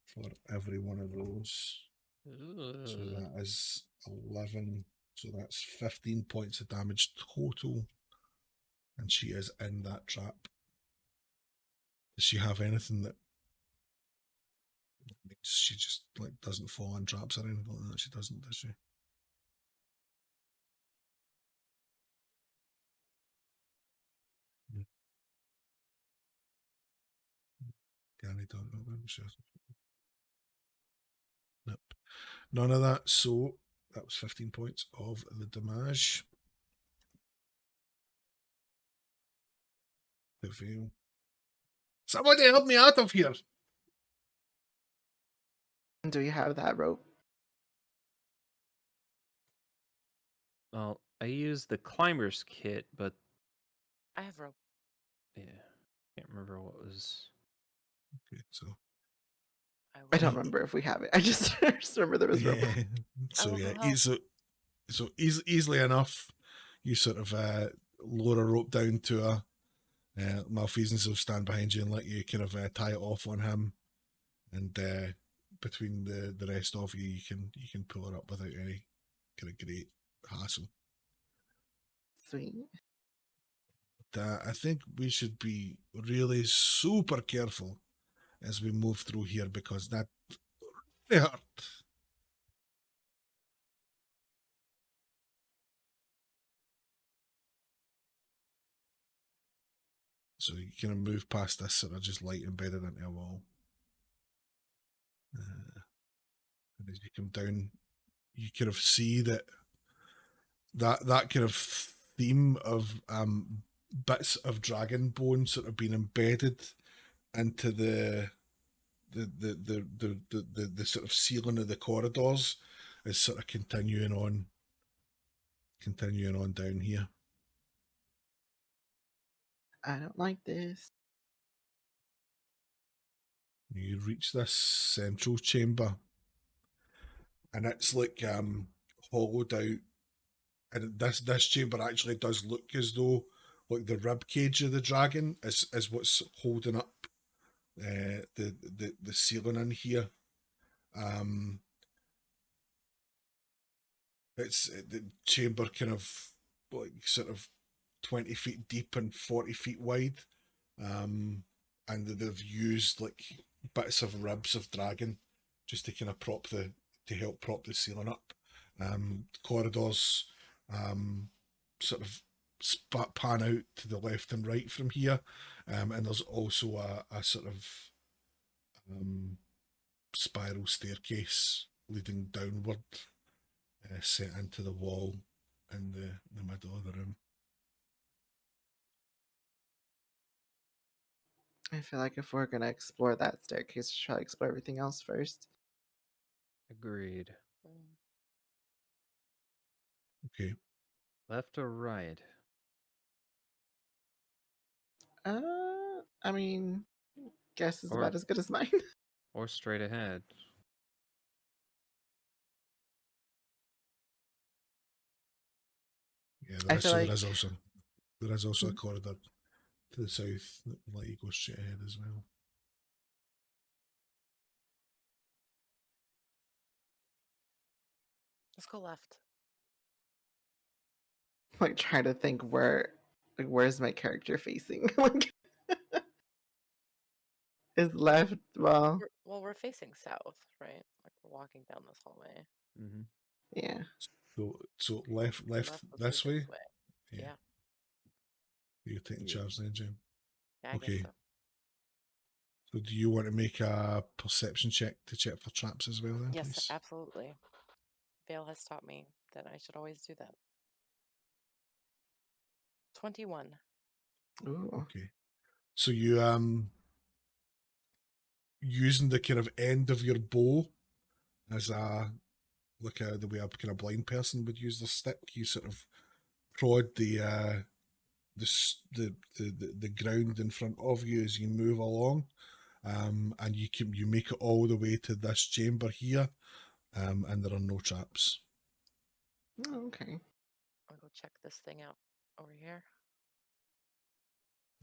for every one of those. So that is 11. So that's 15 points of damage total, and she is in that trap. Does she have anything that makes she just doesn't fall in traps or anything like that? She doesn't, does she? Nope. None of that. So that was 15 points of the damage. The veil. Somebody help me out of here! Do you have that rope? Well, I used the climber's kit, but I have rope. yeah, can't remember what was. Okay, so I don't will. remember if we have it. I just remember there was rope. Yeah. So will yeah, go help. so easily enough, you sort of lower a rope down to her. Malfeasance will stand behind you and let you kind of tie it off on him, and between the rest of you, you can pull her up without any kind of great hassle. Sweet. I think we should be really super careful as we move through here because that really hurt. So you kind of move past this sort of just light embedded into a wall. And as you come down, you kind of see that kind of theme of bits of dragon bone sort of being embedded into the sort of ceiling of the corridors is sort of continuing on down here. I don't like this. You reach this central chamber, and it's like hollowed out. And this chamber actually does look as though like the rib cage of the dragon is what's holding up the ceiling in here. It's the chamber kind of like sort of 20 feet deep and 40 feet wide. And they've used like bits of ribs of dragon just to kind of help prop the ceiling up. Corridors sort of pan out to the left and right from here, and there's also a sort of spiral staircase leading downward, set into the wall in the middle of the room. I feel like if we're gonna explore that staircase, we should probably explore everything else first. Agreed. Mm. Okay. Left or right? I mean, guess is Or- about as good as mine. Or straight ahead? Yeah, I feel like there is also a Mhm. corridor to the south that will let you go straight ahead as well. Let's go left. like trying to think where's my character facing? Like is left well, We're facing south, right? Like we're walking down this hallway. Mm-hmm. yeah. So left Left would be this way. Yeah. You're taking Yeah. charge then, Jim. Yeah, I Okay. guess so. So do you want to make a perception check to check for traps as well then, Yes, please? absolutely. Vale has taught me that I should always do that. 21. Ooh. Okay. So you using the kind of end of your bow as the way a kind of blind person would use their stick, you sort of prod the ground in front of you as you move along, and you make it all the way to this chamber here, and there are no traps. Oh, okay. I'll go check this thing out over here.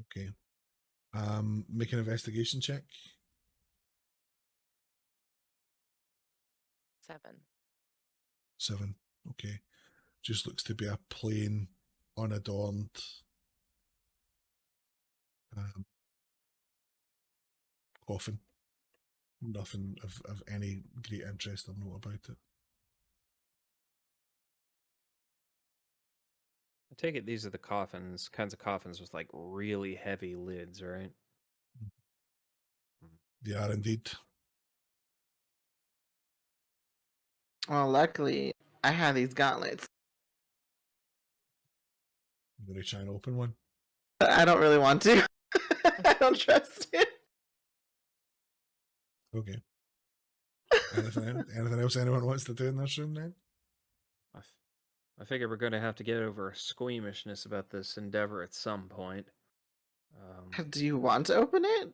Okay. Make an investigation check. 7. Okay. Just looks to be a plain, unadorned coffin. Nothing of any great interest or note about it. I take it these are the kinds of coffins with like really heavy lids, right? They are indeed. Well, luckily I have these gauntlets. I'm going to try and open one. But I don't really want to. I don't trust it. Okay. Anything else anyone wants to do in this room then? I figure we're going to have to get over our squeamishness about this endeavor at some point. Do you want to open it?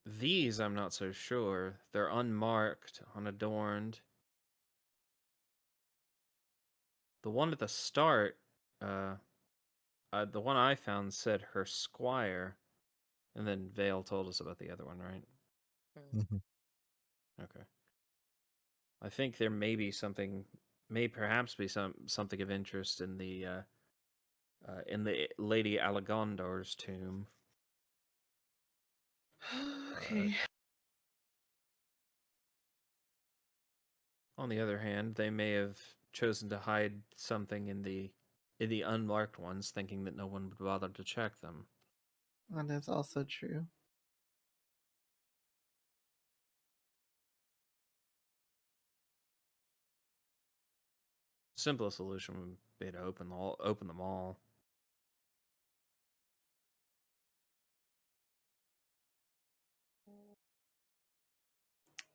These, I'm not so sure. They're unmarked, unadorned. The one at the start, the one I found said her squire, and then Vale told us about the other one, right? Mhm. Okay. I think there may be something, may perhaps be something of interest in the Lady Alagondor's tomb. Okay. On the other hand, they may have chosen to hide something in the unmarked ones, thinking that no one would bother to check them. That is also true. Simplest solution would be to open them all.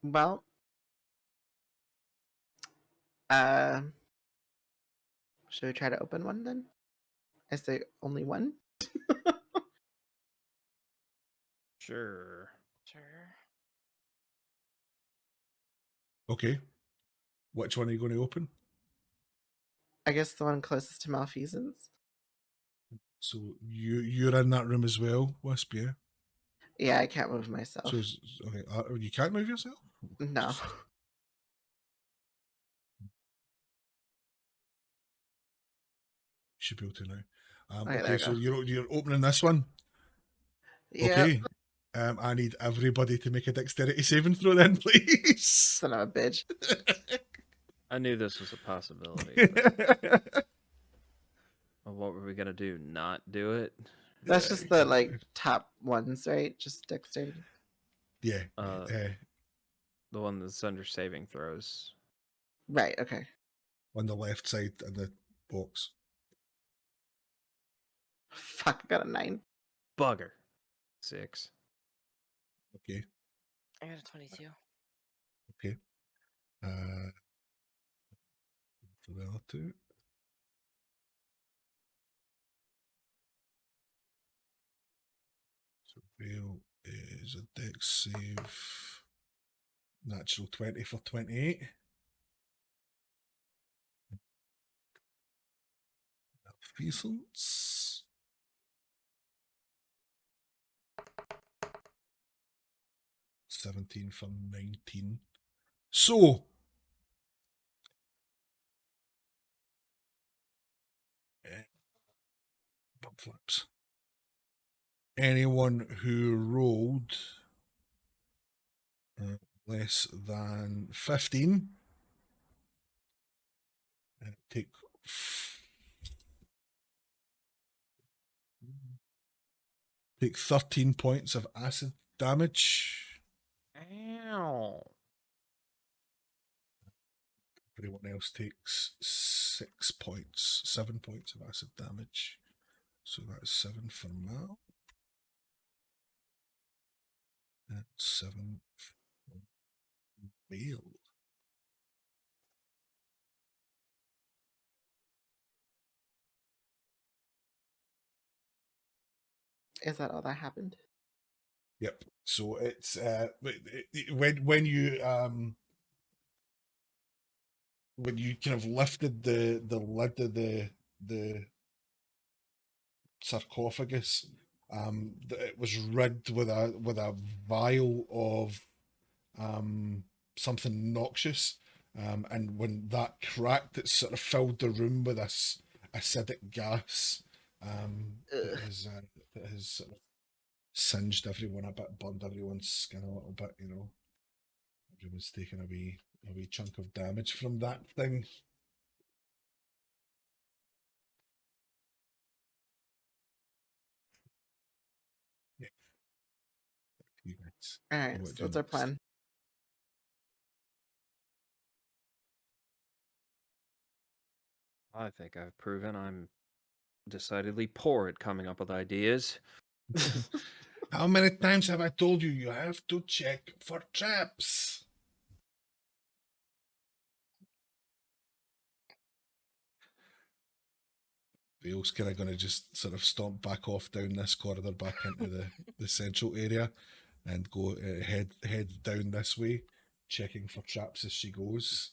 Well, uh, should we try to open one then? I say only one. Sure. Sure. Okay. Which one are you going to open? I guess the one closest to malfeasance. So you're in that room as well, Wisp, yeah? Yeah, I can't move myself. So okay, you can't move yourself? No. Just- You should be able to now. Okay, there Okay, we so go. you're opening this one. Yeah. Okay. I need everybody to make a dexterity saving throw then, please. Son of a bitch. I knew this was a possibility. But what were we gonna do? Not do it? That's just the like top ones, right? Just dexterity. Yeah. The one that's under saving throws. Right, okay. On the left side of the box. Fuck, I got a 9. Bugger. 6. Okay. I got a 22. Okay. For the other two. So Vale is a dex save. Natural 20 for 28. Malfeasance. 17 for 19. So, bump flips. Anyone who rolled less than 15 take 13 points of acid damage. Ow. Everyone else takes 7 points of acid damage. So that's 7 for Mal. And 7 for Bale. Is that all that happened? Yep. So it's when you kind of lifted the lid of the sarcophagus, it was rigged with a vial of something noxious, and when that cracked, it sort of filled the room with this acidic gas. That has sort of singed everyone a bit, burned everyone's skin a little bit. Everyone's taken a wee chunk of damage from that thing. Yeah. You guys. Alright, What so do what's our next? plan? I think I've proven I'm decidedly poor at coming up with ideas. How many times have I told you have to check for traps? Vale's kind of going to just sort of stomp back off down this corridor back into the central area. and go head down this way, checking for traps as she goes.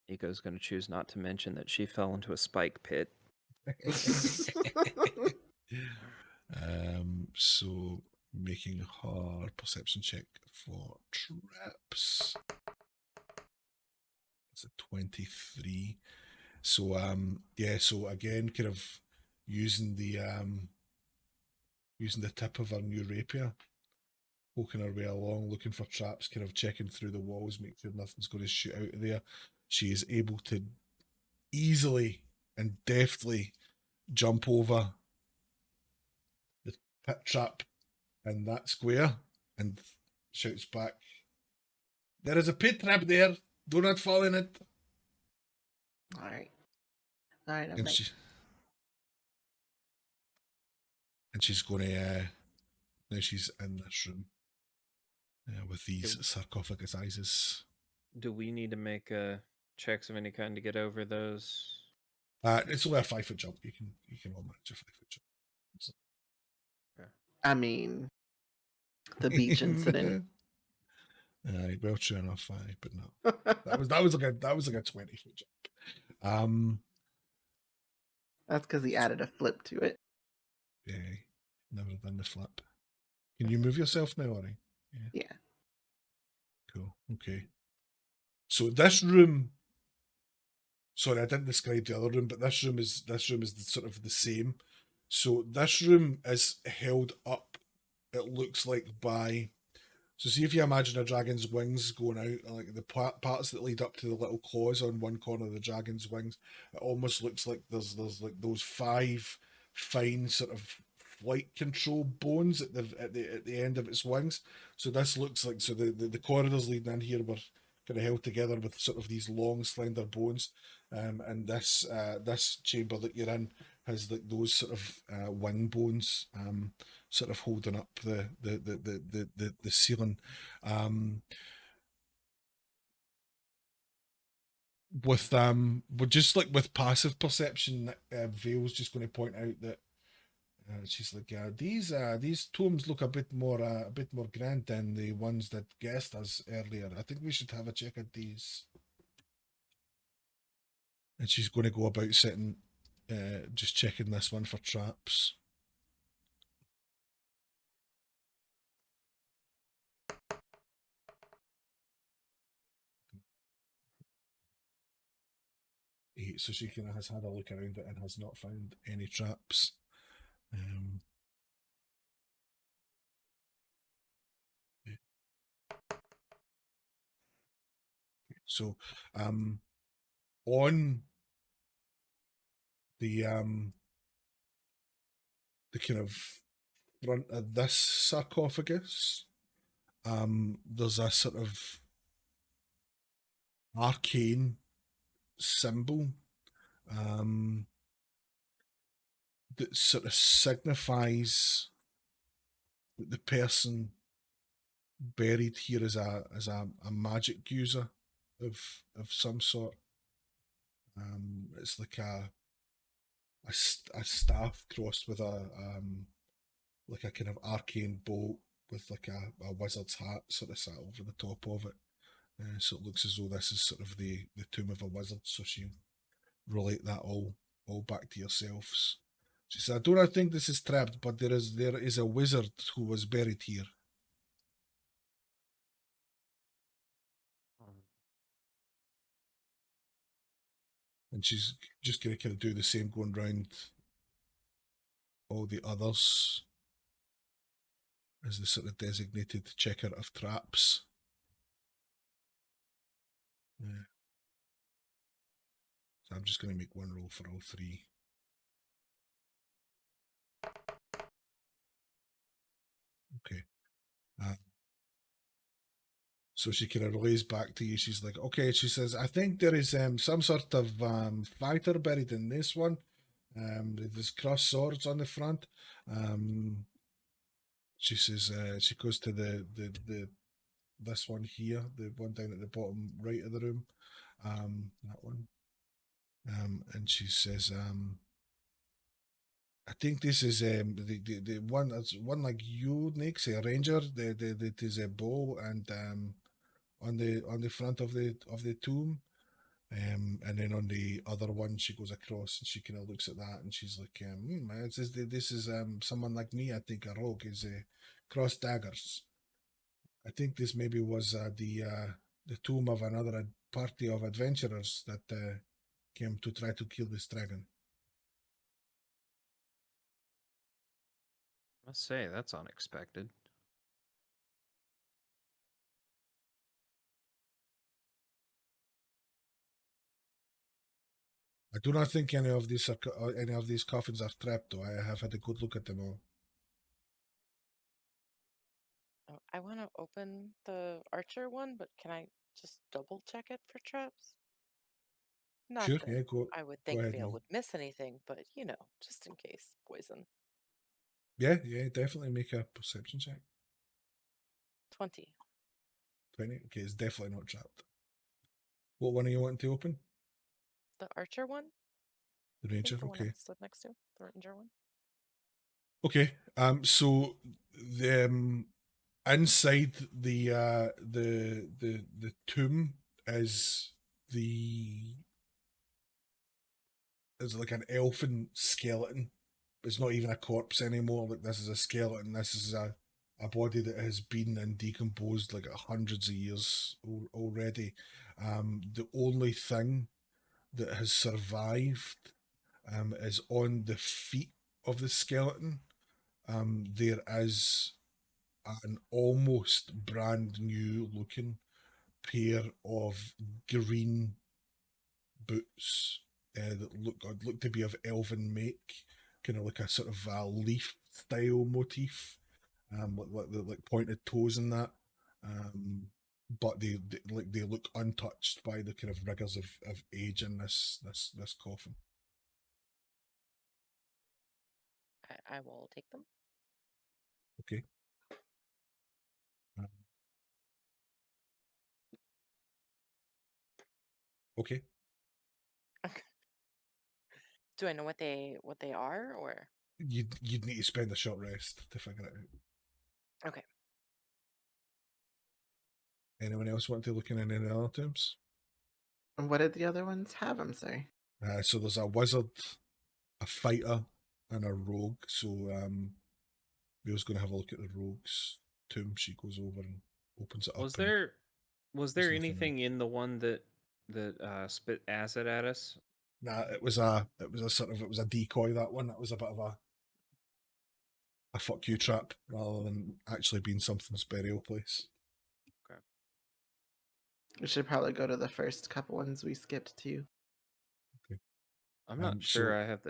Nico's going to choose not to mention that she fell into a spike pit. So making her perception check for traps. It's a 23. So so again, kind of using the tip of her new rapier, poking her way along, looking for traps, kind of checking through the walls, make sure nothing's going to shoot out of there. She is able to easily and deftly jump over the pit trap in that square and shouts back, "There is a pit trap there. Do not fall in it." All right. I'm And like, she's going to now she's in this room with these sarcophagus eyes. Do we need to make checks of any kind to get over those? It's only a 5-foot jump. You can all manage a 5-foot jump. I mean, the beach incident. Well, true enough, but no, that was like a 20-foot jump. That's because he added a flip to it. Yeah, never done the flip. Can you move yourself now, Ori? Yeah. Cool. Okay. So this room. Sorry, I didn't describe the other room, but this room is sort of the same. So this room is held up. It looks like by. So see if you imagine a dragon's wings going out, like the parts that lead up to the little claws on one corner of the dragon's wings. It almost looks like there's like those 5 fine sort of flight control bones at the end of its wings. So this looks like the corridors leading in here were kind of held together with sort of these long slender bones. And this chamber that you're in has like those sort of wing bones sort of holding up the ceiling. But just like with passive perception, Vale's just going to point out that she's like, these tombs look a bit more grand than the ones that guessed us earlier. I think we should have a check at these. And she's going to go about sitting, just checking this one for traps. So she kind of has had a look around it and has not found any traps. So, on the kind of front of this sarcophagus, there's a sort of arcane symbol that sort of signifies that the person buried here is a magic user of some sort. It's like a staff crossed with a like a kind of arcane bolt with like a wizard's hat sort of sat over the top of it. So it looks as though this is sort of the tomb of a wizard. So she relate that all back to yourselves. She said, "I do not think this is trapped, but there is a wizard who was buried here." And she's just going to kind of do the same, going round all the others as the sort of designated checker of traps. Yeah. So I'm just going to make one roll for all 3. Okay. So she kind of relays back to you. She's like, okay, she says, "I think there is some sort of fighter buried in this one. There's crossed swords on the front." She says, she goes to the this one here, the one down at the bottom right of the room, that one. And she says, I think this is the one that's one like you, Nick's a ranger. That is a bow and on the front of the tomb. And then on the other one, she goes across and she kind of looks at that and she's like, this is someone like me. I think a rogue is cross daggers. I think this maybe was the tomb of another party of adventurers that came to try to kill this dragon. I must say, that's unexpected. I do not think any of these coffins are trapped, though. I have had a good look at them all. Oh, I want to open the archer one, but can I just double check it for traps? Not Sure, that yeah, go. I would Go think ahead. Vale And, would miss anything, but just in case poison. yeah, definitely make a perception check. 20. 20. Okay, it's definitely not trapped. What one are you wanting to open? The archer one? The I think ranger. the one Okay. I stood next to. The ranger one. Okay. So the inside the tomb is like an elfin skeleton. It's not even a corpse anymore. Like, this is a skeleton. This is a body that has been and decomposed like hundreds of years already. The only thing that has survived is on the feet of the skeleton. There is an almost brand new looking pair of green boots that look to be of elven make, kind of like a sort of leaf style motif, like pointed toes and that. But they look untouched by the kind of rigors of age in this coffin. I will take them. Okay. Okay. Do I know what they are, or? You'd need to spend a short rest to figure it out. Okay. Anyone else want to look in any other tombs? And what did the other ones have? I'm sorry. So there's a wizard, a fighter, and a rogue. So Bill's going to have a look at the rogue's tomb. She goes over and opens it up. Was there nothing anything in the one that spit acid at us? Nah, it was a decoy. That one. That was a bit of a fuck you trap rather than actually being something's burial place. Okay. We should probably go to the first couple ones we skipped too. Okay. I'm not sure I have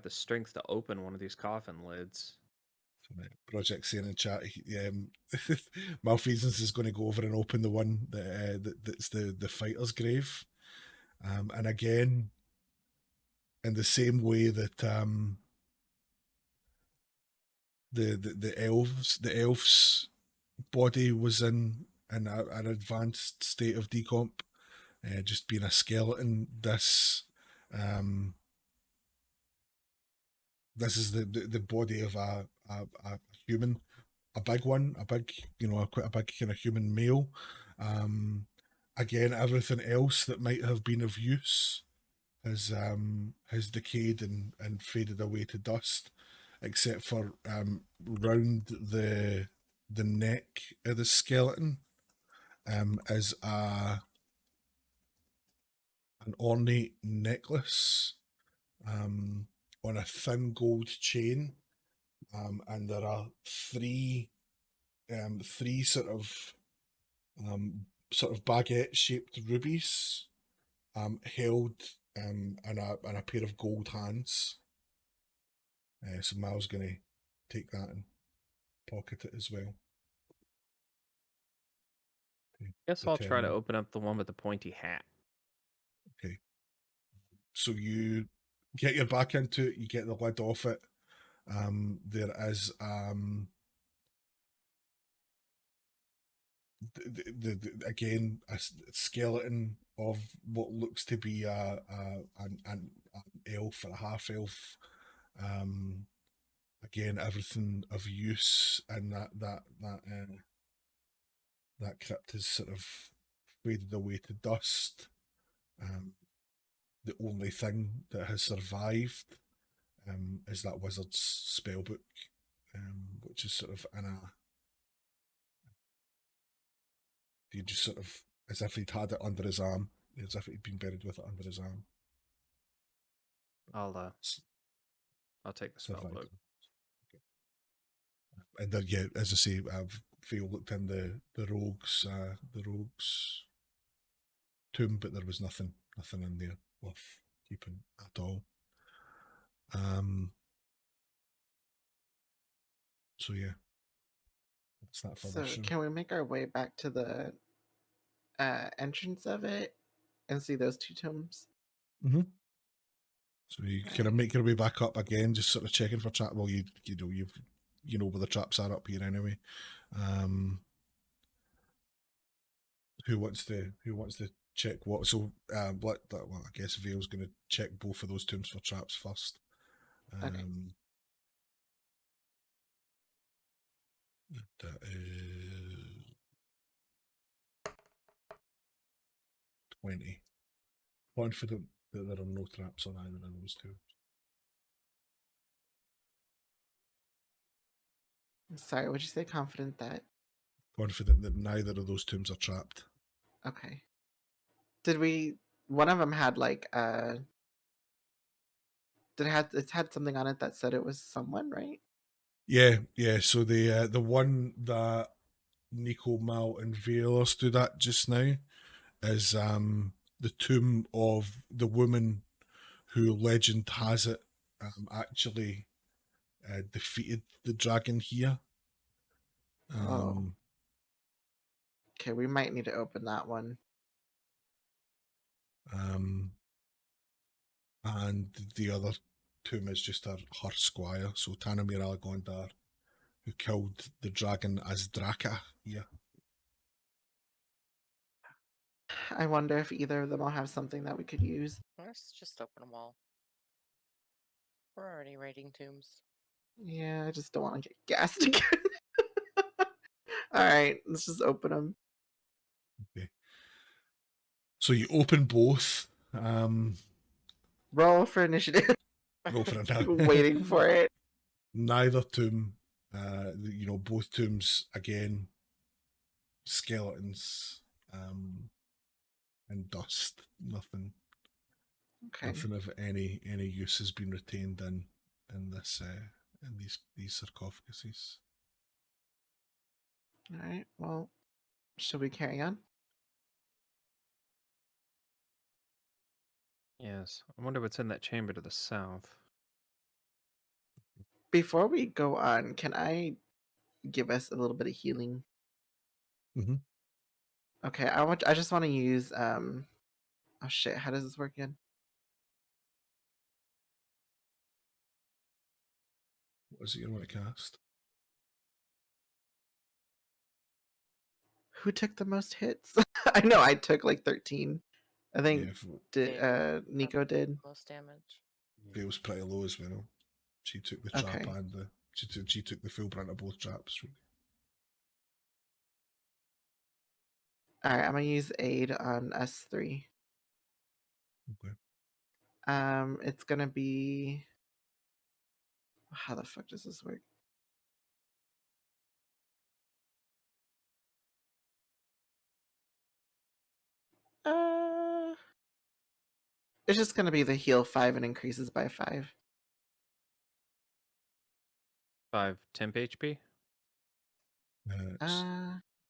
the strength to open one of these coffin lids. Project saying in chat, Malfeasance is going to go over and open the one that's the fighter's grave, and again, in the same way that the elf's body was in an advanced state of decomp, just being a skeleton. This is the body of a human, a big one, quite a big kind of human male. Again, everything else that might have been of use has decayed and faded away to dust, except for round the neck of the skeleton is an ornate necklace on a thin gold chain, and there are three sort of baguette shaped rubies held in a pair of gold hands. So Mal's gonna take that and pocket it as well. Okay. Guess I'll try to open up the one with the pointy hat. Okay. So you get your back into it, you get the lid off it. There is again a skeleton of what looks to be an elf or a half elf, Again, everything of use in that crypt has sort of faded away to dust. The only thing that has survived is that wizard's spellbook, which is sort of in a. He just sort of, as if he'd had it under his arm, as if he'd been buried with it under his arm. I'll take the spell Survived. book. Okay. And then, yeah, as I say, I've looked in the rogues tomb, but there was nothing in there worth keeping at all. So yeah, that's that for So this room. can we make our way back to the entrance of it and see those two tombs? Mm-hmm. So you kind of make your way back up again, just sort of checking for trap. Well, you know where the traps are up here anyway. Who wants to check what? So well, I guess Vale's going to check both of those tombs for traps first. Okay. That is 20. Confident that there are no traps on either of those two. Sorry, would you say confident that? Confident that neither of those tombs are trapped. Okay. One of them had like it had something on it that said it was someone, right? Yeah. So the one that Nico, Mal, and Vale stood at just now is the tomb of the woman who legend has it actually defeated the dragon here. Okay, we might need to open that one. And the other tomb is just her squire, so Tanamir Algondar, who killed the dragon as Draka here. I wonder if either of them will have something that we could use. Let's just open them all. We're already raiding tombs. Yeah, I just don't want to get gassed again. All right, let's just open them. Okay. So you open both. Roll for initiative. Roll for it now. Waiting for it. Neither tomb, both tombs again, skeletons, and dust. Nothing of any use has been retained in this in these sarcophaguses. All right. Well, should we carry on? Yes. I wonder what's in that chamber to the south. Before we go on, can I give us a little bit of healing? Mm-hmm. Okay, I just want to use oh shit, how does this work again? What is it you want to cast? Who took the most hits? I know I took like 13. I think Nico did. Most damage. Vale's pretty low as well. She took the trap and she took the full brunt of both traps. Alright, I'm gonna use aid on S3. Okay. It's gonna be, how the fuck does this work? It's just gonna be the heal 5 and increases by 5. 5 temp HP? It's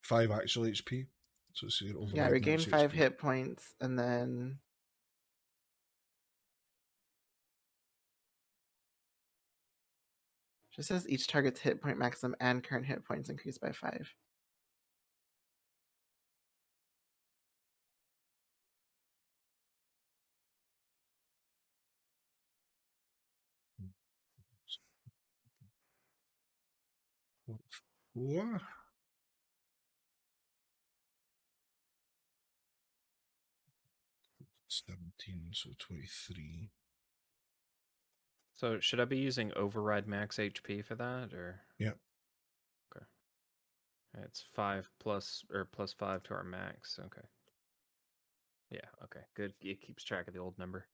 5 actual HP. So it's your overall. Yeah, regain 5 hit points, and then just says each target's hit point maximum and current hit points increase by 5. What? $17, so 23. So should I be using override max HP for that, or? Yeah. Okay. It's 5 plus or plus 5 to our max. Okay. Yeah. Okay. Good. It keeps track of the old number.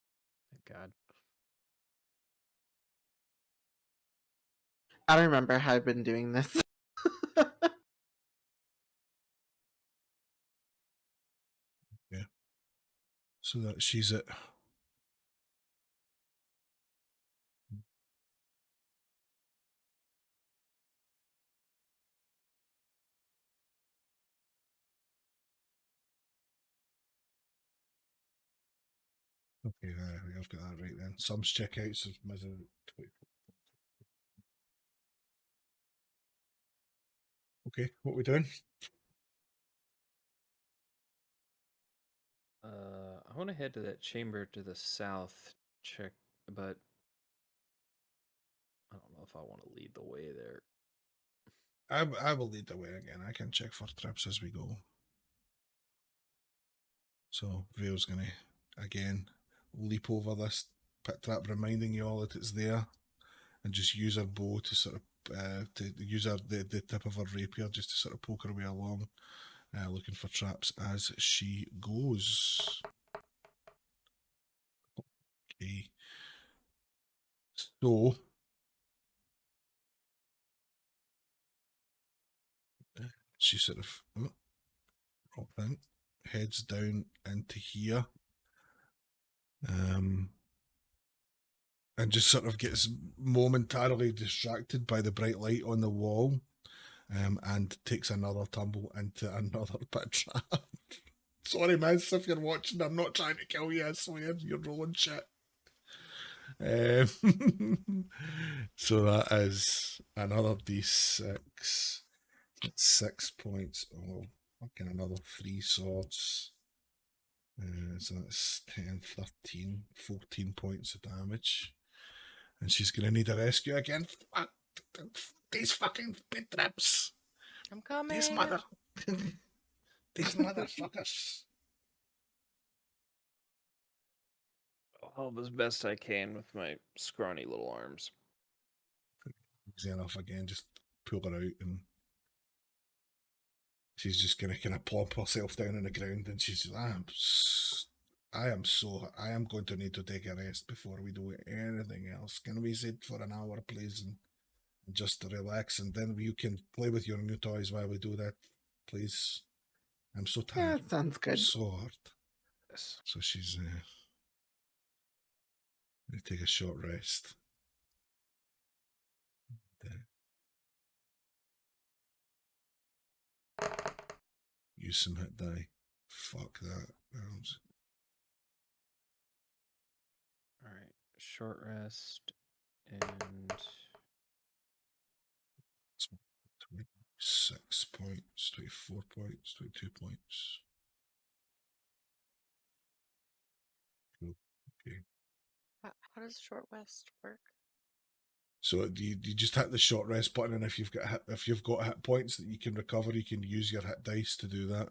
Thank God. I don't remember how I've been doing this. Yeah. So that she's at. Okay, I've got that right then. Sums checkouts of measure 20. Okay, what we doing? I want to head to that chamber to the south, check, but I don't know if I want to lead the way there. I will lead the way again. I can check for traps as we go. So Vale's gonna again leap over this pit trap, reminding you all that it's there, and just use her bow to sort of to use the tip of her rapier just to sort of poke her way along, looking for traps as she goes. Okay. So she sort of heads down into here, and just sort of gets momentarily distracted by the bright light on the wall, and takes another tumble into another pit trap. Sorry, miss, if you're watching, I'm not trying to kill you, I swear, you're rolling shit. So that is another d6. 6 points. Oh, fucking another 3 swords. So that's 10, 13, 14 points of damage. And she's going to need a rescue again. Fuck, these fucking pit traps. I'm coming. These motherfuckers. I'll help as best I can with my scrawny little arms. Easy enough again, just pull her out, and she's just going to kind of plump herself down on the ground, and she's I am going to need to take a rest before we do anything else. Can we sit for an hour, please, and just to relax, and then you can play with your new toys while we do that, please? I'm so Yeah, tired. that sounds good. So hard. Yes. So she's going to take a short rest. Use some hit die. Fuck that. All right. Short rest and 26 points, 24 points, 22 points. Okay. How does short rest work? So you just hit the short rest button, and if you've got hit points that you can recover, you can use your hit dice to do that.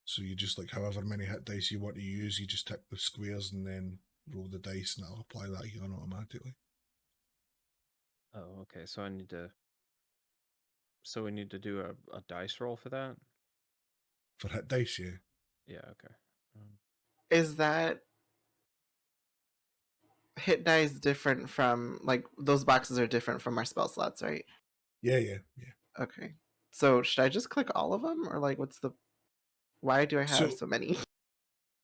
So you just, like, however many hit dice you want to use, you just tick the squares and then roll the dice, and it'll apply that healing automatically. oh, okay. So we need to do a dice roll for that. For hit dice, yeah. Yeah. Okay. Is that hit dice different from, like, those boxes are different from our spell slots, right? Yeah. Okay. So should I just click all of them, or like, why do I have so many?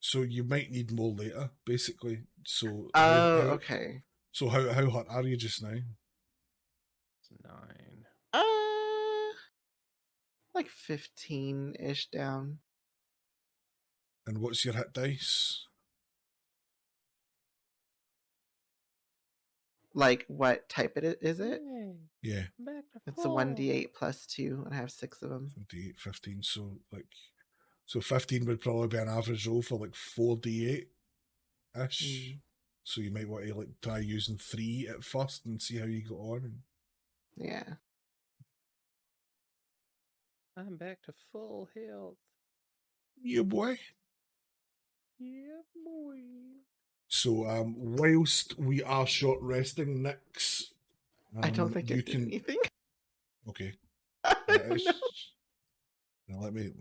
So you might need more later, basically. So okay. So how hot are you just now? It's 9. Like 15-ish down. And what's your hit dice? Like, what type is it? Yeah. It's a 1d8 plus 2, and I have 6 of them. 28, 15. So 15 would probably be an average roll for like 4d8 ish. So you might want to, like, try using 3 at first and see how you go on. Yeah. I'm back to full health. Yeah, boy. Yeah, boy. So whilst we are short resting, Nyx, I don't think you I did can. anything. Okay. No. Now let me.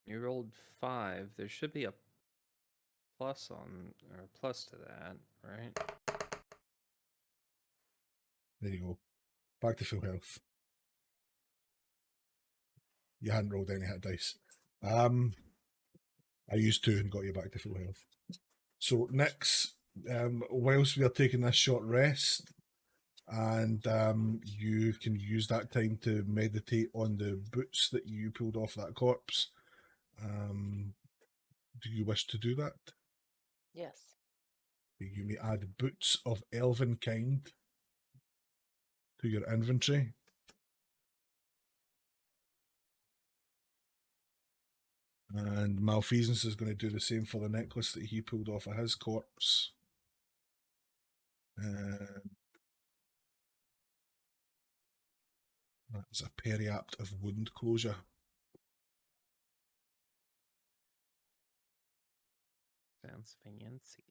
You rolled 5. There should be a plus on or plus to that, right? There you go. Back to full health. You hadn't rolled any hit dice. I used 2 and got you back to full health. So Nyx, whilst we are taking this short rest, and you can use that time to meditate on the boots that you pulled off that corpse. Do you wish to do that? Yes. You may add boots of elven kind to your inventory. And Malfeasance is going to do the same for the necklace that he pulled off of his corpse. That's a periapt of wound closure. Sounds fancy.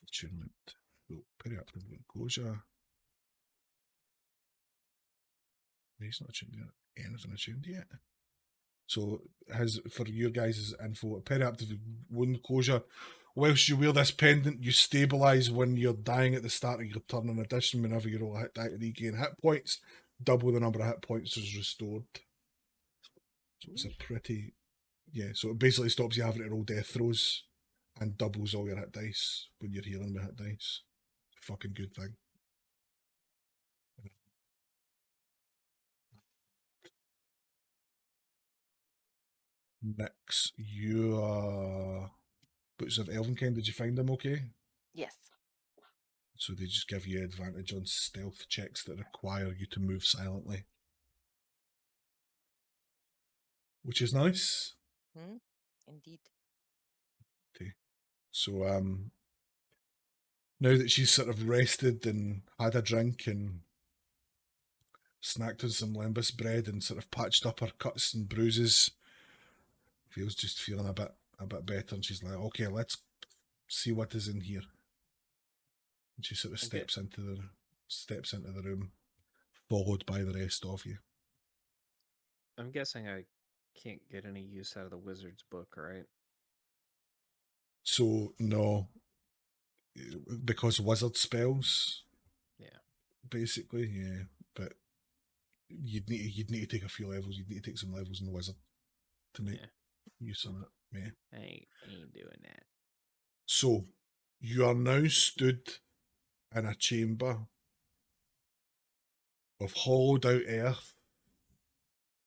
Attunement. Oh, periapt of wound closure. He's not attuned yet. Anything attuned yet? So for your guys' info, periaptive wound closure. Whilst you wear this pendant, you stabilise when you're dying at the start of your turn. In addition, whenever you roll a hit die to regain hit points, double the number of hit points is restored. So it's a pretty, so it basically stops you having to roll death throws and doubles all your hit dice when you're healing with hit dice. It's a fucking good thing. Nyx, your boots of Elvenkind, did you find them okay? Yes. So they just give you advantage on stealth checks that require you to move silently. Which is nice. Indeed. Okay. So now that she's sort of rested and had a drink and snacked on some lembas bread and sort of patched up her cuts and bruises, feels just feeling a bit better, and she's like, okay, let's see what is in here. And she sort of steps into the room, followed by the rest of you. I'm guessing I can't get any use out of the wizard's book, right? So no, because wizard spells. Yeah. Basically, yeah. But you'd need to take a few levels. You'd need to take some levels in the wizard to make use of it. Yeah. I ain't doing that. So you are now stood in a chamber of hollowed out earth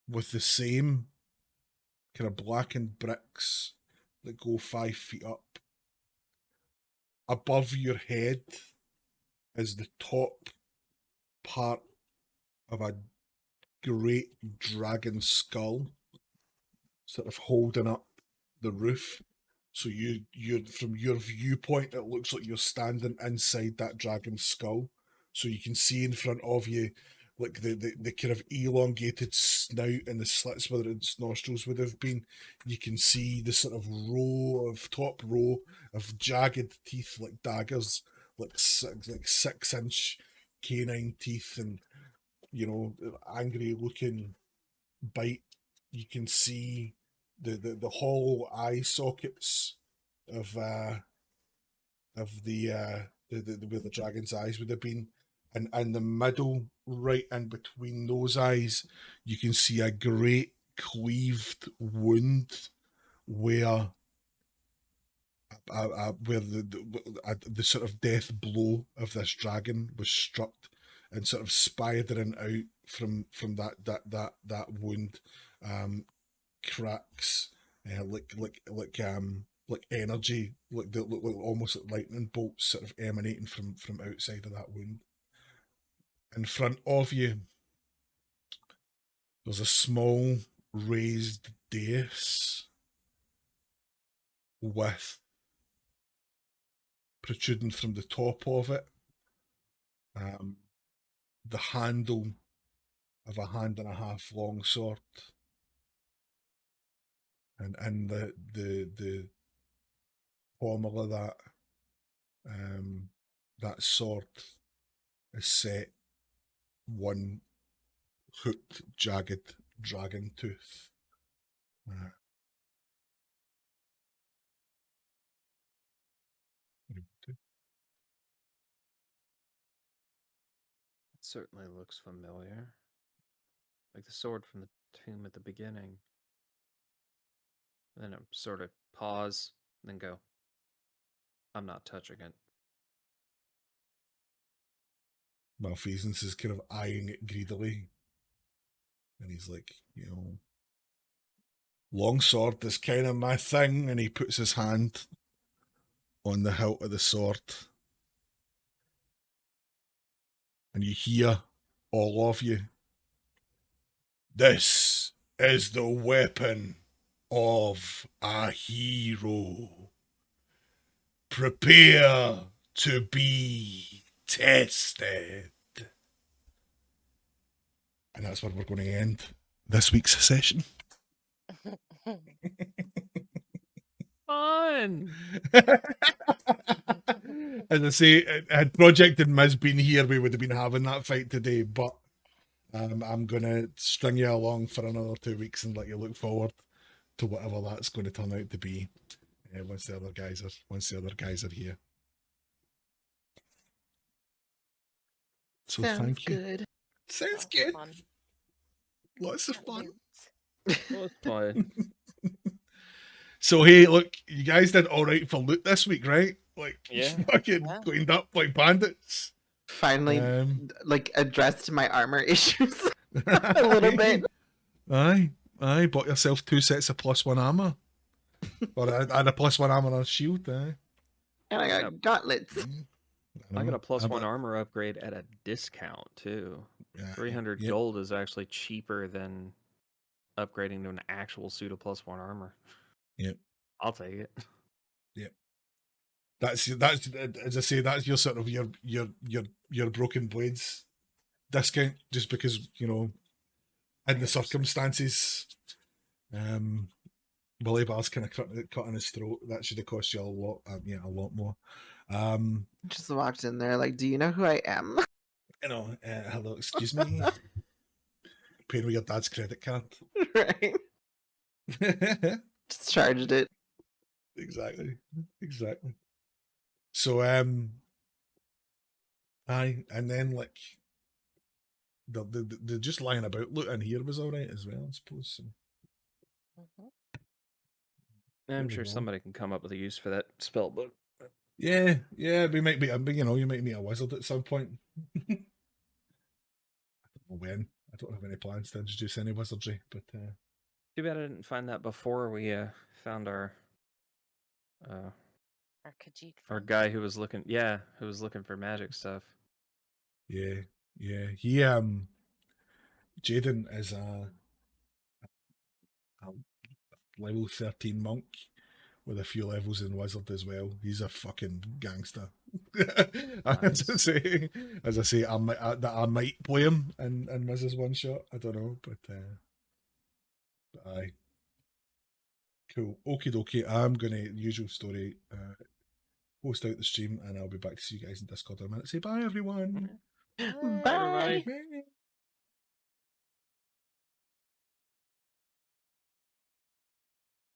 with the same kind of blackened bricks that go 5 feet up. Above your head is the top part of a great dragon skull, sort of holding up the roof. So you're from your viewpoint, it looks like you're standing inside that dragon skull. So you can see in front of you, like the kind of elongated snout and the slits where its nostrils would have been. You can see the sort of top row of jagged teeth like daggers, like 6-inch canine teeth, and angry looking bite. You can see the hollow eye sockets of where the dragon's eyes would have been, and in the middle, right in between those eyes, you can see a great cleaved wound where the sort of death blow of this dragon was struck, and sort of spidering out from that wound, cracks, like energy, like almost like lightning bolts sort of emanating from outside of that wound. In front of you, there's a small raised dais with, protruding from the top of it, the handle of a 1.5-hand long sword, and the pommel of that sword is set one hooked, jagged dragon tooth. It certainly looks familiar. Like the sword from the tomb at the beginning. And then I sort of pause, and then go, I'm not touching it. Malfeasance is kind of eyeing it greedily. And he's like, long sword is kind of my thing. And he puts his hand on the hilt of the sword. And you hear, all of you, this is the weapon of a hero. Prepare to be tested. And that's where we're going to end this week's session. Fun! As I say, had Project and Miz been here, we would have been having that fight today, but I'm going to string you along for another 2 weeks and let you look forward to whatever that's going to turn out to be once the other guys are here. So Sounds thank you. good. Sounds good. Lots of fun. Well, it's fun. So hey, look, you guys did all right for loot this week, right? Like, Yeah. fucking cleaned up like bandits. Finally, like addressed my armor issues a little bit. Aye. Bought yourself 2 sets of +1 armor, or and a +1 armor and a shield. Aye. And I got gauntlets. I got a +1 armor upgrade at a discount too. 300 gold is actually cheaper than upgrading to an actual suit of +1 armor. Yep. I'll take it. Yep. That's as I say, that's your sort of your broken blades discount, just because in the circumstances, Willie Bar's kind of cutting his throat. That should have cost you a lot more. Just walked in there like, do you know who I am? Hello, excuse me. Paying with your dad's credit card. Right. Just charged it. Exactly. So aye, and then like the just lying about looting here was all right as well, I suppose. So. I'm sure somebody can come up with a use for that spell book. Yeah, we might be, you might meet a wizard at some point. I don't know when. I don't have any plans to introduce any wizardry, but too bad I didn't find that before we found our Khajiit our friend. guy who was looking for magic stuff. Yeah. He Jaden is a level 13 monk with a few levels in wizard as well. He's a fucking gangster. Nice. As I say, I might play him in Mrs. One Shot. I don't know, but aye. Cool. Okie dokie. I'm gonna, usual story, post out the stream, and I'll be back to see you guys in Discord in a minute. Say bye, everyone. Bye. Bye.